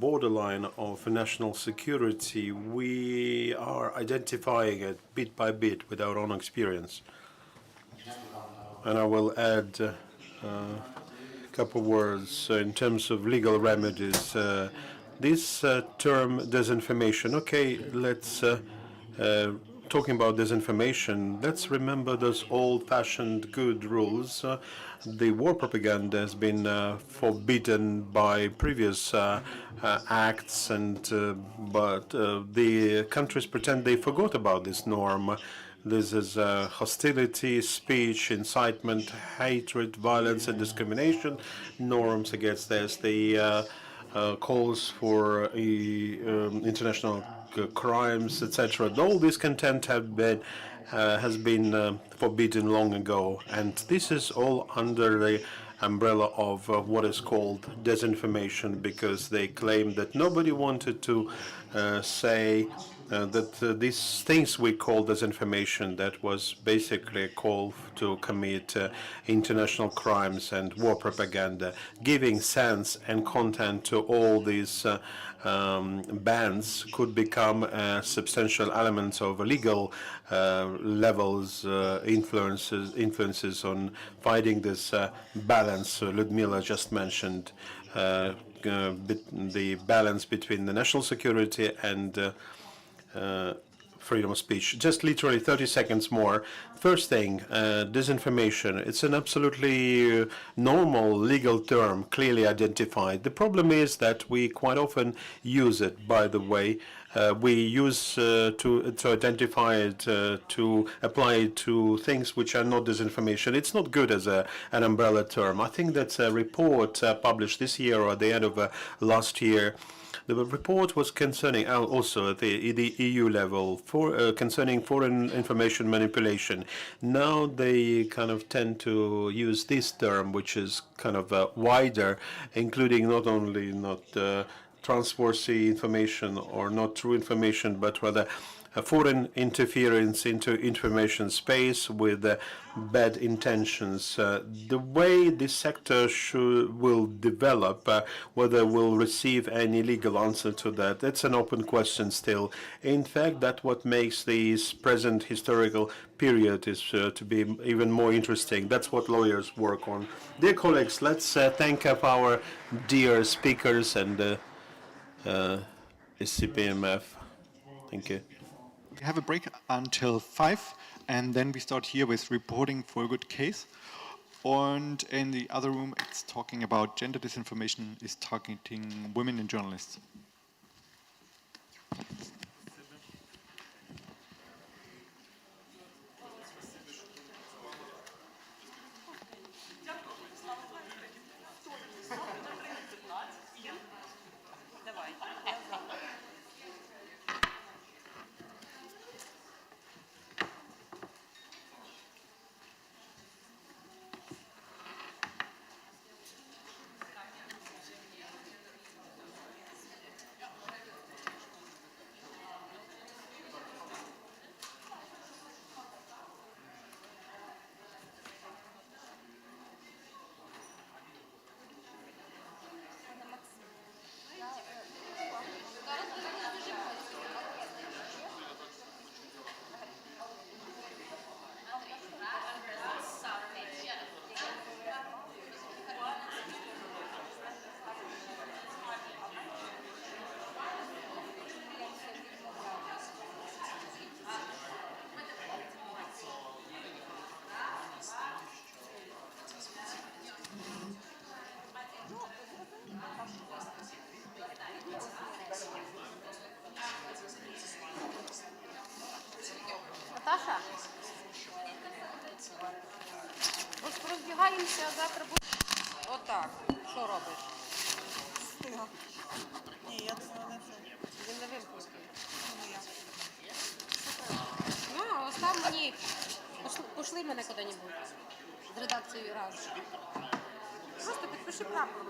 borderline of national security, we are identifying it bit by bit with our own experience. And I will add a couple of words in terms of legal remedies. This term disinformation, okay, let's talking about disinformation, let's remember those old-fashioned good rules. The war propaganda has been forbidden by previous acts, but the countries pretend they forgot about this norm. This is hostility, speech, incitement, hatred, violence, and discrimination norms against this. The calls for international crimes, etc. All this content has been forbidden long ago, and this is all under the umbrella of what is called disinformation, because they claim that nobody wanted to say that these things we call disinformation, that was basically a call to commit international crimes and war propaganda, giving sense and content to all these bans could become substantial elements of legal levels, influences on fighting this balance Ludmila just mentioned, the balance between the national security and freedom of speech. Just literally 30 seconds more. First thing, disinformation. It's an absolutely normal legal term, clearly identified. The problem is that we quite often use it, by the way. We use to identify it, to apply it to things which are not disinformation. It's not good as an umbrella term. I think that's a report published this year or at the end of last year. The report was concerning also at the EU level concerning foreign information manipulation. Now they kind of tend to use this term, which is kind of wider, including not only trustworthy information or not true information, but rather foreign interference into information space with bad intentions. The way this sector will develop, whether we'll receive any legal answer to that, that's an open question still. In fact, that's what makes this present historical period is to be even more interesting. That's what lawyers work on. Dear colleagues, let's thank our dear speakers and SCPMF. Thank you. We have a break until 5, and then we start here with reporting for a good case. And in the other room, it's talking about gender disinformation, is targeting women and journalists. Я завтра буду. Отак. Що робиш? Ні, я думаю, не це. Він не вимкнутий. Ну, остав мені. Пошли мене куди-небудь. З редакцією раз. Просто підпиши прапор.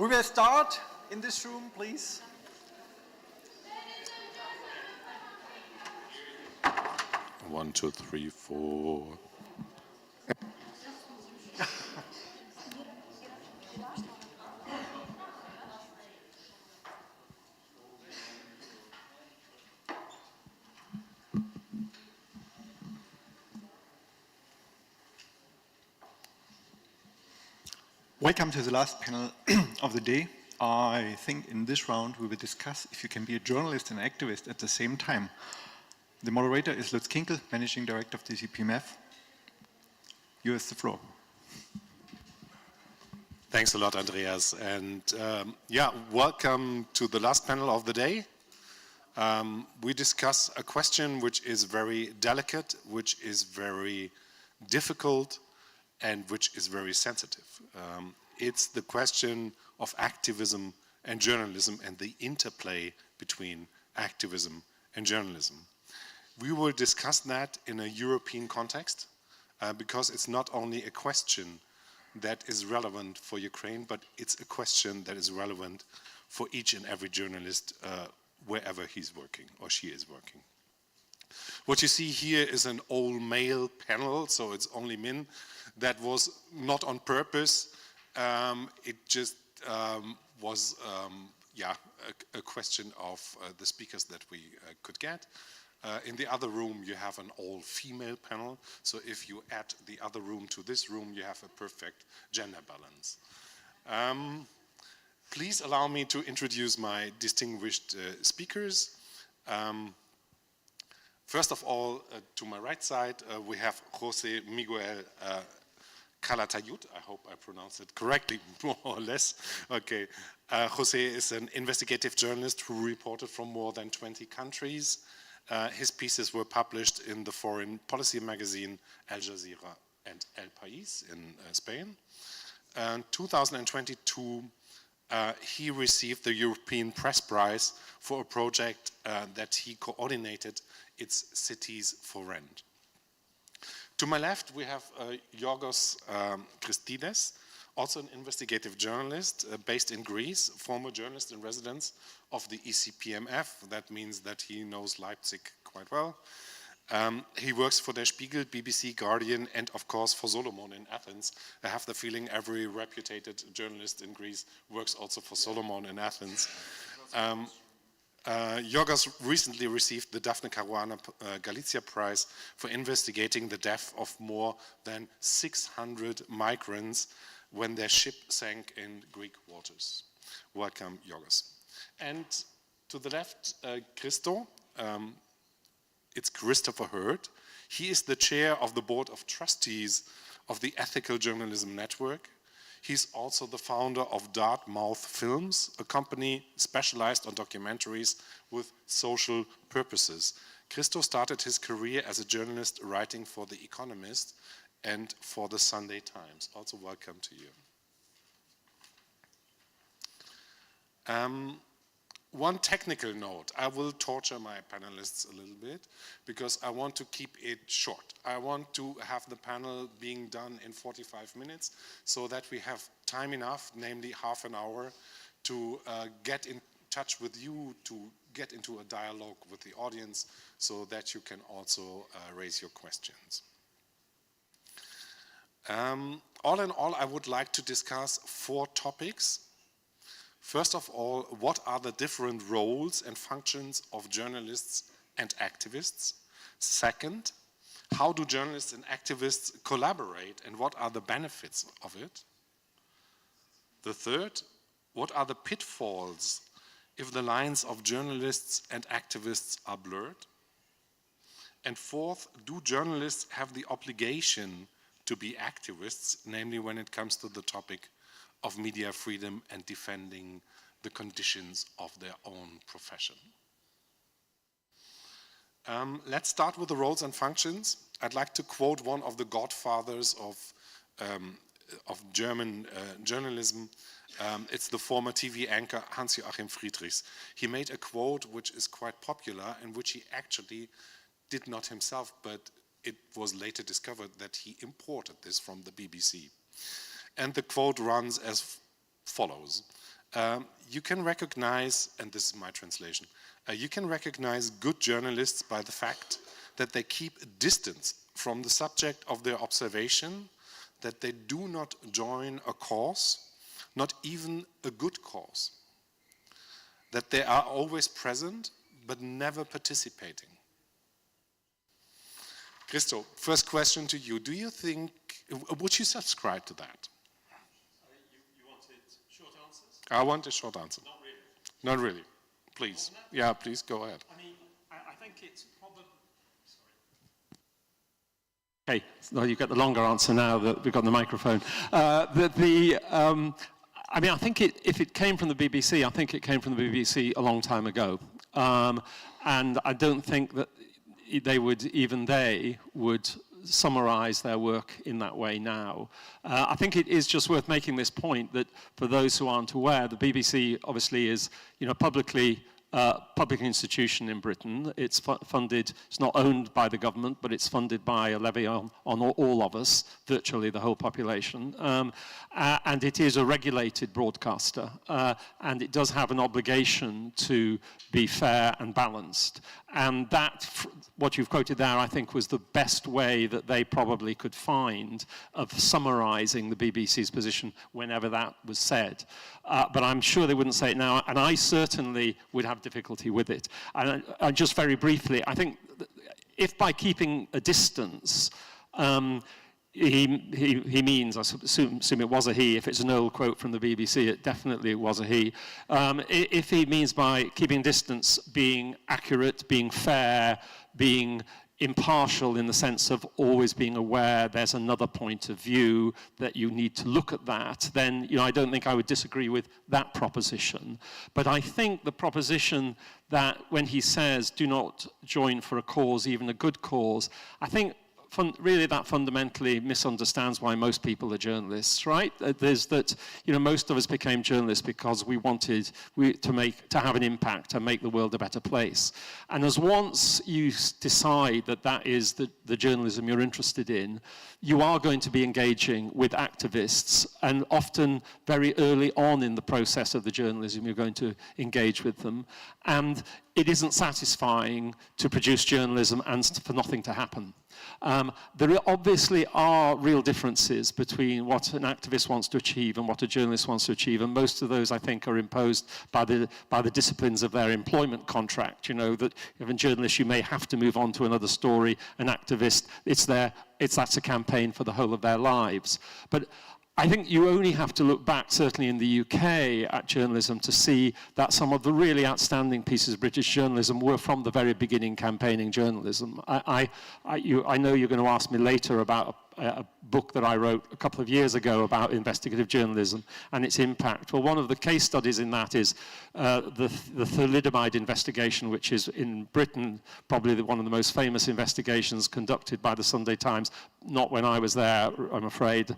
We will start in this room, please. One, two, three, four. Welcome to the last panel of the day. I think in this round we will discuss if you can be a journalist and activist at the same time. The moderator is Lutz Kinkel, Managing Director of the CPMF. You have the floor. Thanks a lot, Andreas. And welcome to the last panel of the day. We discuss a question which is very delicate, which is very difficult, and which is very sensitive. It's the question of activism and journalism and the interplay between activism and journalism. We will discuss that in a European context because it's not only a question that is relevant for Ukraine, but it's a question that is relevant for each and every journalist wherever he's working or she is working. What you see here is an all-male panel, so it's only men. That was not on purpose. It just was a question of the speakers that we could get. In the other room, you have an all-female panel. So if you add the other room to this room, you have a perfect gender balance. Please allow me to introduce my distinguished speakers. First of all, to my right side, we have José Miguel Calatayud. I hope I pronounced it correctly, more or less. Okay. José is an investigative journalist who reported from more than 20 countries. His pieces were published in the foreign policy magazine Al Jazeera and El País in Spain. In 2022, he received the European Press Prize for a project that he coordinated, It's Cities for Rent. To my left, we have Yorgos Christides, also an investigative journalist based in Greece, former journalist in residence of the ECPMF. That means that he knows Leipzig quite well. He works for Der Spiegel, BBC, Guardian, and of course for Solomon in Athens. I have the feeling every reputed journalist in Greece works also for Solomon in Athens. Yorgos recently received the Daphne Caruana Galizia Prize for investigating the death of more than 600 migrants when their ship sank in Greek waters. Welcome, Yorgos. And to the left, Christo. It's Christopher Hurd. He is the chair of the board of trustees of the Ethical Journalism Network. He's also the founder of Dartmouth Films, a company specialized on documentaries with social purposes. Christo started his career as a journalist writing for The Economist and for the Sunday Times. Also welcome to you. One technical note, I will torture my panelists a little bit because I want to keep it short. I want to have the panel being done in 45 minutes so that we have time enough, namely half an hour, to get in touch with you, to get into a dialogue with the audience so that you can also raise your questions. All in all, I would like to discuss 4 topics. First of all, what are the different roles and functions of journalists and activists? Second, how do journalists and activists collaborate and what are the benefits of it? The third, what are the pitfalls if the lines of journalists and activists are blurred? And fourth, do journalists have the obligation to be activists, namely when it comes to the topic of media freedom and defending the conditions of their own profession? Let's start with the roles and functions. I'd like to quote one of the godfathers of German journalism. It's the former TV anchor Hans-Joachim Friedrichs. He made a quote which is quite popular and which he actually did not himself, but it was later discovered that he imported this from the BBC. And the quote runs as follows: You can recognize, and this is my translation, you can recognize good journalists by the fact that they keep a distance from the subject of their observation, that they do not join a cause, not even a good cause, that they are always present but never participating. Christo, first question to you. Do you think, would you subscribe to that? You wanted short answers? I want a short answer. Not really. Not really. Please. Yeah, please go ahead. I mean, I think it's probably... Sorry. Okay, so you get the longer answer now that we've got the microphone. I mean, I think if it came from the BBC, I think it came from the BBC a long time ago. And I don't think that they would summarize their work in that way now. I think it is just worth making this point that for those who aren't aware, the BBC obviously is, public institution in Britain. It's funded, it's not owned by the government, but it's funded by a levy on all of us, virtually the whole population. And it is a regulated broadcaster. And it does have an obligation to be fair and balanced. And that, what you've quoted there, I think was the best way that they probably could find of summarizing the BBC's position whenever that was said. But I'm sure they wouldn't say it now, and I certainly would have difficulty with it. And just very briefly, I think if by keeping a distance, he means, I assume it was a he, if it's an old quote from the BBC, it definitely was a he. If he means by keeping distance being accurate, being fair, being impartial in the sense of always being aware there's another point of view, that you need to look at that, then I don't think I would disagree with that proposition. But I think the proposition that when he says do not join for a cause, even a good cause, I think really that fundamentally misunderstands why most people are journalists, right? There's that, most of us became journalists because we wanted to have an impact and make the world a better place. And as once you decide that that is the journalism you're interested in, you are going to be engaging with activists, and often very early on in the process of the journalism you're going to engage with them. And it isn't satisfying to produce journalism and for nothing to happen. There obviously are real differences between what an activist wants to achieve and what a journalist wants to achieve, and most of those, I think, are imposed by the disciplines of their employment contract. That if a journalist, you may have to move on to another story. An activist, that's a campaign for the whole of their lives. But I think you only have to look back, certainly in the UK, at journalism to see that some of the really outstanding pieces of British journalism were from the very beginning campaigning journalism. I know you're going to ask me later about a book that I wrote a couple of years ago about investigative journalism and its impact. Well, one of the case studies in that is the thalidomide investigation, which is in Britain probably one of the most famous investigations conducted by the Sunday Times, not when I was there, I'm afraid,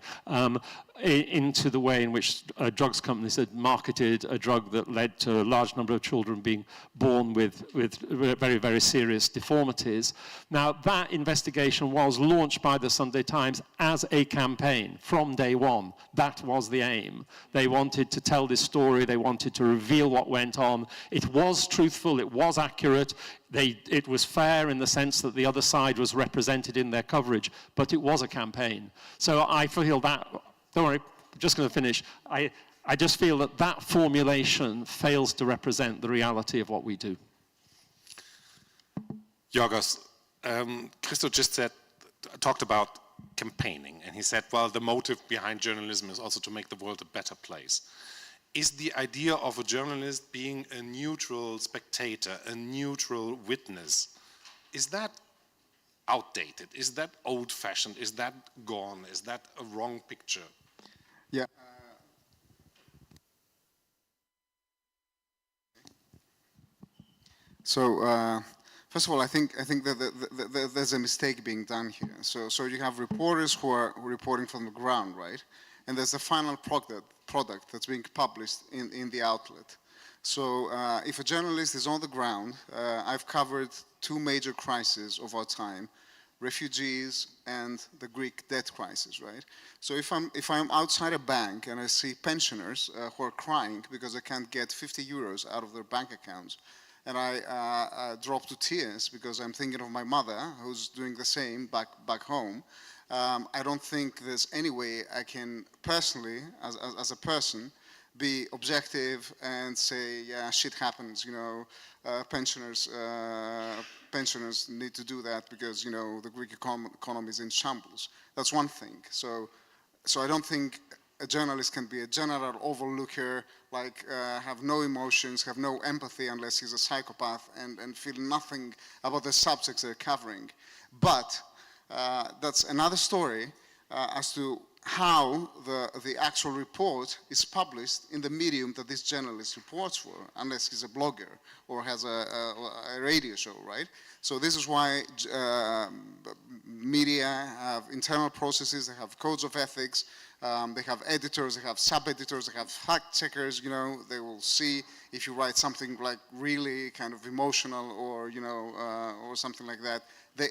into the way in which drugs companies had marketed a drug that led to a large number of children being born with very, very serious deformities. Now, that investigation was launched by the Sunday Times as a campaign from day one. That was the aim. They wanted to tell this story. They wanted to reveal what went on. It was truthful. It was accurate. It was fair in the sense that the other side was represented in their coverage, but it was a campaign. So I feel that, don't worry, I'm just going to finish. I just feel that that formulation fails to represent the reality of what we do. Yorgos, Christo just talked about campaigning, and he said, well, the motive behind journalism is also to make the world a better place. Is the idea of a journalist being a neutral spectator, a neutral witness, is that outdated? Is that old-fashioned? Is that gone? Is that a wrong picture? Yeah. So, first of all, I think that there's a mistake being done here. So you have reporters who are reporting from the ground, right? And there's a final product that's being published in the outlet. So if a journalist is on the ground, I've covered two major crises of our time, refugees, and the Greek debt crisis, right? So if I'm outside a bank and I see pensioners who are crying because they can't get 50 euros out of their bank accounts, and I drop to tears because I'm thinking of my mother who's doing the same back home, I don't think there's any way I can personally, as a person, be objective and say, yeah, shit happens, you know, pensioners need to do that because, you know, the Greek economy is in shambles. That's one thing. So I don't think a journalist can be a general overlooker, like have no emotions, have no empathy unless he's a psychopath and feel nothing about the subjects they're covering. But that's another story as to how the actual report is published in the medium that this journalist reports for, unless he's a blogger or has a radio show, right? So this is why media have internal processes, they have codes of ethics, they have editors, they have sub-editors, they have fact-checkers, you know, they will see if you write something like really kind of emotional or, you know, or something like that,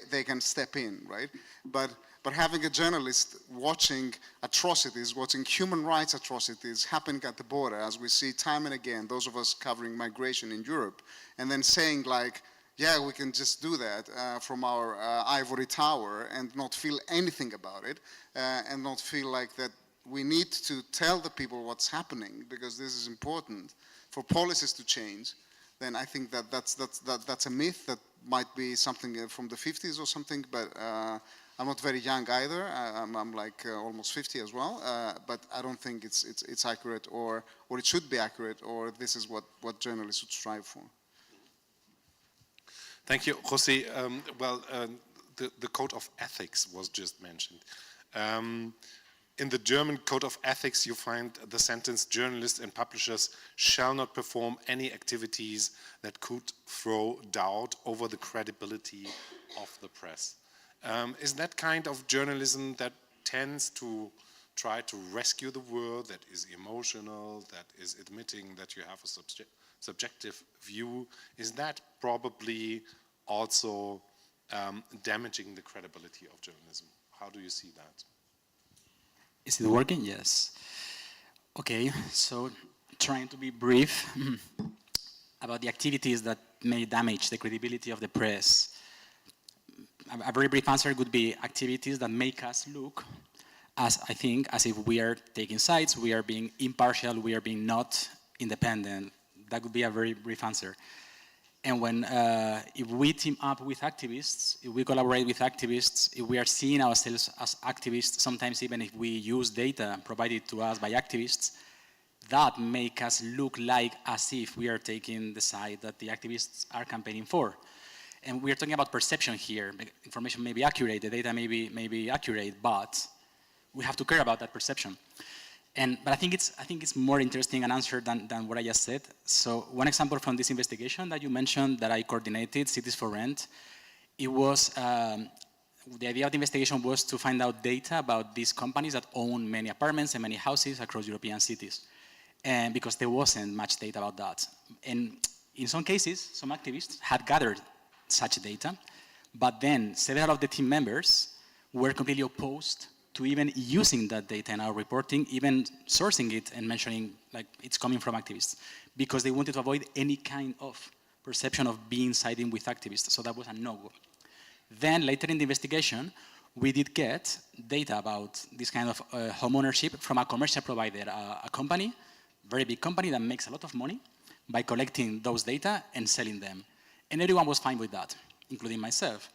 they can step in, right? But having a journalist watching atrocities, watching human rights atrocities happening at the border, as we see time and again, those of us covering migration in Europe, and then saying like, yeah, we can just do that from our ivory tower and not feel anything about it, and not feel like that we need to tell the people what's happening because this is important for policies to change, then I think that that's a myth that might be something from the 50s or something, but I'm not very young either. I'm like almost 50 as well, but I don't think it's accurate or it should be accurate, or this is what journalists should strive for. Thank you, Jose. The code of ethics was just mentioned. In the German code of ethics, you find the sentence, journalists and publishers shall not perform any activities that could throw doubt over the credibility of the press. Is that kind of journalism that tends to try to rescue the world, that is emotional, that is admitting that you have a subjective view, is that probably also damaging the credibility of journalism? How do you see that? Is it working? Yes. Okay, so trying to be brief about the activities that may damage the credibility of the press. A very brief answer would be activities that make us look, as I think, as if we are taking sides, we are being impartial, we are being not independent. That would be a very brief answer. And when, if we team up with activists, if we collaborate with activists, if we are seeing ourselves as activists, sometimes even if we use data provided to us by activists, that make us look like as if we are taking the side that the activists are campaigning for. And we're talking about perception here. Information may be accurate, the data may be accurate, but we have to care about that perception. But I think it's more interesting an answer than what I just said. So one example from this investigation that you mentioned that I coordinated, Cities for Rent, it was, the idea of the investigation was to find out data about these companies that own many apartments and many houses across European cities. And because there wasn't much data about that. And in some cases, some activists had gathered such data, but then several of the team members were completely opposed to even using that data in our reporting, even sourcing it and mentioning like it's coming from activists, because they wanted to avoid any kind of perception of being siding with activists. So that was a no-go. Then later in the investigation, we did get data about this kind of home ownership from a commercial provider, a company, very big company that makes a lot of money by collecting those data and selling them. And everyone was fine with that, including myself.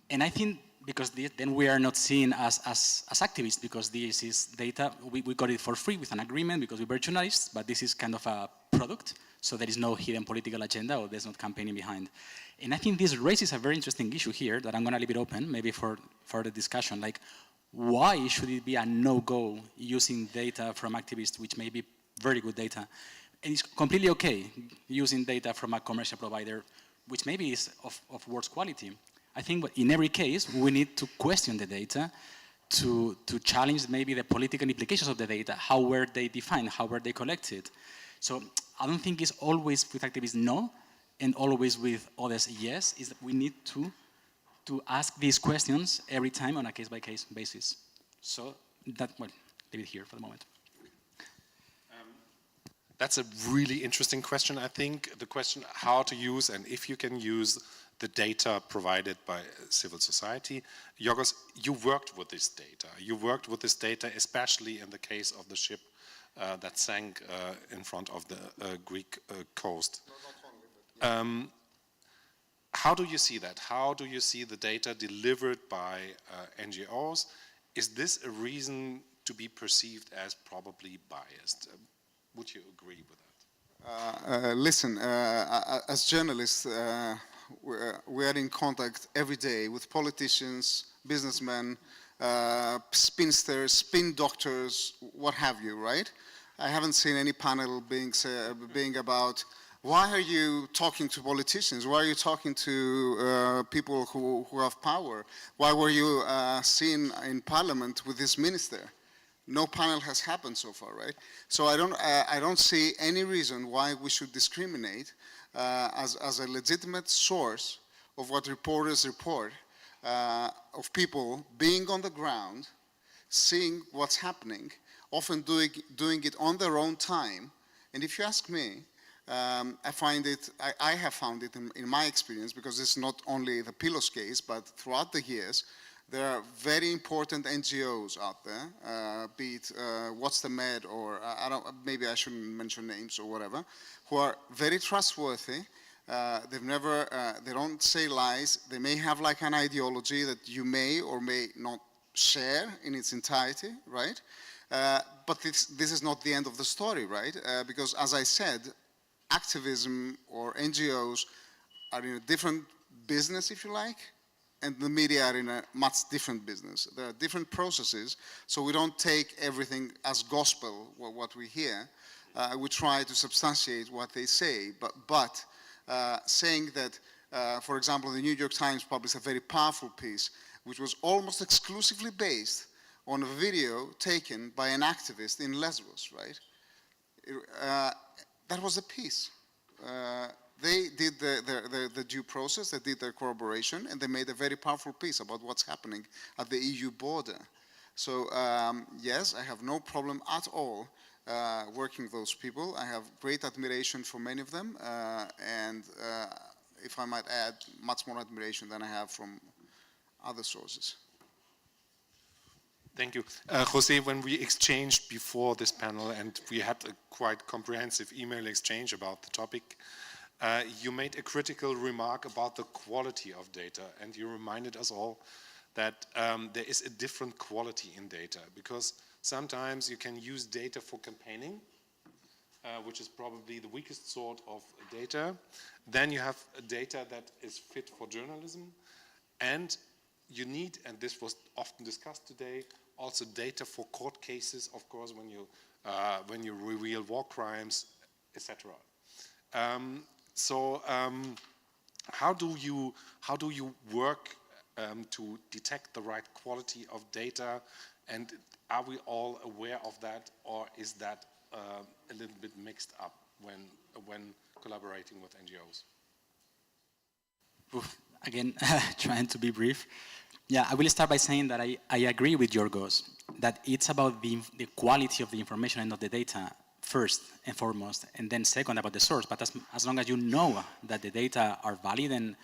And I think because then we are not seen as activists, because this is data, we got it for free with an agreement because we were journalists, but this is kind of a product, so there is no hidden political agenda or there's not campaigning behind. And I think this raises a very interesting issue here that I'm gonna leave it open, maybe for the discussion, like why should it be a no-go using data from activists, which may be very good data, and it's completely okay using data from a commercial provider, which maybe is of worse quality. I think in every case, we need to question the data to challenge maybe the political implications of the data. How were they defined? How were they collected? So I don't think it's always with activists no, and always with others yes. Is that we need to to ask these questions every time on a case-by-case basis. So that, well, leave it here for the moment. That's a really interesting question, I think. The question how to use and if you can use the data provided by civil society. Yorgos, you worked with this data. You worked with this data, especially in the case of the ship that sank in front of the Greek coast. How do you see that? How do you see the data delivered by NGOs? Is this a reason to be perceived as probably biased? Would you agree with that? Listen, as journalists, we are in contact every day with politicians, businessmen, spinsters, spin doctors, what have you, right? I haven't seen any panel being about, why are you talking to politicians? Why are you talking to people who have power? Why were you seen in parliament with this minister? No panel has happened so far, right? So I don't see any reason why we should discriminate as a legitimate source of what reporters report, of people being on the ground, seeing what's happening, often doing it on their own time. And if you ask me, I have found it in my experience, because it's not only the Pylos case, but throughout the years, there are very important NGOs out there, be it What's the Med, or maybe I shouldn't mention names or whatever, who are very trustworthy. They don't say lies. They may have like an ideology that you may or may not share in its entirety, right? But this is not the end of the story, right? Because as I said, activism or NGOs are in a different business, if you like, and the media are in a much different business. There are different processes, so we don't take everything as gospel, what we hear. We try to substantiate what they say, but saying that, for example, the New York Times published a very powerful piece, which was almost exclusively based on a video taken by an activist in Lesbos, right? That was a piece. They did the due process, they did their corroboration, and they made a very powerful piece about what's happening at the EU border. So yes, I have no problem at all working with those people. I have great admiration for many of them, and if I might add, much more admiration than I have from other sources. Thank you. Jose, when we exchanged before this panel, and we had a quite comprehensive email exchange about the topic, you made a critical remark about the quality of data, and you reminded us all that there is a different quality in data, because sometimes you can use data for campaigning, which is probably the weakest sort of data. Then you have data that is fit for journalism, and you need, and this was often discussed today, also data for court cases, of course, when you reveal war crimes, etc. How do you work to detect the right quality of data, and are we all aware of that, or is that a little bit mixed up when collaborating with NGOs? Again, trying to be brief. Yeah, I will start by saying that I agree with Yorgos, that it's about the quality of the information and not the data, first and foremost, and then second about the source. But as long as you know that the data are valid and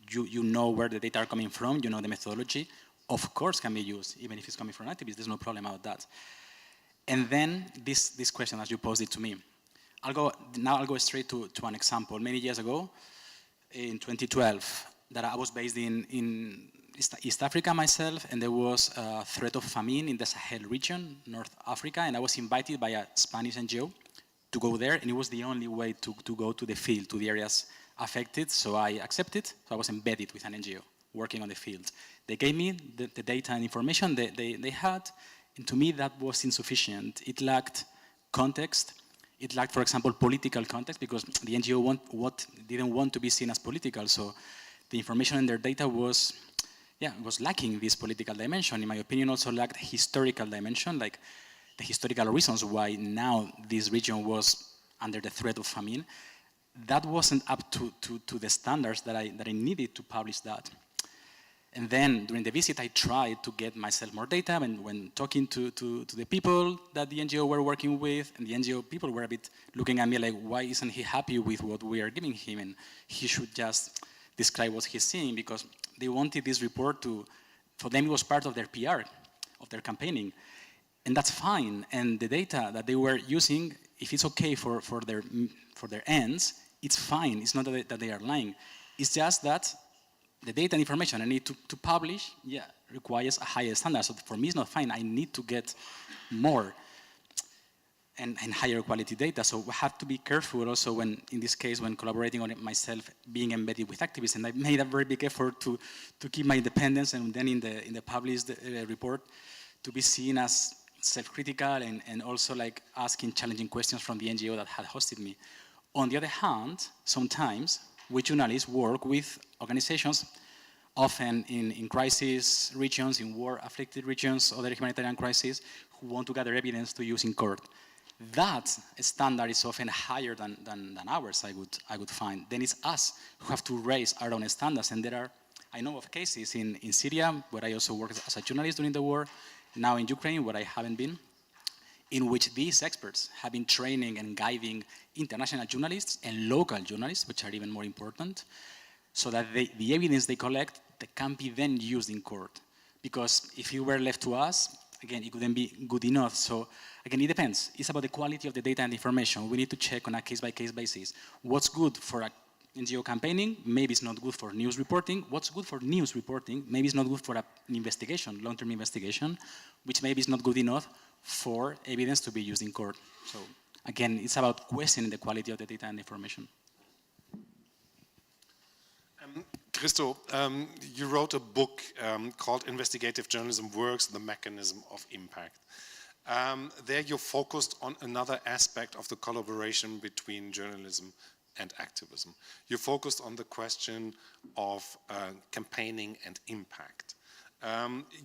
you know where the data are coming from, you know the methodology, of course can be used, even if it's coming from activists, there's no problem about that. And then this question, as you posed it to me, I'll go straight to an example. Many years ago, in 2012, that I was based in East Africa myself, and there was a threat of famine in the Sahel region, North Africa, and I was invited by a Spanish NGO to go there, and it was the only way to go to the field, to the areas affected, so I accepted. So I was embedded with an NGO, working on the field. They gave me the data and information they had, and to me that was insufficient. It lacked context. It lacked, for example, political context, because the NGO didn't want to be seen as political, so the information in their data was lacking this political dimension. In my opinion, also lacked historical dimension, like the historical reasons why now this region was under the threat of famine. That wasn't up to the standards that I needed to publish that. And then during the visit, I tried to get myself more data, and when talking to the people that the NGO were working with, and the NGO people were a bit looking at me like, why isn't he happy with what we are giving him? And he should just describe what he's seeing, because they wanted this report for them it was part of their PR, of their campaigning. And that's fine. And the data that they were using, if it's okay for their ends, it's fine. It's not that they are lying. It's just that the data and information I need to publish, requires a higher standard. So for me, it's not fine. I need to get more and higher quality data. So we have to be careful also when, in this case, when collaborating on it myself, being embedded with activists. And I made a very big effort to keep my independence, and then in the published report, to be seen as self-critical and also like asking challenging questions from the NGO that had hosted me. On the other hand, sometimes we journalists work with organizations, often in crisis regions, in war-afflicted regions, other humanitarian crises, who want to gather evidence to use in court. That standard is often higher than ours, I would find. Then it's us who have to raise our own standards. And I know of cases in Syria, where I also worked as a journalist during the war, now in Ukraine, where I haven't been, in which these experts have been training and guiding international journalists and local journalists, which are even more important, so that the evidence they collect that can be then used in court. Because if it were left to us, again, it wouldn't be good enough. So again, it depends. It's about the quality of the data and information. We need to check on a case-by-case basis. What's good for a NGO campaigning, maybe it's not good for news reporting. What's good for news reporting, maybe it's not good for an investigation, long-term investigation, which maybe is not good enough for evidence to be used in court. So again, it's about questioning the quality of the data and information. Christo, you wrote a book called Investigative Journalism Works, The Mechanism of Impact. There you focused on another aspect of the collaboration between journalism and activism. You focused on the question of campaigning and impact.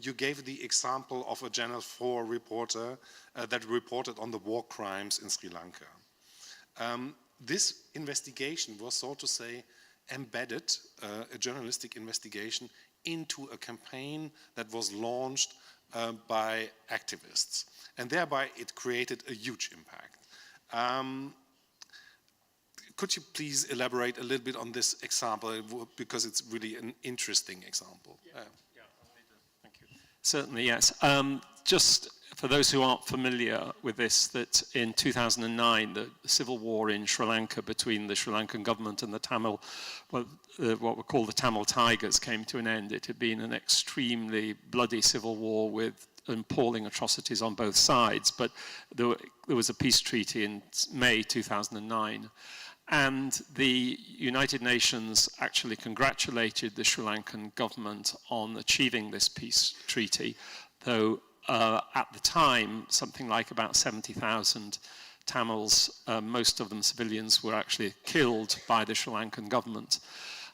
You gave the example of a Channel 4 reporter that reported on the war crimes in Sri Lanka. This investigation was, so to say, embedded, a journalistic investigation, into a campaign that was launched by activists. And thereby it created a huge impact. Could you please elaborate a little bit on this example, because it's really an interesting example? Thank you. Certainly, yes. Just for those who aren't familiar with this, that in 2009, the civil war in Sri Lanka between the Sri Lankan government and the Tamil, what were called the Tamil Tigers, came to an end. It had been an extremely bloody civil war with appalling atrocities on both sides, but there was a peace treaty in May 2009. And the United Nations actually congratulated the Sri Lankan government on achieving this peace treaty, though at the time, something like about 70,000 Tamils, most of them civilians, were actually killed by the Sri Lankan government.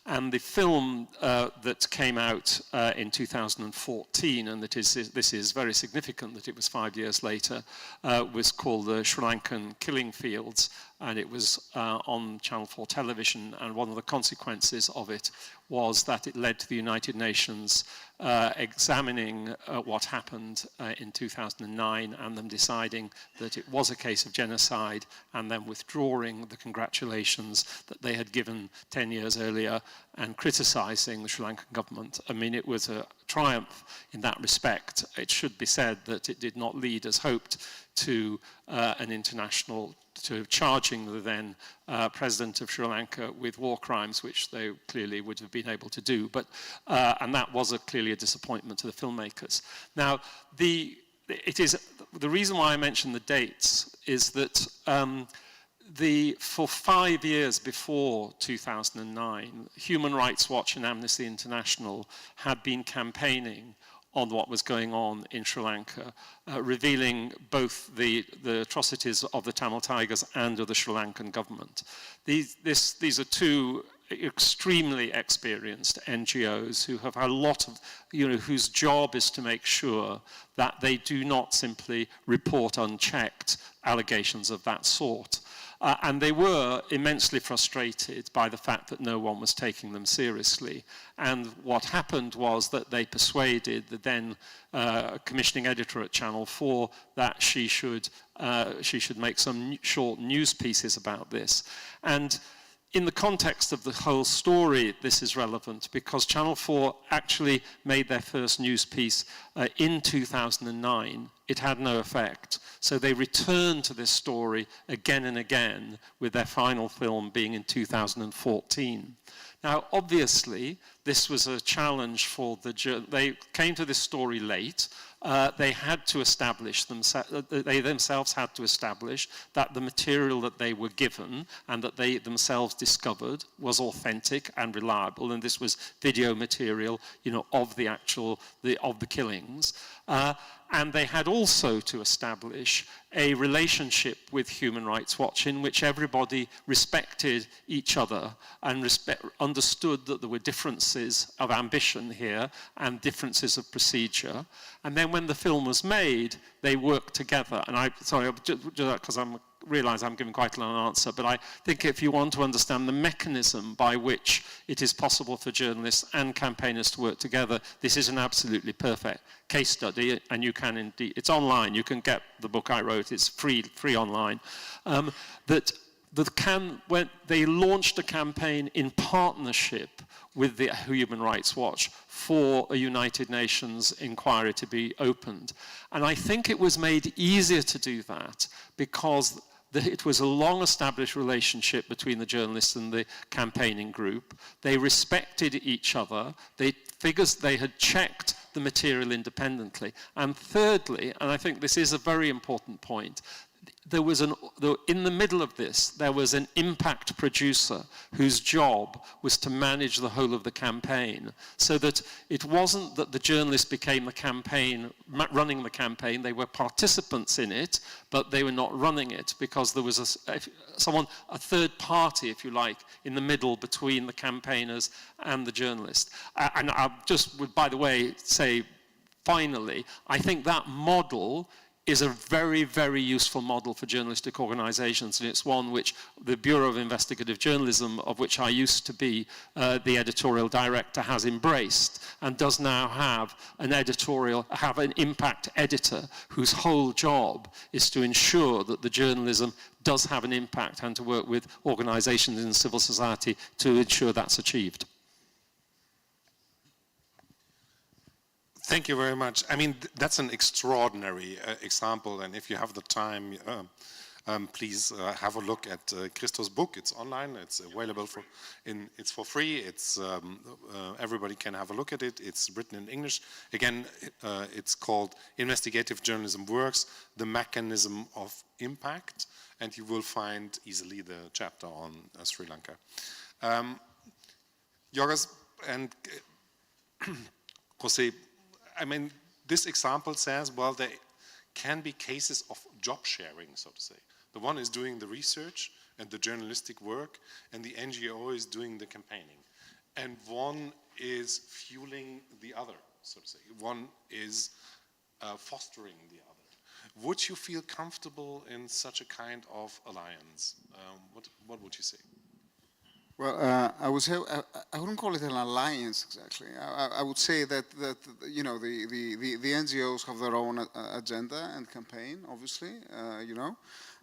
And the film that came out in 2014, and this is very significant that it was 5 years later, was called the Sri Lankan Killing Fields, and it was on Channel 4 television, and one of the consequences of it was that it led to the United Nations examining what happened in 2009 and them deciding that it was a case of genocide and then withdrawing the congratulations that they had given 10 years earlier and criticizing the Sri Lankan government. I mean, it was a triumph in that respect. It should be said that it did not lead as hoped to to charging the then president of Sri Lanka with war crimes, which they clearly would have been able to do. But and that was clearly a disappointment to the filmmakers. Now, the reason why I mention the dates is that for 5 years before 2009, Human Rights Watch and Amnesty International had been campaigning on what was going on in Sri Lanka, revealing both the atrocities of the Tamil Tigers and of the Sri Lankan government. These are two extremely experienced NGOs who have a lot of, whose job is to make sure that they do not simply report unchecked allegations of that sort. And they were immensely frustrated by the fact that no one was taking them seriously. And what happened was that they persuaded the then commissioning editor at Channel 4 that she should make some short news pieces about this. And in the context of the whole story, this is relevant because Channel 4 actually made their first news piece in 2009. It had no effect. So they returned to this story again and again, with their final film being in 2014. Now, obviously, this was a challenge for they came to this story late. They had to establish they themselves had to establish that the material that they were given and that they themselves discovered was authentic and reliable, and this was video material, of the killings. And they had also to establish a relationship with Human Rights Watch in which everybody respected each other and understood that there were differences of ambition here and differences of procedure. And then when the film was made, they worked together. And sorry, because I realize I'm giving quite a long answer, but I think if you want to understand the mechanism by which it is possible for journalists and campaigners to work together, this is an absolutely perfect case study, and you can indeed, it's online, you can get the book I wrote, it's free online, when they launched a campaign in partnership with the Human Rights Watch for a United Nations inquiry to be opened. And I think it was made easier to do that because it was a long-established relationship between the journalists and the campaigning group. They respected each other. They had checked the material independently. And thirdly, and I think this is a very important point, in the middle of this, there was an impact producer whose job was to manage the whole of the campaign, so that it wasn't that the journalists became running the campaign, they were participants in it, but they were not running it, because there was a third party, if you like, in the middle between the campaigners and the journalists. And I just would, by the way, say, finally, I think that model is a very, very useful model for journalistic organizations, and it's one which the Bureau of Investigative Journalism, of which I used to be the editorial director, has embraced, and does now have an impact editor whose whole job is to ensure that the journalism does have an impact and to work with organizations in civil society to ensure that's achieved. Thank you very much. I mean, that's an extraordinary example, and if you have the time, please have a look at Christo's book. It's online. It's available it's for free. It's everybody can have a look at it. It's written in English. Again, it's called "Investigative Journalism Works: The Mechanism of Impact," and you will find easily the chapter on Sri Lanka. Yorgos and Jose, I mean, this example says, well, there can be cases of job sharing, so to say. The one is doing the research and the journalistic work, and the NGO is doing the campaigning. And one is fueling the other, so to say. One is fostering the other. Would you feel comfortable in such a kind of alliance? What would you say? Well, I would say I wouldn't call it an alliance exactly. I would say that you know the NGOs have their own agenda and campaign, obviously,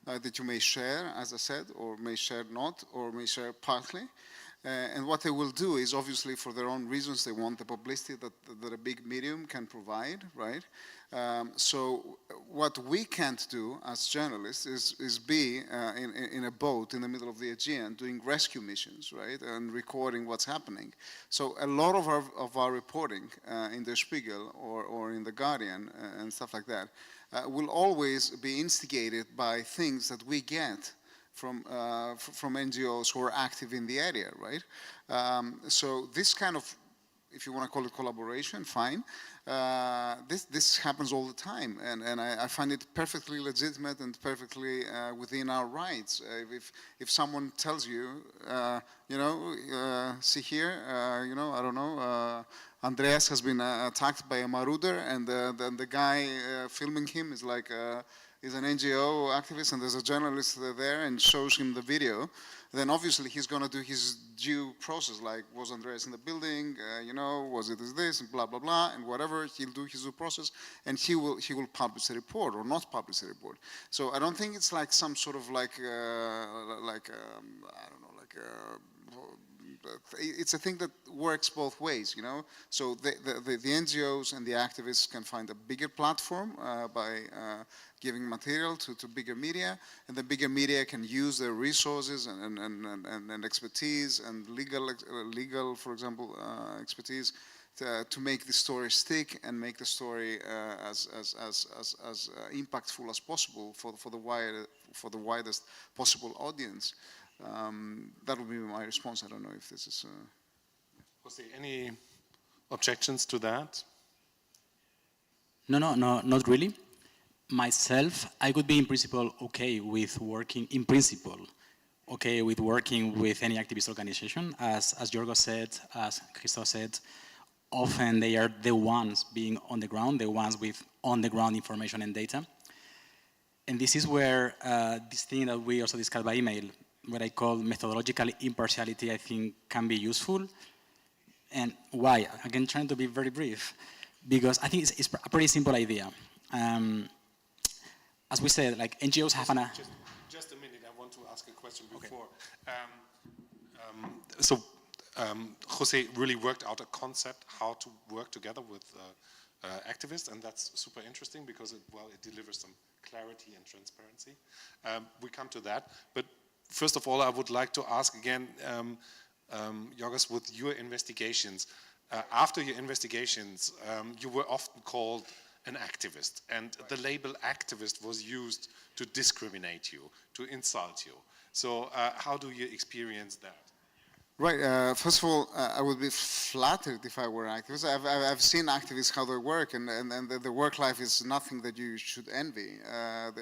that you may share, as I said, or may share not, or may share partly. And what they will do is, obviously, for their own reasons, they want the publicity that a big medium can provide, right? So what we can't do as journalists is be in a boat in the middle of the Aegean doing rescue missions, right, and recording what's happening. So a lot of our reporting in Der Spiegel or in The Guardian and stuff like that will always be instigated by things that we get from NGOs who are active in the area, right? So this kind of, if you want to call it collaboration, fine. This happens all the time, and I find it perfectly legitimate and perfectly within our rights. If someone tells you, see here, I don't know, Andreas has been attacked by a marauder, and then the guy filming him is like, is an NGO activist and there's a journalist there and shows him the video, then obviously he's going to do his due process, like was Andreas in the building, you know, was it this, and blah, blah, blah, and whatever, he'll do his due process, and he will publish the report or not publish the report. So I don't think it's like some sort of I don't know, it's a thing that works both ways, you know. So the NGOs and the activists can find a bigger platform by giving material to bigger media, and the bigger media can use their resources and expertise and legal, for example, expertise to make the story stick and make the story as impactful as possible for the widest possible audience. That would be my response. I don't know if this is... Jose, any objections to that? No, not really. Myself, I would be in principle okay with working, with any activist organization. As Jorgo said, as Christoph said, often they are the ones being on the ground, the ones with on-the-ground information and data. And this is where this thing that we also discussed by email, what I call methodological impartiality, I think can be useful. And why? Again, trying to be very brief, because I think it's a pretty simple idea. As we said, like NGOs have an... Just a minute, I want to ask a question before. Okay. Jose really worked out a concept how to work together with activists, and that's super interesting because it delivers some clarity and transparency. We come to that, but first of all, I would like to ask again, Jorgos, with your investigations, after your investigations, you were often called an activist, and the label activist was used to discriminate you, to insult you. So how do you experience that? Right. First of all, I would be flattered if I were an activist. I've seen activists how they work, and the work life is nothing that you should envy. I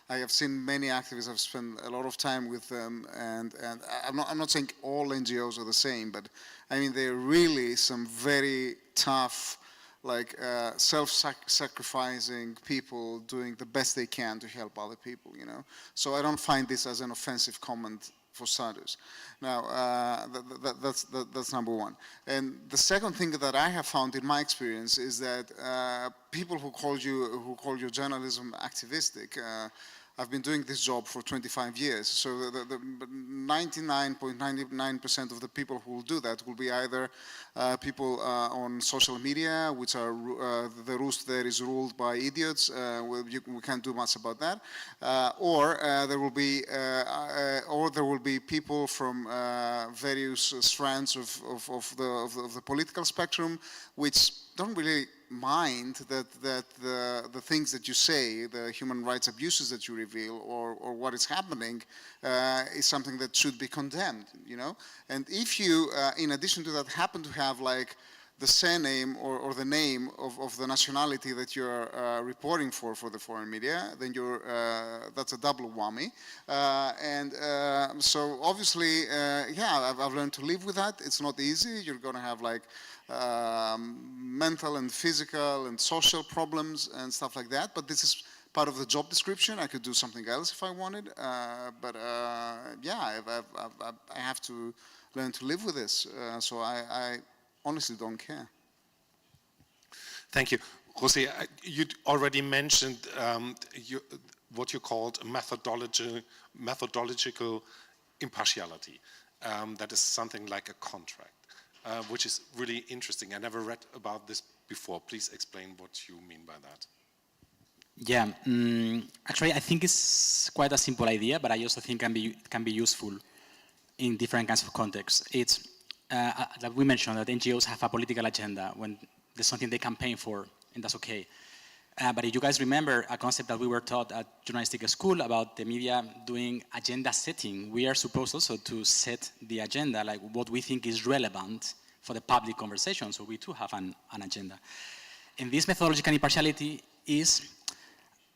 have seen many activists. I've spent a lot of time with them, and I'm not saying all NGOs are the same, but I mean they're really some very tough, like self-sacrificing people doing the best they can to help other people. You know. So I don't find this as an offensive comment for starters. Now, that's number one. And the second thing that I have found in my experience is that people who call your journalism activistic, I've been doing this job for 25 years, so the 99.99% of the people who will do that will be either people on social media, which are the roost there is ruled by idiots. We can't do much about that, or there will be people from various strands of the political spectrum, which don't really mind that the things that you say, the human rights abuses that you reveal, or what is happening, is something that should be condemned, you know. And if you, in addition to that, happen to have like the surname or the name of the nationality that you're reporting for the foreign media, then that's a double whammy. So obviously, yeah, I've learned to live with that. It's not easy. You're going to have like mental and physical and social problems and stuff like that, but this is part of the job description. I could do something else if I wanted, but yeah, I have to learn to live with this, so I honestly don't care. Thank you. Jose, you already mentioned what you called methodological impartiality. That is something like a contract. Which is really interesting. I never read about this before. Please explain what you mean by that. Yeah, actually I think it's quite a simple idea, but I also think can be useful in different kinds of contexts. It's like we mentioned that NGOs have a political agenda when there's something they campaign for, and that's okay. But if you guys remember a concept that we were taught at journalistic school about the media doing agenda setting, we are supposed also to set the agenda, like what we think is relevant for the public conversation. So we too have an agenda. And this methodological impartiality is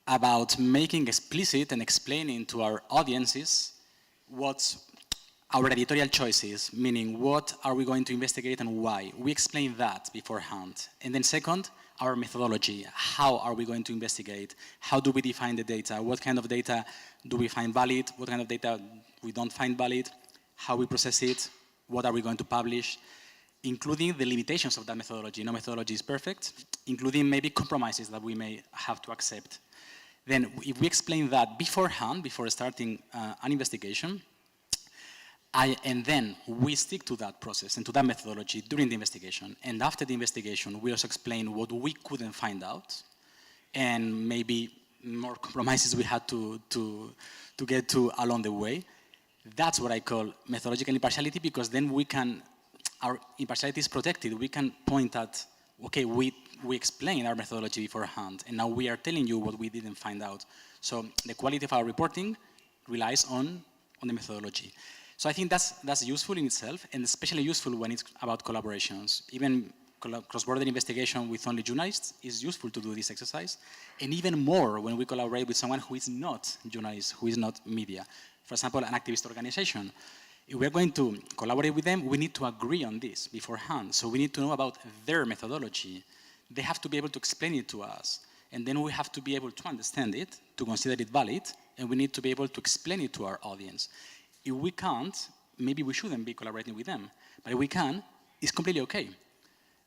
about making explicit and explaining to our audiences what's our editorial choices, meaning what are we going to investigate and why. We explain that beforehand. And then second, our methodology. How are we going to investigate? How do we define the data? What kind of data do we find valid? What kind of data we don't find valid? How we process it? What are we going to publish? Including the limitations of that methodology. No methodology is perfect, including maybe compromises that we may have to accept. Then if we explain that beforehand, before starting an investigation, and then we stick to that process and to that methodology during the investigation. And after the investigation, we also explain what we couldn't find out and maybe more compromises we had to get to along the way. That's what I call methodological impartiality, because then our impartiality is protected. We can point at, okay, we explained our methodology beforehand, and now we are telling you what we didn't find out. So the quality of our reporting relies on the methodology. So I think that's useful in itself, and especially useful when it's about collaborations. Even cross-border investigation with only journalists is useful to do this exercise, and even more when we collaborate with someone who is not journalist, who is not media. For example, an activist organization. If we're going to collaborate with them, we need to agree on this beforehand. So we need to know about their methodology. They have to be able to explain it to us, and then we have to be able to understand it, to consider it valid, and we need to be able to explain it to our audience. If we can't, maybe we shouldn't be collaborating with them. But if we can, it's completely okay.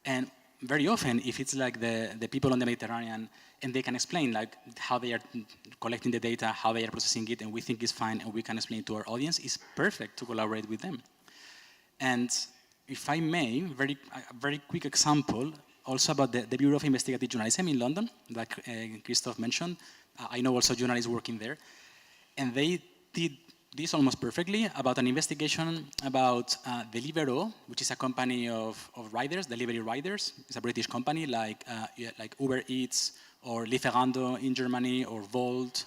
And very often, if it's like the people on the Mediterranean, and they can explain like how they are collecting the data, how they are processing it, and we think it's fine, and we can explain it to our audience, it's perfect to collaborate with them. And if I may, a very quick example, also about the Bureau of Investigative Journalism in London, that Christoph mentioned. I know also journalists working there. And they did this almost perfectly about an investigation about Deliveroo, which is a company of riders, delivery riders. It's a British company like Uber Eats or Lieferando in Germany or Volt.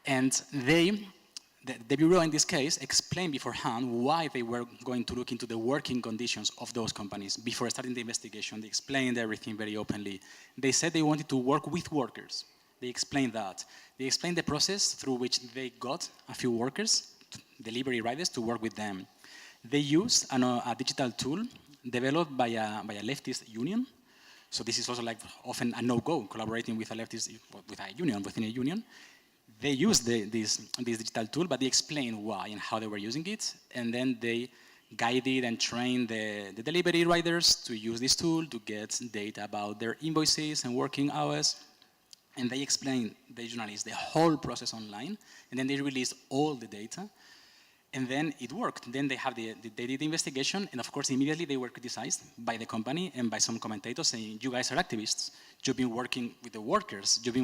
And the Bureau in this case explained beforehand why they were going to look into the working conditions of those companies. Before starting the investigation, they explained everything very openly. They said they wanted to work with workers. They explained that. They explained the process through which they got a few workers, delivery riders, to work with them. They used a digital tool developed by a leftist union. So this is also like often a no-go, collaborating with a leftist, with a union, within a union. They used this digital tool, but they explained why and how they were using it. And then they guided and trained the delivery riders to use this tool to get data about their invoices and working hours. And they explained, the journalists, the whole process online, and then they released all the data, and then it worked. Then they did the investigation, and of course immediately they were criticized by the company and by some commentators saying, you guys are activists, you've been working with the workers, you've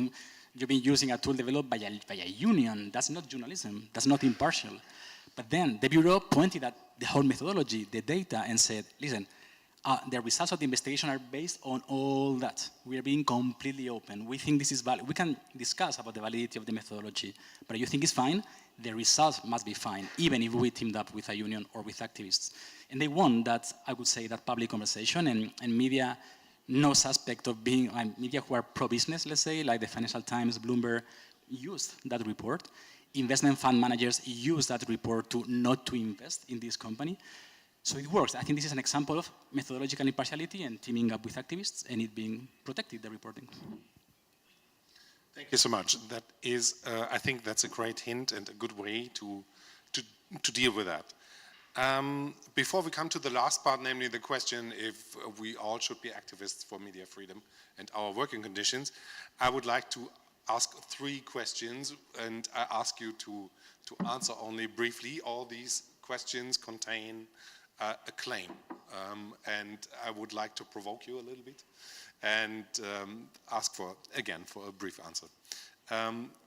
been using a tool developed by a union, that's not journalism, that's not impartial. But then the Bureau pointed at the whole methodology, the data, and said, listen, the results of the investigation are based on all that. We are being completely open. We think this is valid. We can discuss about the validity of the methodology, but if you think it's fine, the results must be fine, even if we teamed up with a union or with activists. And they won that, I would say, that public conversation, and media, no suspect of being, media who are pro-business, let's say, like the Financial Times, Bloomberg, used that report. Investment fund managers used that report to not to invest in this company. So it works. I think this is an example of methodological impartiality and teaming up with activists and it being protected, the reporting. Thank you so much. That is, I think that's a great hint and a good way to deal with that. Before we come to the last part, namely the question if we all should be activists for media freedom and our working conditions, I would like to ask 3 questions, and I ask you to answer only briefly. All these questions contain a claim, and I would like to provoke you a little bit and ask for a brief answer.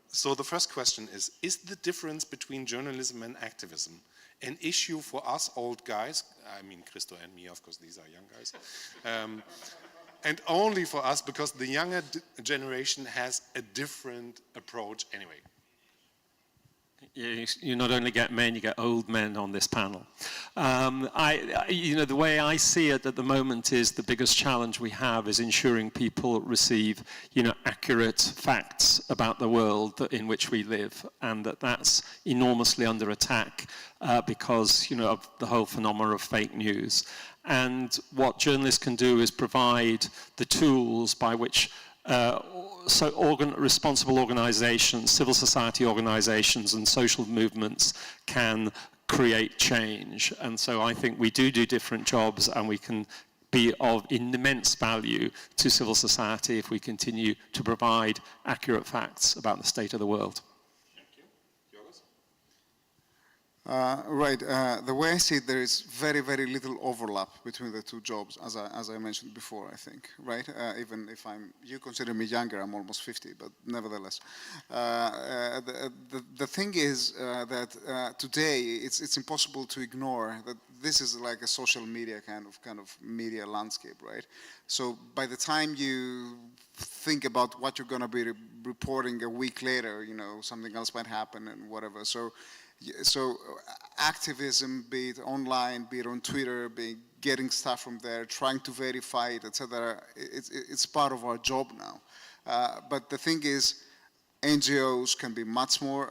So the first question is the difference between journalism and activism an issue for us old guys? I mean, Christo and me, of course, these are young guys. And only for us, because the younger generation has a different approach anyway. You not only get men, you get old men on this panel. The way I see it at the moment is the biggest challenge we have is ensuring people receive, accurate facts about the world in which we live, and that's enormously under attack because, you know, of the whole phenomena of fake news. And what journalists can do is provide the tools by which responsible organizations, civil society organizations and social movements can create change. And so I think we do different jobs, and we can be of immense value to civil society if we continue to provide accurate facts about the state of the world. Right. The way I see it, there is very, very little overlap between the two jobs, as I mentioned before, I think, right? Even if you consider me younger, I'm almost 50, but nevertheless. The thing is that today it's impossible to ignore that this is like a social media kind of media landscape, right? So by the time you think about what you're going to be reporting a week later, you know, something else might happen and whatever. So activism, be it online, be it on Twitter, getting stuff from there, trying to verify it, etc. It's part of our job now. But the thing is, NGOs can be much more,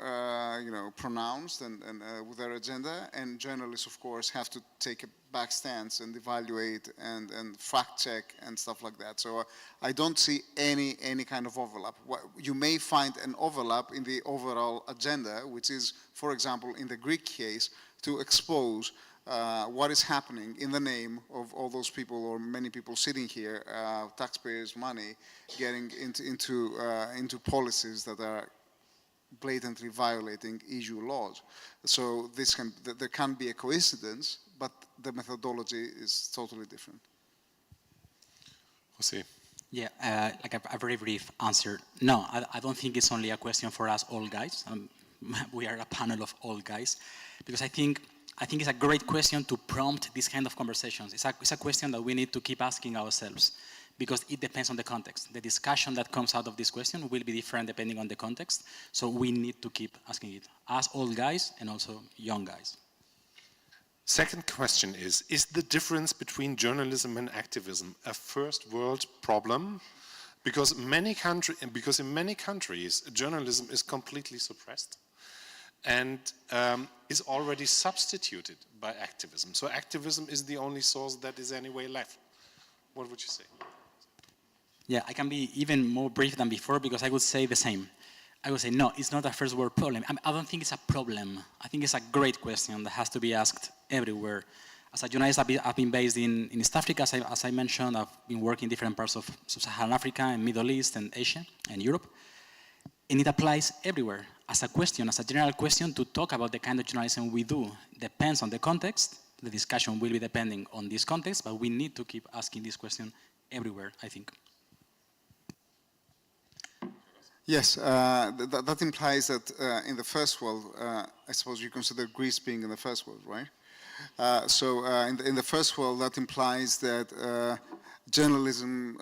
pronounced and with their agenda, and journalists, of course, have to take a back stance and evaluate and fact check and stuff like that. So I don't see any kind of overlap. You may find an overlap in the overall agenda, which is, for example, in the Greek case, to expose what is happening in the name of all those people, or many people sitting here, taxpayers' money, getting into policies that are blatantly violating EU laws. So there can be a coincidence, but the methodology is totally different. Jose. Yeah, like a very brief answer. No, I don't think it's only a question for us all guys. We are a panel of all guys, because I think it's a great question to prompt this kind of conversations. It's a question that we need to keep asking ourselves, because it depends on the context. The discussion that comes out of this question will be different depending on the context. So we need to keep asking it, as old guys and also young guys. Second question is the difference between journalism and activism a first world problem? Because in many countries, journalism is completely suppressed and is already substituted by activism. So activism is the only source that is anyway left. What would you say? Yeah, I can be even more brief than before, because I would say the same. I would say, no, it's not a first world problem. I don't think it's a problem. I think it's a great question that has to be asked everywhere. As a journalist, I've been based in East Africa, as I mentioned. I've been working in different parts of Sub-Saharan Africa and Middle East and Asia and Europe. And it applies everywhere as a question, as a general question, to talk about the kind of journalism we do. Depends on the context. The discussion will be depending on this context, but we need to keep asking this question everywhere, I think. Yes, that implies that in the first world, I suppose you consider Greece being in the first world, right? So in the first world, that implies that journalism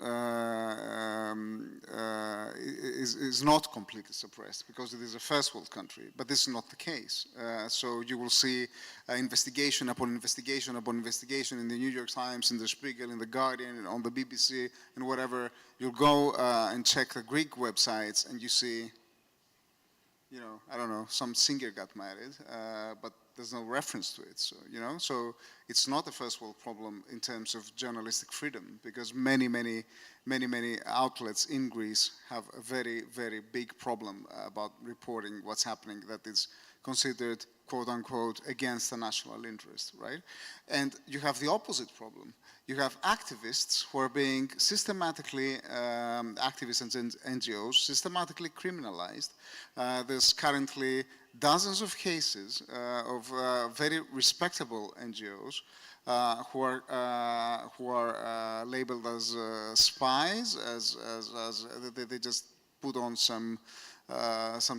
is not completely suppressed, because it is a first world country, but this is not the case. So you will see investigation upon investigation upon investigation in the New York Times, in the Spiegel, in the Guardian, on the BBC, and whatever. You'll go and check the Greek websites, and you see, I don't know, some singer got married, but there's no reference to it. So, so it's not a first world problem in terms of journalistic freedom, because many outlets in Greece have a very, very big problem about reporting what's happening that is considered, quote unquote, against the national interest, right? And you have the opposite problem. You have activists who are being systematically, activists and NGOs, systematically criminalized. There's currently dozens of cases of very respectable NGOs who are labeled as spies, as they just put on some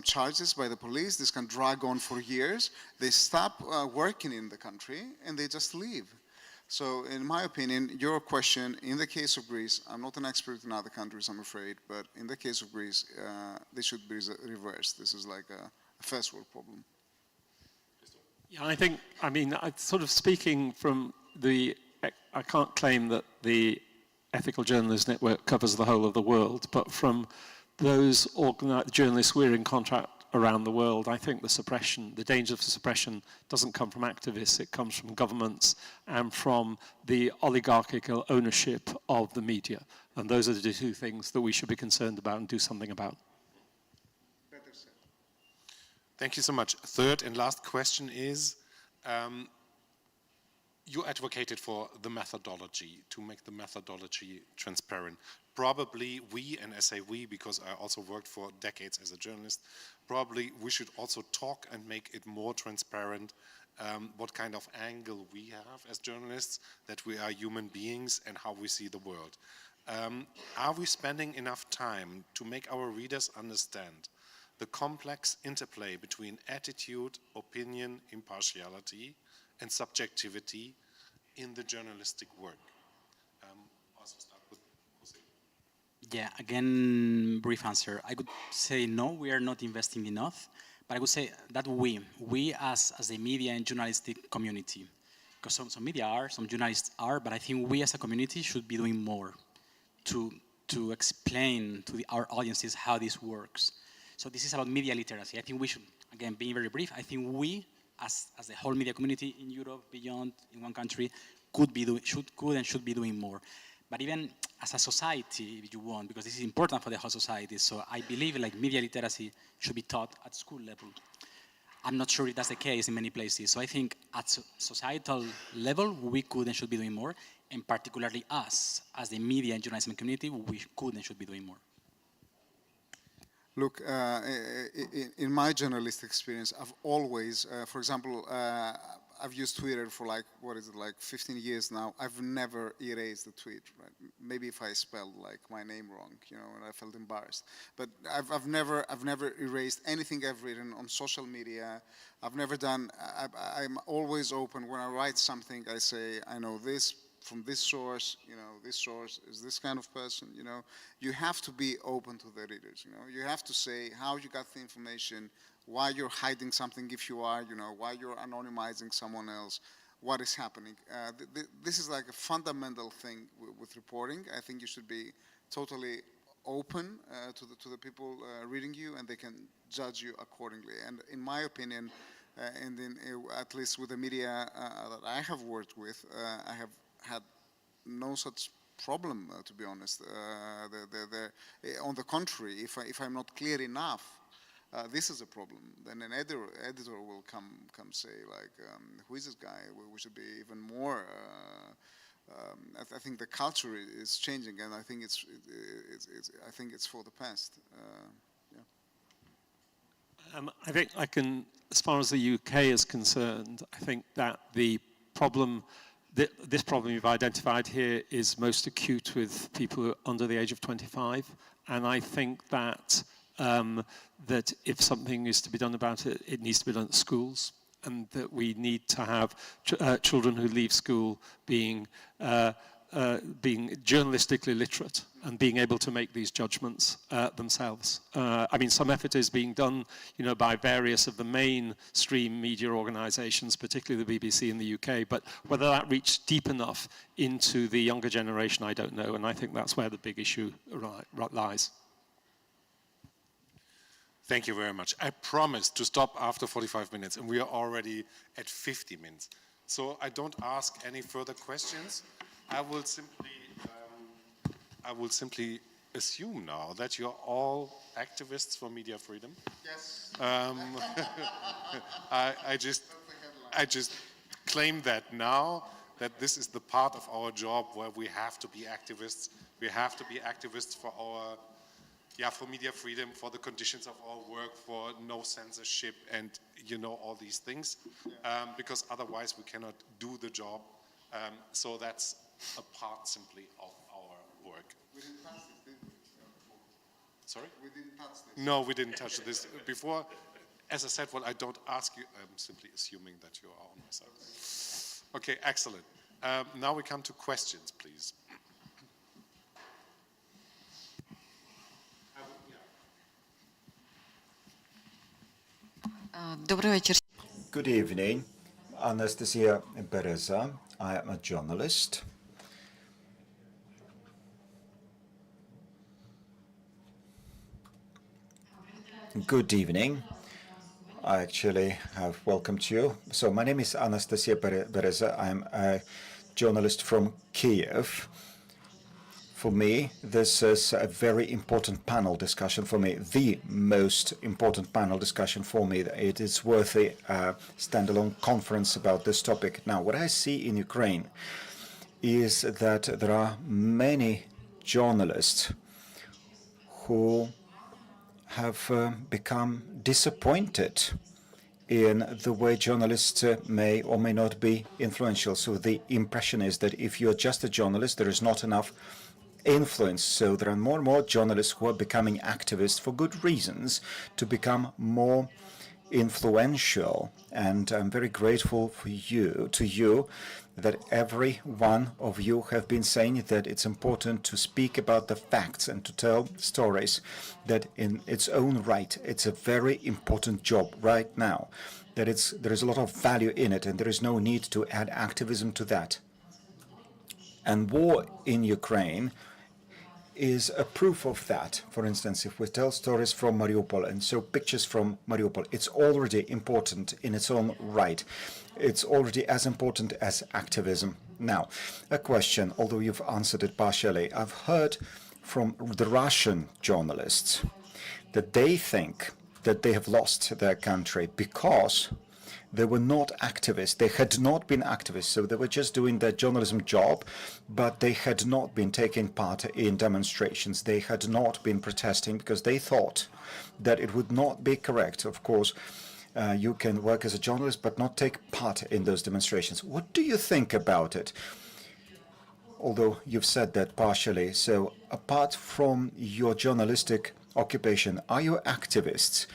charges by the police. This can drag on for years. They stop working in the country and they just leave. So in my opinion, your question, in the case of Greece, I'm not an expert in other countries, I'm afraid, but in the case of Greece, they should be reversed. This is like a first world problem. Yeah, I mean, sort of speaking from I can't claim that the Ethical Journalists Network covers the whole of the world, but from those journalists we're in contact around the world, I think the danger for suppression doesn't come from activists, it comes from governments and from the oligarchical ownership of the media. And those are the two things that we should be concerned about and do something about. Thank you so much. Third and last question is, you advocated for the methodology, to make the methodology transparent. Probably we, and I say we because I also worked for decades as a journalist, probably we should also talk and make it more transparent what kind of angle we have as journalists, that we are human beings and how we see the world. Are we spending enough time to make our readers understand the complex interplay between attitude, opinion, impartiality, and subjectivity in the journalistic work? Also start with Jose. Yeah, again, brief answer. I would say no, we are not investing enough, but I would say that we as the media and journalistic community, because some media are, some journalists are, but I think we as a community should be doing more to explain to our audiences how this works. So this is about media literacy. I think we should, again, being very brief, I think we, as the whole media community in Europe, beyond, in one country, could and should be doing more. But even as a society, if you want, because this is important for the whole society, so I believe like media literacy should be taught at school level. I'm not sure if that's the case in many places. So I think at societal level, we could and should be doing more, and particularly us, as the media and journalism community, we could and should be doing more. Look, in my journalistic experience, I've always, for example, I've used Twitter for like, 15 years now. I've never erased the tweet, right? Maybe if I spelled like my name wrong, and I felt embarrassed. But I've never erased anything I've written on social media. I've never done, I'm always open. When I write something, I say, I know this from this source, this source is this kind of person, You have to be open to the readers, You have to say how you got the information, why you're hiding something if you are, why you're anonymizing someone else, what is happening. This is like a fundamental thing with reporting. I think you should be totally open to the people reading you, and they can judge you accordingly. And in my opinion, and at least with the media that I have worked with, I have had no such problem, to be honest. On the contrary, if I'm not clear enough, this is a problem. Then an editor will come say like, who is this guy? We should be even more. I think the culture is changing, and I think it's for the best. I think I can, as far as the UK is concerned, I think that the problem. This problem you've identified here is most acute with people under the age of 25, and I think that that if something is to be done about it, it needs to be done at schools, and that we need to have children who leave school being journalistically literate and being able to make these judgments themselves. I mean, some effort is being done, by various of the mainstream media organizations, particularly the BBC in the UK, but whether that reached deep enough into the younger generation, I don't know, and I think that's where the big issue lies. Thank you very much. I promised to stop after 45 minutes, and we are already at 50 minutes. So I don't ask any further questions. I will simply assume now that you're all activists for media freedom. Yes. I just claim that now, that this is the part of our job where we have to be activists. We have to be activists for for media freedom, for the conditions of our work, for no censorship, and all these things, because otherwise we cannot do the job. So that's a part simply of our work. We didn't touch this, did we? Sorry? We didn't touch this. No, we didn't touch this before. As I said, well, I don't ask you. I'm simply assuming that you are on my side. Okay, excellent. Now we come to questions, please. Good evening. Anastasia Bereza. I am a journalist. Good evening. I actually have welcomed you. So my name is Anastasia Bereza. I'm a journalist from Kiev. For me, this is a very important panel discussion for me, the most important panel discussion for me. It is worthy a standalone conference about this topic. Now, what I see in Ukraine is that there are many journalists who have become disappointed in the way journalists may or may not be influential. So the impression is that if you're just a journalist, there is not enough influence. So there are more and more journalists who are becoming activists for good reasons to become more influential. And I'm very grateful for you that every one of you have been saying that it's important to speak about the facts and to tell stories, that in its own right, it's a very important job right now, that there is a lot of value in it and there is no need to add activism to that. And war in Ukraine is a proof of that. For instance, if we tell stories from Mariupol and show pictures from Mariupol, it's already important in its own right. It's already as important as activism. Now, a question, although you've answered it partially. I've heard from the Russian journalists that they think that they have lost their country because they were not activists. They had not been activists, so they were just doing their journalism job, but they had not been taking part in demonstrations. They had not been protesting because they thought that it would not be correct. Of course, you can work as a journalist but not take part in those demonstrations. What do you think about it? Although you've said that partially, so apart from your journalistic occupation, are you activists?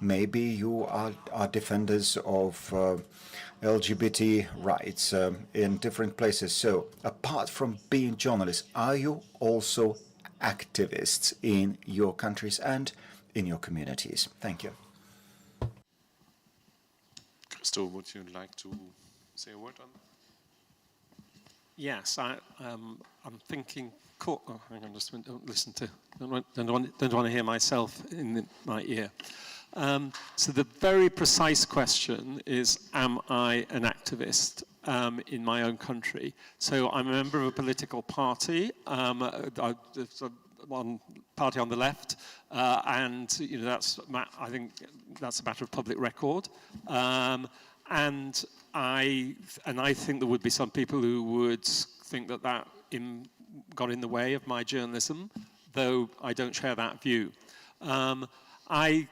Maybe you are defenders of LGBT rights in different places. So apart from being journalists, are you also activists in your countries and in your communities? Thank you. Christo, would you like to say a word on that? Yes, I'm thinking. Oh, hang on, just don't listen to. Don't want to hear myself in my ear. So the very precise question is, am I an activist in my own country? So I'm a member of a political party, one party on the left, and that's, I think that's a matter of public record. And I think there would be some people who would think that got in the way of my journalism, though I don't share that view. When I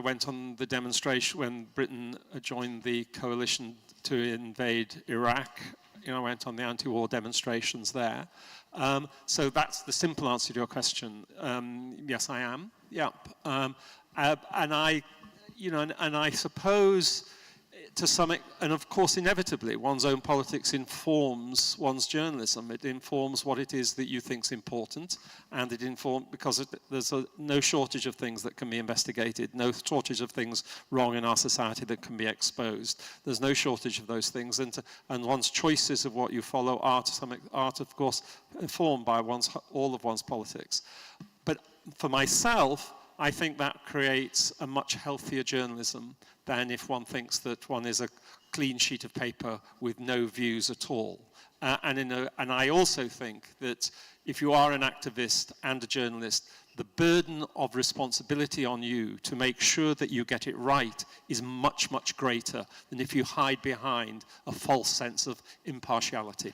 went on the demonstration when Britain joined the coalition to invade Iraq, I went on the anti-war demonstrations there. So that's the simple answer to your question. Yes, I am. Yeah. And I suppose to some, and of course, inevitably, one's own politics informs one's journalism. It informs what it is that you think is important, and it informs, because there's no shortage of things that can be investigated, no shortage of things wrong in our society that can be exposed. There's no shortage of those things, and one's choices of what you follow are, of course, informed by all of one's politics. But for myself, I think that creates a much healthier journalism than if one thinks that one is a clean sheet of paper with no views at all. And I also think that if you are an activist and a journalist, the burden of responsibility on you to make sure that you get it right is much, much greater than if you hide behind a false sense of impartiality.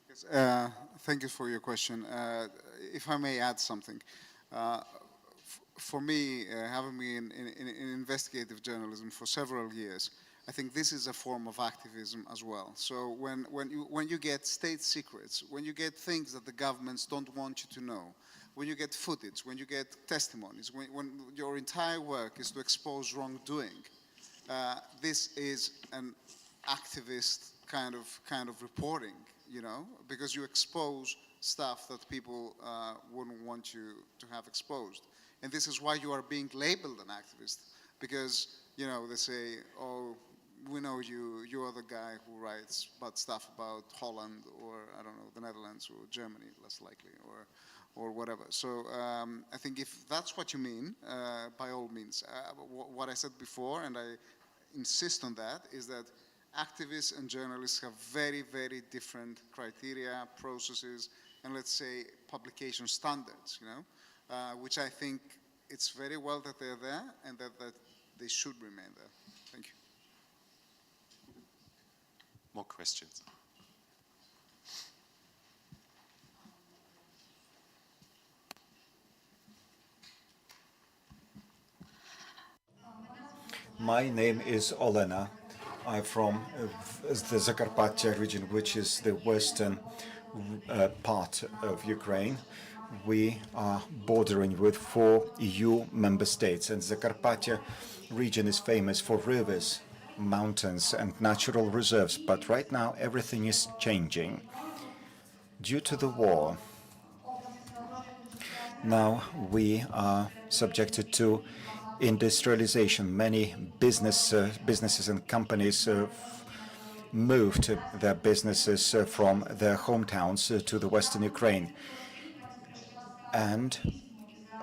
Yes, thank you for your question. If I may add something. For me, having been in investigative journalism for several years, I think this is a form of activism as well. So when you get state secrets, when you get things that the governments don't want you to know, when you get footage, when you get testimonies, when your entire work is to expose wrongdoing, this is an activist kind of reporting, because you expose stuff that people wouldn't want you to have exposed. And this is why you are being labeled an activist, because, they say, oh, we know you're the guy who writes bad stuff about Holland or, I don't know, the Netherlands or Germany, less likely, or whatever. So I think if that's what you mean, by all means. What I said before, and I insist on that, is that activists and journalists have very, very different criteria, processes, and let's say publication standards, which I think it's very well that they're there and that they should remain there. Thank you. More questions? My name is Olena. I'm from the Zakarpattia region, which is the western part of Ukraine. We are bordering with 4 EU member states, and Zakarpattia region is famous for rivers, mountains, and natural reserves. But right now, everything is changing. Due to the war, now we are subjected to industrialization. Many businesses and companies moved their businesses from their hometowns to the Western Ukraine. And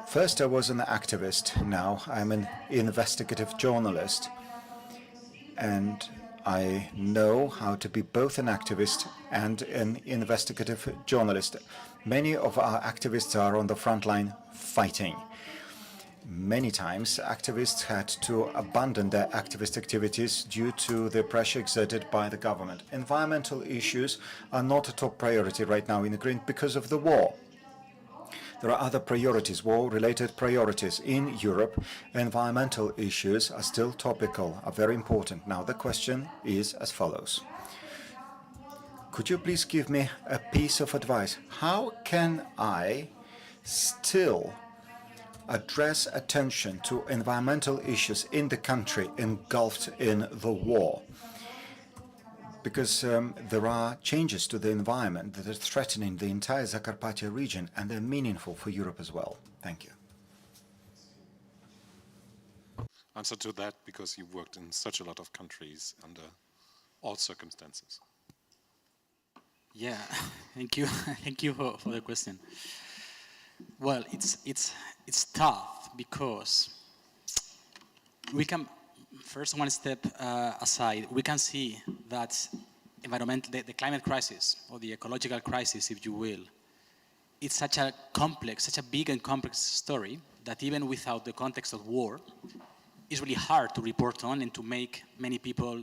first I was an activist, now I'm an investigative journalist. And I know how to be both an activist and an investigative journalist. Many of our activists are on the front line fighting. Many times, activists had to abandon their activist activities due to the pressure exerted by the government. Environmental issues are not a top priority right now in Ukraine because of the war. There are other priorities, war-related priorities. In Europe, environmental issues are still topical, are very important. Now, the question is as follows. Could you please give me a piece of advice? How can I still address attention to environmental issues in the country engulfed in the war? Because there are changes to the environment that are threatening the entire Zakarpattia region, and they're meaningful for Europe as well. Thank you. Answer to that, because you worked in such a lot of countries under all circumstances. Yeah, thank you. Thank you for the question. Well, it's tough because we can, first one step aside, we can see that the climate crisis, or the ecological crisis, if you will, it's such a complex, such a big and complex story that even without the context of war, it's really hard to report on and to make many people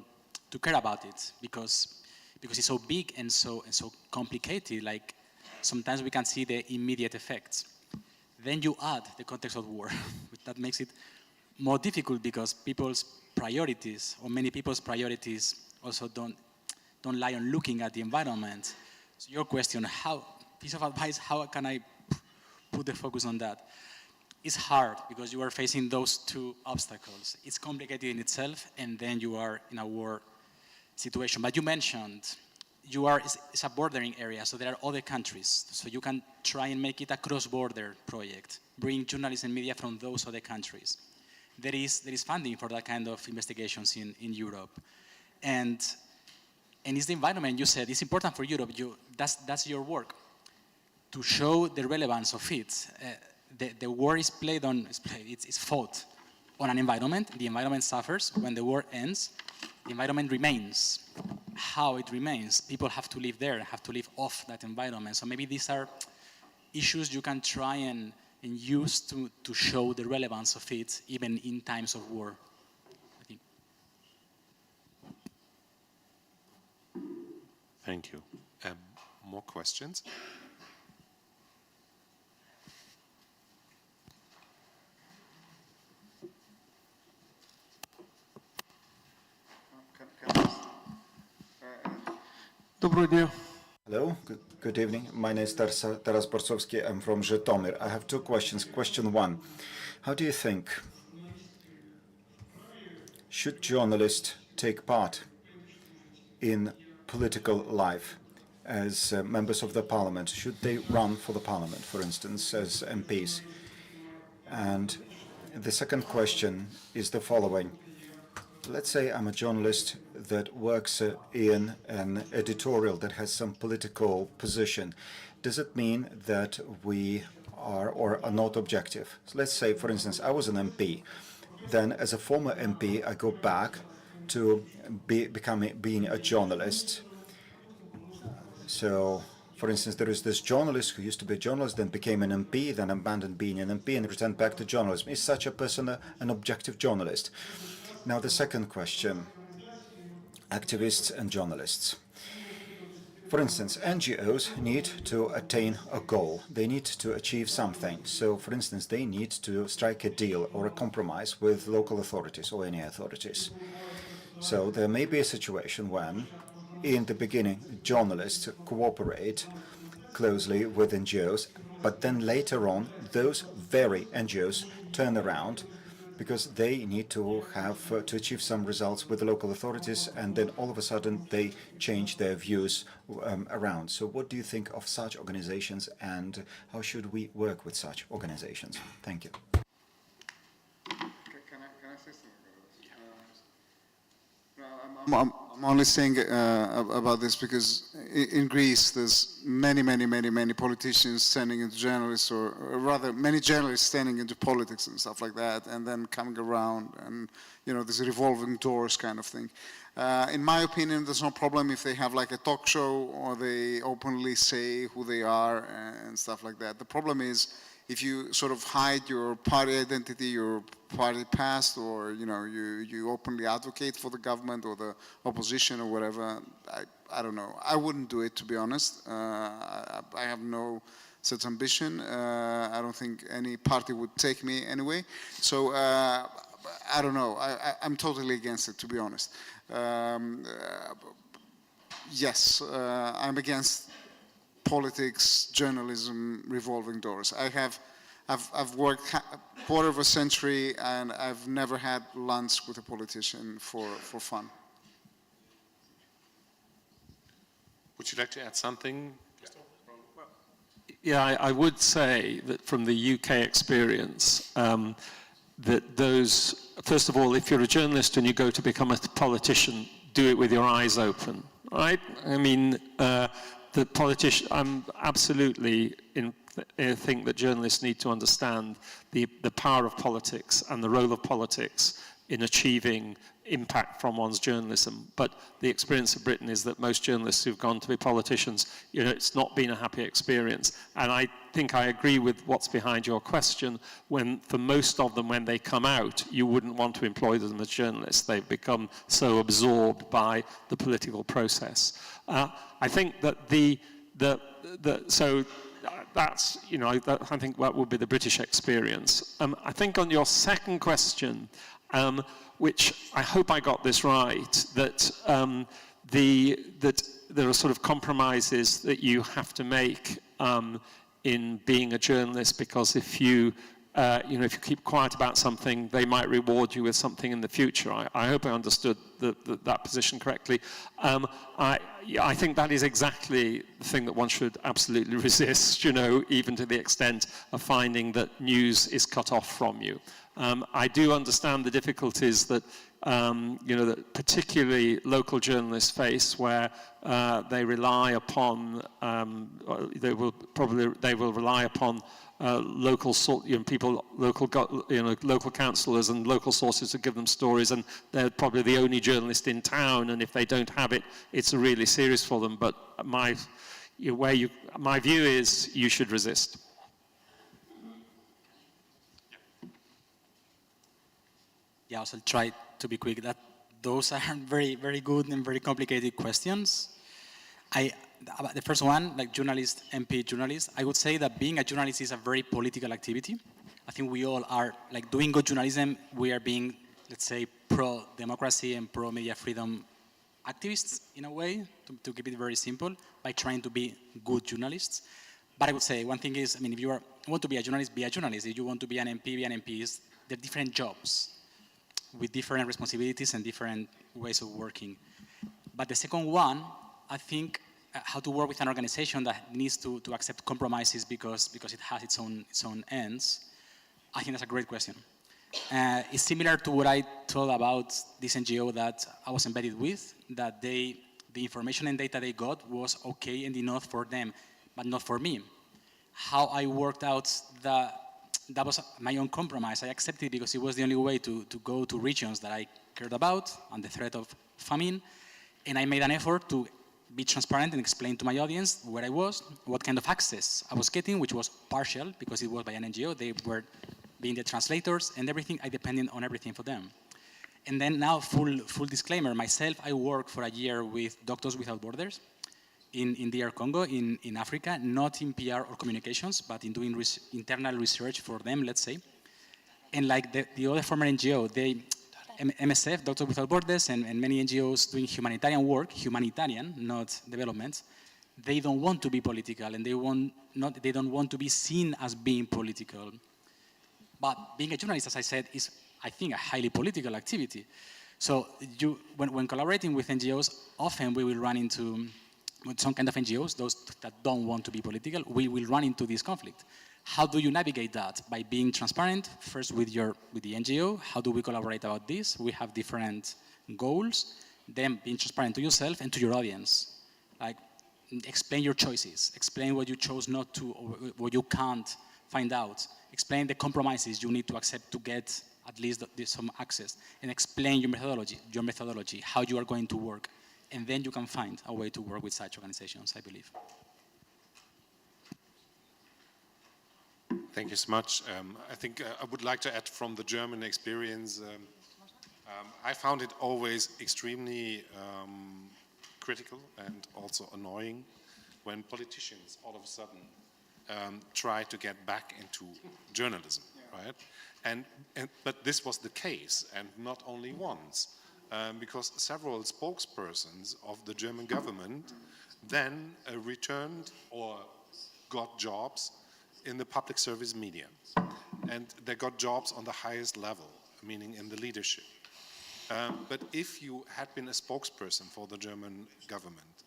to care about it because it's so big and so complicated. Like sometimes we can see the immediate effects. Then you add the context of war. That makes it more difficult because people's priorities, or many people's priorities, also don't lie on looking at the environment. So your question, piece of advice, how can I put the focus on that? It's hard because you are facing those two obstacles. It's complicated in itself, and then you are in a war situation. But you mentioned it's a bordering area, so there are other countries. So you can try and make it a cross-border project, bring journalists and media from those other countries. There is funding for that kind of investigations in Europe. And it's the environment, you said, it's important for Europe. That's your work, to show the relevance of it. The war is it's fought on an environment. The environment suffers. When the war ends, the environment remains. How it remains, people have to live there, have to live off that environment. So maybe these are issues you can try and use to show the relevance of it, even in times of war, I think. Thank you. More questions? Hello, good evening. My name is Taras Borsovsky. I'm from Zhytomyr. I have two questions. Question one, how do you think, should journalists take part in political life as members of the parliament? Should they run for the parliament, for instance, as MPs? And the second question is the following. Let's say I'm a journalist that works in an editorial that has some political position. does it mean that we are or are not objective? So let's say, for instance, I was an MP. Then, as a former MP, I go back to being a journalist. So, for instance, there is this journalist who used to be a journalist, then became an MP, then abandoned being an MP and returned back to journalism. Is such a person an objective journalist? Now, the second question, activists and journalists. For instance, NGOs need to attain a goal. They need to achieve something. So, for instance, they need to strike a deal or a compromise with local authorities or any authorities. So there may be a situation when, in the beginning, journalists cooperate closely with NGOs, but then later on, those very NGOs turn around because they need to have to achieve some results with the local authorities, and then all of a sudden they change their views around. So what do you think of such organizations, and how should we work with such organizations? Thank you. I'm only saying about this because in Greece there's many politicians turning into journalists, or rather many journalists turning into politics and stuff like that, and then coming around, and this revolving doors kind of thing. In my opinion, there's no problem if they have like a talk show or they openly say who they are and stuff like that. The problem is if you sort of hide your party identity, your party past, or you openly advocate for the government or the opposition or whatever. I don't know. I wouldn't do it, to be honest. I have no such ambition. I don't think any party would take me anyway. So I don't know. I'm totally against it, to be honest. Yes, I'm against politics, journalism, revolving doors. I've worked quarter of a century and I've never had lunch with a politician for fun. Would you like to add something? Yeah, I would say that from the UK experience, that those, first of all, if you're a journalist and you go to become a politician, do it with your eyes open, right? I mean, the politician, I'm absolutely think that journalists need to understand the power of politics and the role of politics in achieving impact from one's journalism. But the experience of Britain is that most journalists who've gone to be politicians, it's not been a happy experience. And I think I agree with what's behind your question, when for most of them, when they come out, you wouldn't want to employ them as journalists. They've become so absorbed by the political process. I think that so that's, I think that would be the British experience. I think on your second question, which I hope I got this right, that that there are sort of compromises that you have to make in being a journalist, because if you if you keep quiet about something, they might reward you with something in the future. I hope I understood that position correctly. I think that is exactly the thing that one should absolutely resist, even to the extent of finding that news is cut off from you. I do understand the difficulties that that particularly local journalists face, where they rely upon they will rely upon local people, local councillors and local sources to give them stories, and they're probably the only journalist in town, and if they don't have it, it's really serious for them. But my view is you should resist. Yeah, I'll try to be quick. Those are very, very good and very complicated questions. The first one, like journalist, MP journalist, I would say that being a journalist is a very political activity. I think we all are, like doing good journalism, we are being, let's say, pro-democracy and pro-media freedom activists in a way, to keep it very simple, by trying to be good journalists. But I would say one thing is, if you want to be a journalist, be a journalist. If you want to be an MP, be an MP. They're different jobs with different responsibilities and different ways of working. But the second one, I think, how to work with an organization that needs to accept compromises because it has its own ends. I think that's a great question. It's similar to what I told about this NGO that I was embedded with, that the information and data they got was okay and enough for them, but not for me. How I worked out that was my own compromise. I accepted it because it was the only way to go to regions that I cared about and the threat of famine. And I made an effort to be transparent and explain to my audience where I was, what kind of access I was getting, which was partial because it was by an NGO. They were being the translators and everything. I depended on everything for them. And then now, full disclaimer, myself, I worked for a year with Doctors Without Borders in DR Congo, in Africa, not in PR or communications, but in doing internal research for them, let's say. And like the other former NGO, MSF, Doctors Without Borders, and many NGOs doing humanitarian work, humanitarian, not development, they don't want to be political, and they don't want to be seen as being political. But being a journalist, as I said, is, I think, a highly political activity. So when collaborating with NGOs, often we will run into, with some kind of NGOs, those that don't want to be political, we will run into this conflict. How do you navigate that? By being transparent, first with the NGO. How do we collaborate about this? We have different goals. Then being transparent to yourself and to your audience. Like, explain your choices. Explain what you chose not to, or what you can't find out. Explain the compromises you need to accept to get at least some access. And explain your methodology, how you are going to work. And then you can find a way to work with such organizations, I believe. Thank you so much. I think I would like to add from the German experience, I found it always extremely critical and also annoying when politicians all of a sudden try to get back into journalism, right? But this was the case, and not only once, because several spokespersons of the German government then returned or got jobs in the public service media. And they got jobs on the highest level, meaning in the leadership. But if you had been a spokesperson for the German government,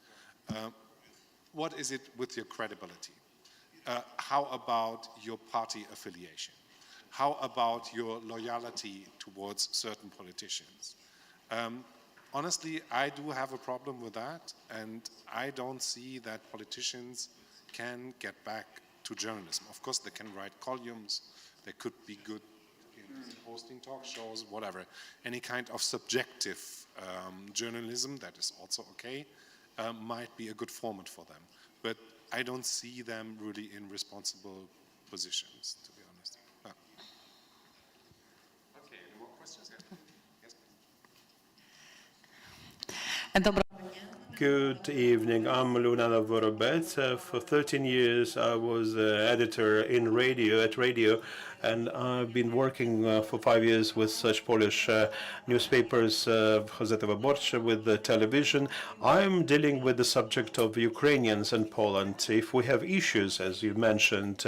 what is it with your credibility? How about your party affiliation? How about your loyalty towards certain politicians? Honestly, I do have a problem with that, and I don't see that politicians can get back to journalism. Of course, they can write columns, they could be good in hosting talk shows, whatever. Any kind of subjective journalism, that is also okay, might be a good format for them. But I don't see them really in responsible positions, to be honest. Okay, any more questions? Yes, please. Good evening. I'm Lunana Vorobet. For 13 years, I was editor at radio, and I've been working for 5 years with such Polish newspapers, Gazeta Wyborcza, with the television. I'm dealing with the subject of Ukrainians in Poland. If we have issues, as you mentioned,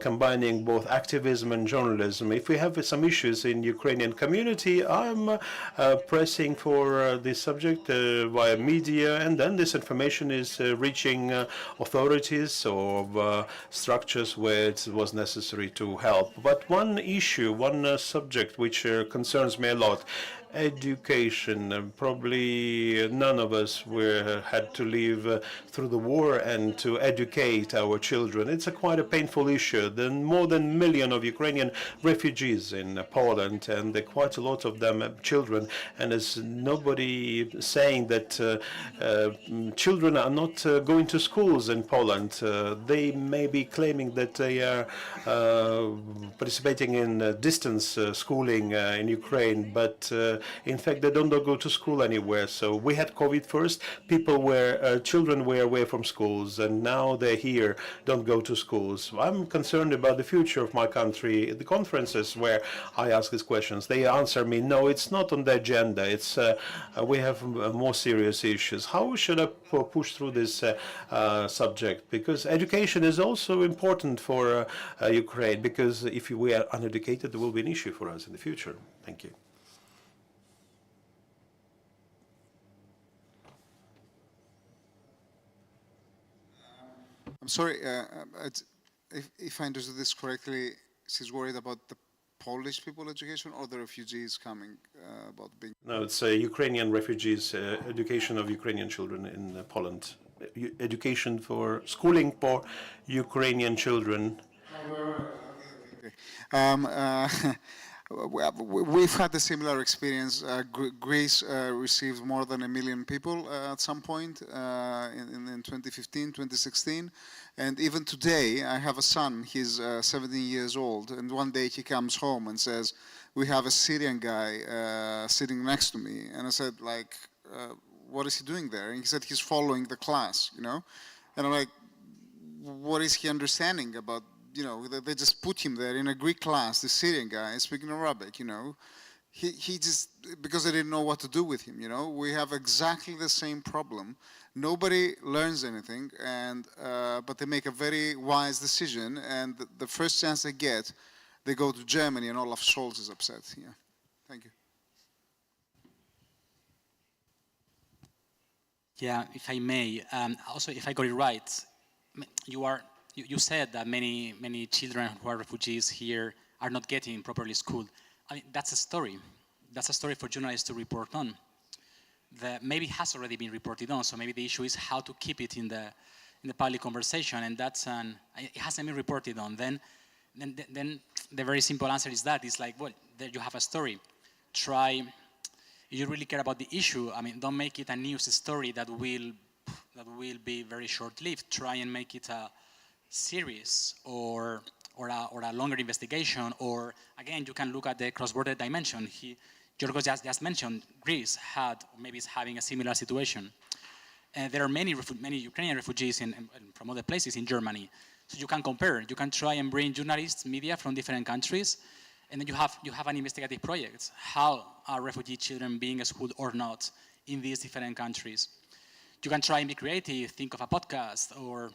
combining both activism and journalism, if we have some issues in Ukrainian community, I'm pressing for this subject via media, and then this information is reaching authorities or structures where it was necessary to help. But one issue, one subject which concerns me a lot, education. Probably none of us had to live through the war and to educate our children. It's quite a painful issue. There are more than 1 million of Ukrainian refugees in Poland, and there are quite a lot of them children. And there's nobody saying that children are not going to schools in Poland. They may be claiming that they are participating in distance schooling in Ukraine, but in fact, they don't go to school anywhere. So we had COVID first. Children were away from schools, and now they're here, don't go to schools. I'm concerned about the future of my country. The conferences where I ask these questions, they answer me, no, it's not on the agenda. It's we have more serious issues. How should I push through this subject? Because education is also important for Ukraine, because if we are uneducated, there will be an issue for us in the future. Thank you. I'm sorry, if I understood this correctly, she's worried about the Polish people education or the refugees coming about being... No, it's Ukrainian refugees, education of Ukrainian children in Poland. education for schooling for Ukrainian children. We've had a similar experience. Greece received more than 1 million people at some point in 2015, 2016. And even today, I have a son, he's 17 years old, and one day he comes home and says, we have a Syrian guy sitting next to me. And I said, like, what is he doing there? And he said, he's following the class, you know? And I'm like, what is he understanding about, you know, they just put him there in a Greek class, the Syrian guy speaking Arabic, you know. He just, because they didn't know what to do with him, you know. We have exactly the same problem. Nobody learns anything, and but they make a very wise decision, and the first chance they get, they go to Germany, and Olaf Scholz is upset. Yeah, thank you. Yeah, if I may, also if I got it right, you said that many children who are refugees here are not getting properly schooled. I mean, that's a story. That's a story for journalists to report on. That maybe has already been reported on. So maybe the issue is how to keep it in the public conversation, and it hasn't been reported on. Then the very simple answer is that it's like, well, there you have a story. Try. If you really care about the issue, I mean, don't make it a news story that will be very short-lived. Try and make it a series or a longer investigation. Or again, you can look at the cross-border dimension. Yorgos just mentioned Greece had, or maybe is having a similar situation. There are many Ukrainian refugees from other places in Germany. So you can compare. You can try and bring journalists, media from different countries, and then you have an investigative project. How are refugee children being schooled or not in these different countries? You can try and be creative, think of a podcast, or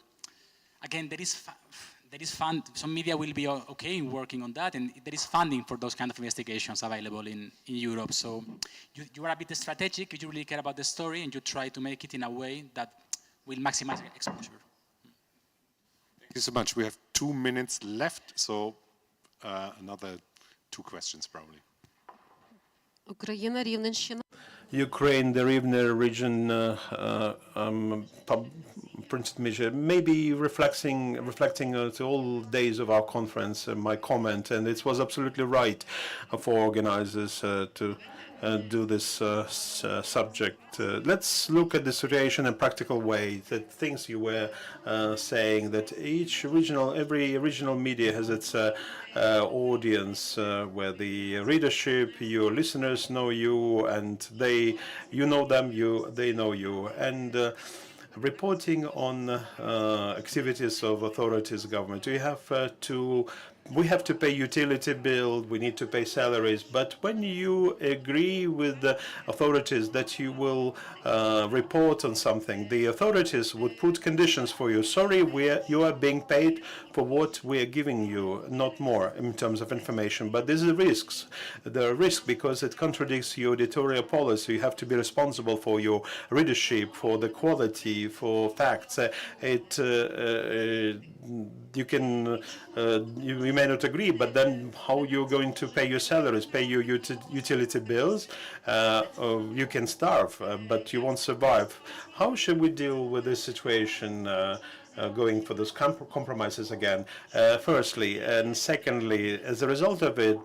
again, there is fund. Some media will be okay in working on that, and there is funding for those kind of investigations available in Europe. So you are a bit strategic. You really care about the story, and you try to make it in a way that will maximize exposure. Thank you so much. We have 2 minutes left, so another 2 questions probably. Україна, Рівненщина. Ukraine, the Rivne region, printed measure, maybe reflecting to all days of our conference, my comment, and it was absolutely right for organizers to do this subject. Let's look at the situation in a practical way. The things you were saying, that every regional media has its audience, where the readership, your listeners know you, and you know them, they know you, and reporting on activities of authorities, government. We have to pay utility bill, we need to pay salaries, but when you agree with the authorities that you will report on something, the authorities would put conditions for you. Sorry, you are being paid for what we are giving you, not more in terms of information, but there's risks. There are risks because it contradicts your editorial policy. You have to be responsible for your readership, for the quality, for facts. You may not agree, but then how you're going to pay your salaries, pay your utility bills? You can starve, but you won't survive. How should we deal with this situation? Going for those compromises again, firstly, and secondly, as a result of it,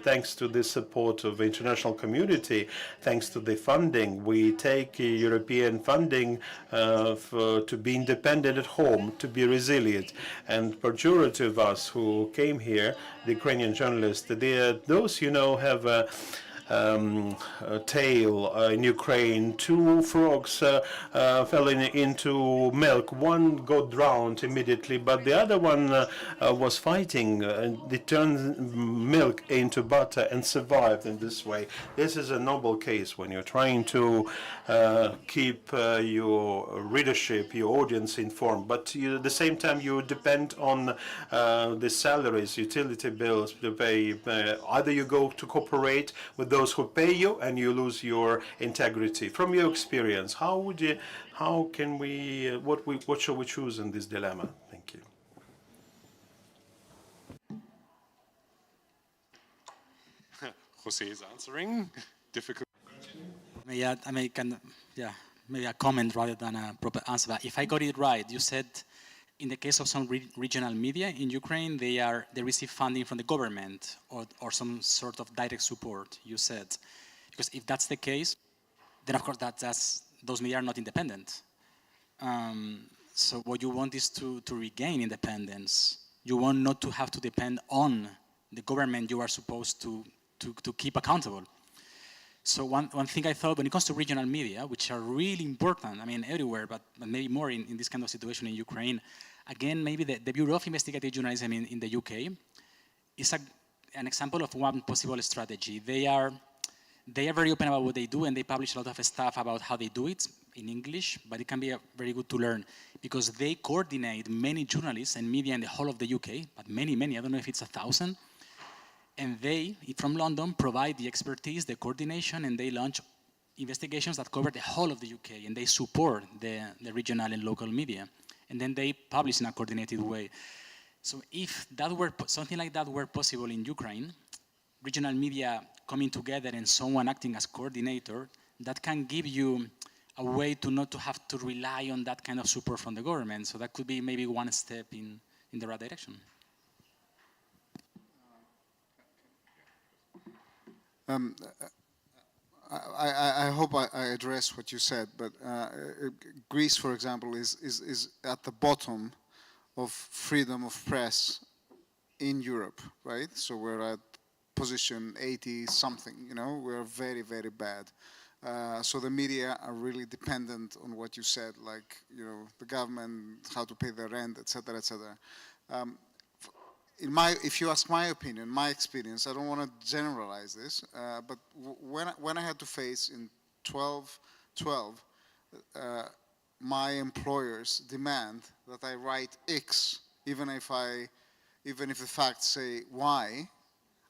thanks to the support of the international community, thanks to the funding, we take European funding to be independent at home, to be resilient. And majority of us who came here, the Ukrainian journalists, those have a tale in Ukraine. 2 frogs fell into milk. One got drowned immediately, but the other one was fighting. They turned milk into butter and survived in this way. This is a noble case when you're trying to keep your readership, your audience informed, but at the same time you depend on the salaries, utility bills to pay. Either you go to cooperate with those who pay you and you lose your integrity. From your experience, what shall we choose in this dilemma? Thank you. Jose is answering. Difficult. Yeah, I mean, maybe a comment rather than a proper answer. But if I got it right, you said in the case of some regional media in Ukraine, they receive funding from the government or some sort of direct support, you said. Because if that's the case, then of course those media are not independent. So what you want is to regain independence. You want not to have to depend on the government you are supposed to keep accountable. So one thing I thought when it comes to regional media, which are really important, I mean everywhere, but maybe more in this kind of situation in Ukraine, again, maybe the Bureau of Investigative Journalism in the UK is an example of one possible strategy. They are very open about what they do, and they publish a lot of stuff about how they do it in English, but it can be very good to learn because they coordinate many journalists and media in the whole of the UK, but many, I don't know if it's 1,000, and they, from London, provide the expertise, the coordination, and they launch investigations that cover the whole of the UK, and they support the regional and local media, and then they publish in a coordinated way. So if that were something like that were possible in Ukraine, regional media coming together and someone acting as coordinator, that can give you a way to not to have to rely on that kind of support from the government. So that could be maybe one step in the right direction. I hope I address what you said, but Greece, for example, is at the bottom of freedom of press in Europe, right? So we're at position 80 something, you know, we're very, very bad. So the media are really dependent on what you said, like, you know, the government, how to pay their rent, etc., etc. If you ask my opinion, my experience, I don't want to generalize this, but when I had to face in 12, my employers demand that I write X, even if the facts say Y,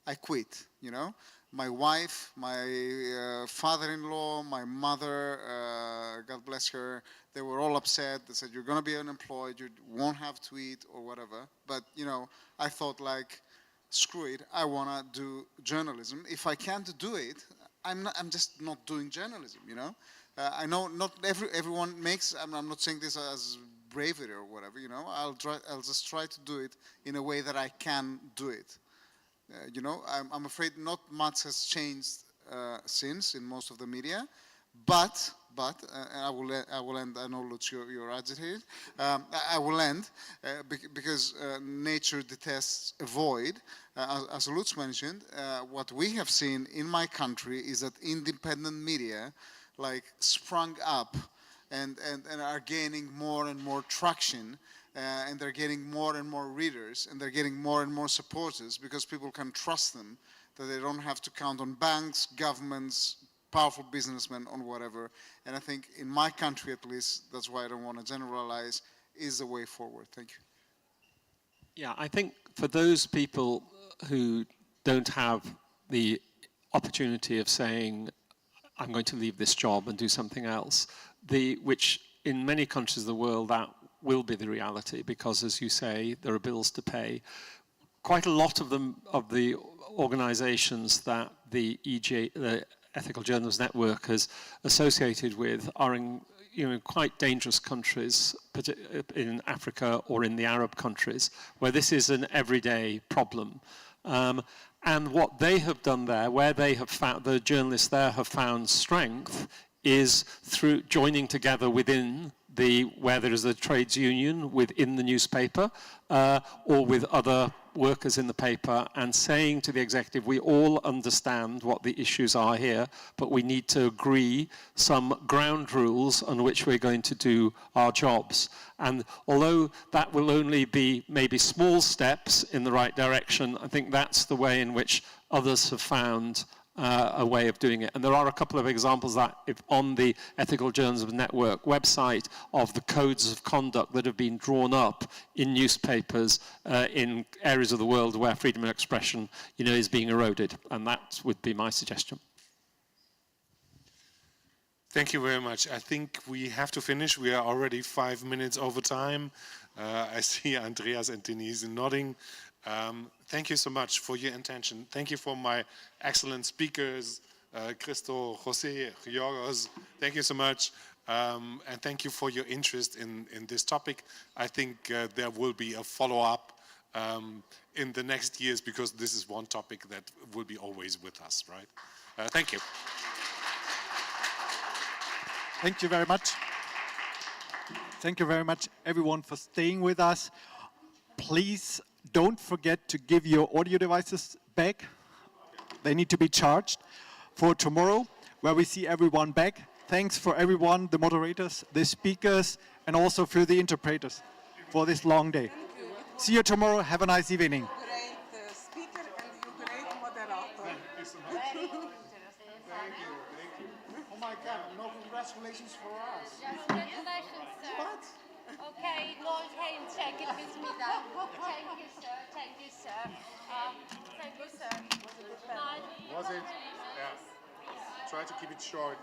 I quit, you know. My wife, my father-in-law, my mother, God bless her, they were all upset. They said, you're going to be unemployed, you won't have to eat or whatever. But, you know, I thought like, screw it, I want to do journalism. If I can't do it, I'm just not doing journalism, you know. I know not everyone makes, I'm not saying this as bravery or whatever, you know. I'll just try to do it in a way that I can do it. You know, I'm afraid not much has changed since in most of the media, but I will end. I know, Lutz, you're agitated. I will end because nature detests a void. As Lutz mentioned, what we have seen in my country is that independent media, like, sprung up and are gaining more and more traction. And they're getting more and more readers, and they're getting more and more supporters because people can trust them, that they don't have to count on banks, governments, powerful businessmen, on whatever. And I think in my country, at least, that's why I don't want to generalize, is the way forward. Thank you. Yeah, I think for those people who don't have the opportunity of saying, I'm going to leave this job and do something else, which in many countries of the world, that will be the reality because, as you say, there are bills to pay. Quite a lot of the organizations that the EJ, the Ethical Journalism Network, is associated with are in, you know, quite dangerous countries, in Africa or in the Arab countries, where this is an everyday problem. And what they have done there, where they have found, the journalists there have found strength, is through joining together within where there is a trades union within the newspaper or with other workers in the paper and saying to the executive, we all understand what the issues are here, but we need to agree some ground rules on which we're going to do our jobs. And although that will only be maybe small steps in the right direction, I think that's the way in which others have found a way of doing it. And there are a couple of examples that on the Ethical Journalism Network website of the codes of conduct that have been drawn up in newspapers in areas of the world where freedom of expression, you know, is being eroded. And that would be my suggestion. Thank you very much. I think we have to finish. We are already 5 minutes over time. I see Andreas and Denise nodding. Thank you so much for your attention. Thank you for my excellent speakers, Christo, Jose, Yorgos, thank you so much. And thank you for your interest in this topic. I think there will be a follow-up in the next years, because this is one topic that will be always with us, right? Thank you. Thank you very much. Thank you very much, everyone, for staying with us. Please don't forget to give your audio devices back. They need to be charged for tomorrow, where we see everyone back. Thanks for everyone, the moderators, the speakers, and also for the interpreters for this long day. See you tomorrow. Have a nice evening. Great speaker and you great moderator. Very interesting. Thank you. Oh my God, no congratulations for us. Yes, congratulations, sir. What? Okay, no, check it with me then. Thank you, sir. Thank you, sir. Thank you, sir. Was it? Yeah. Try to keep it short.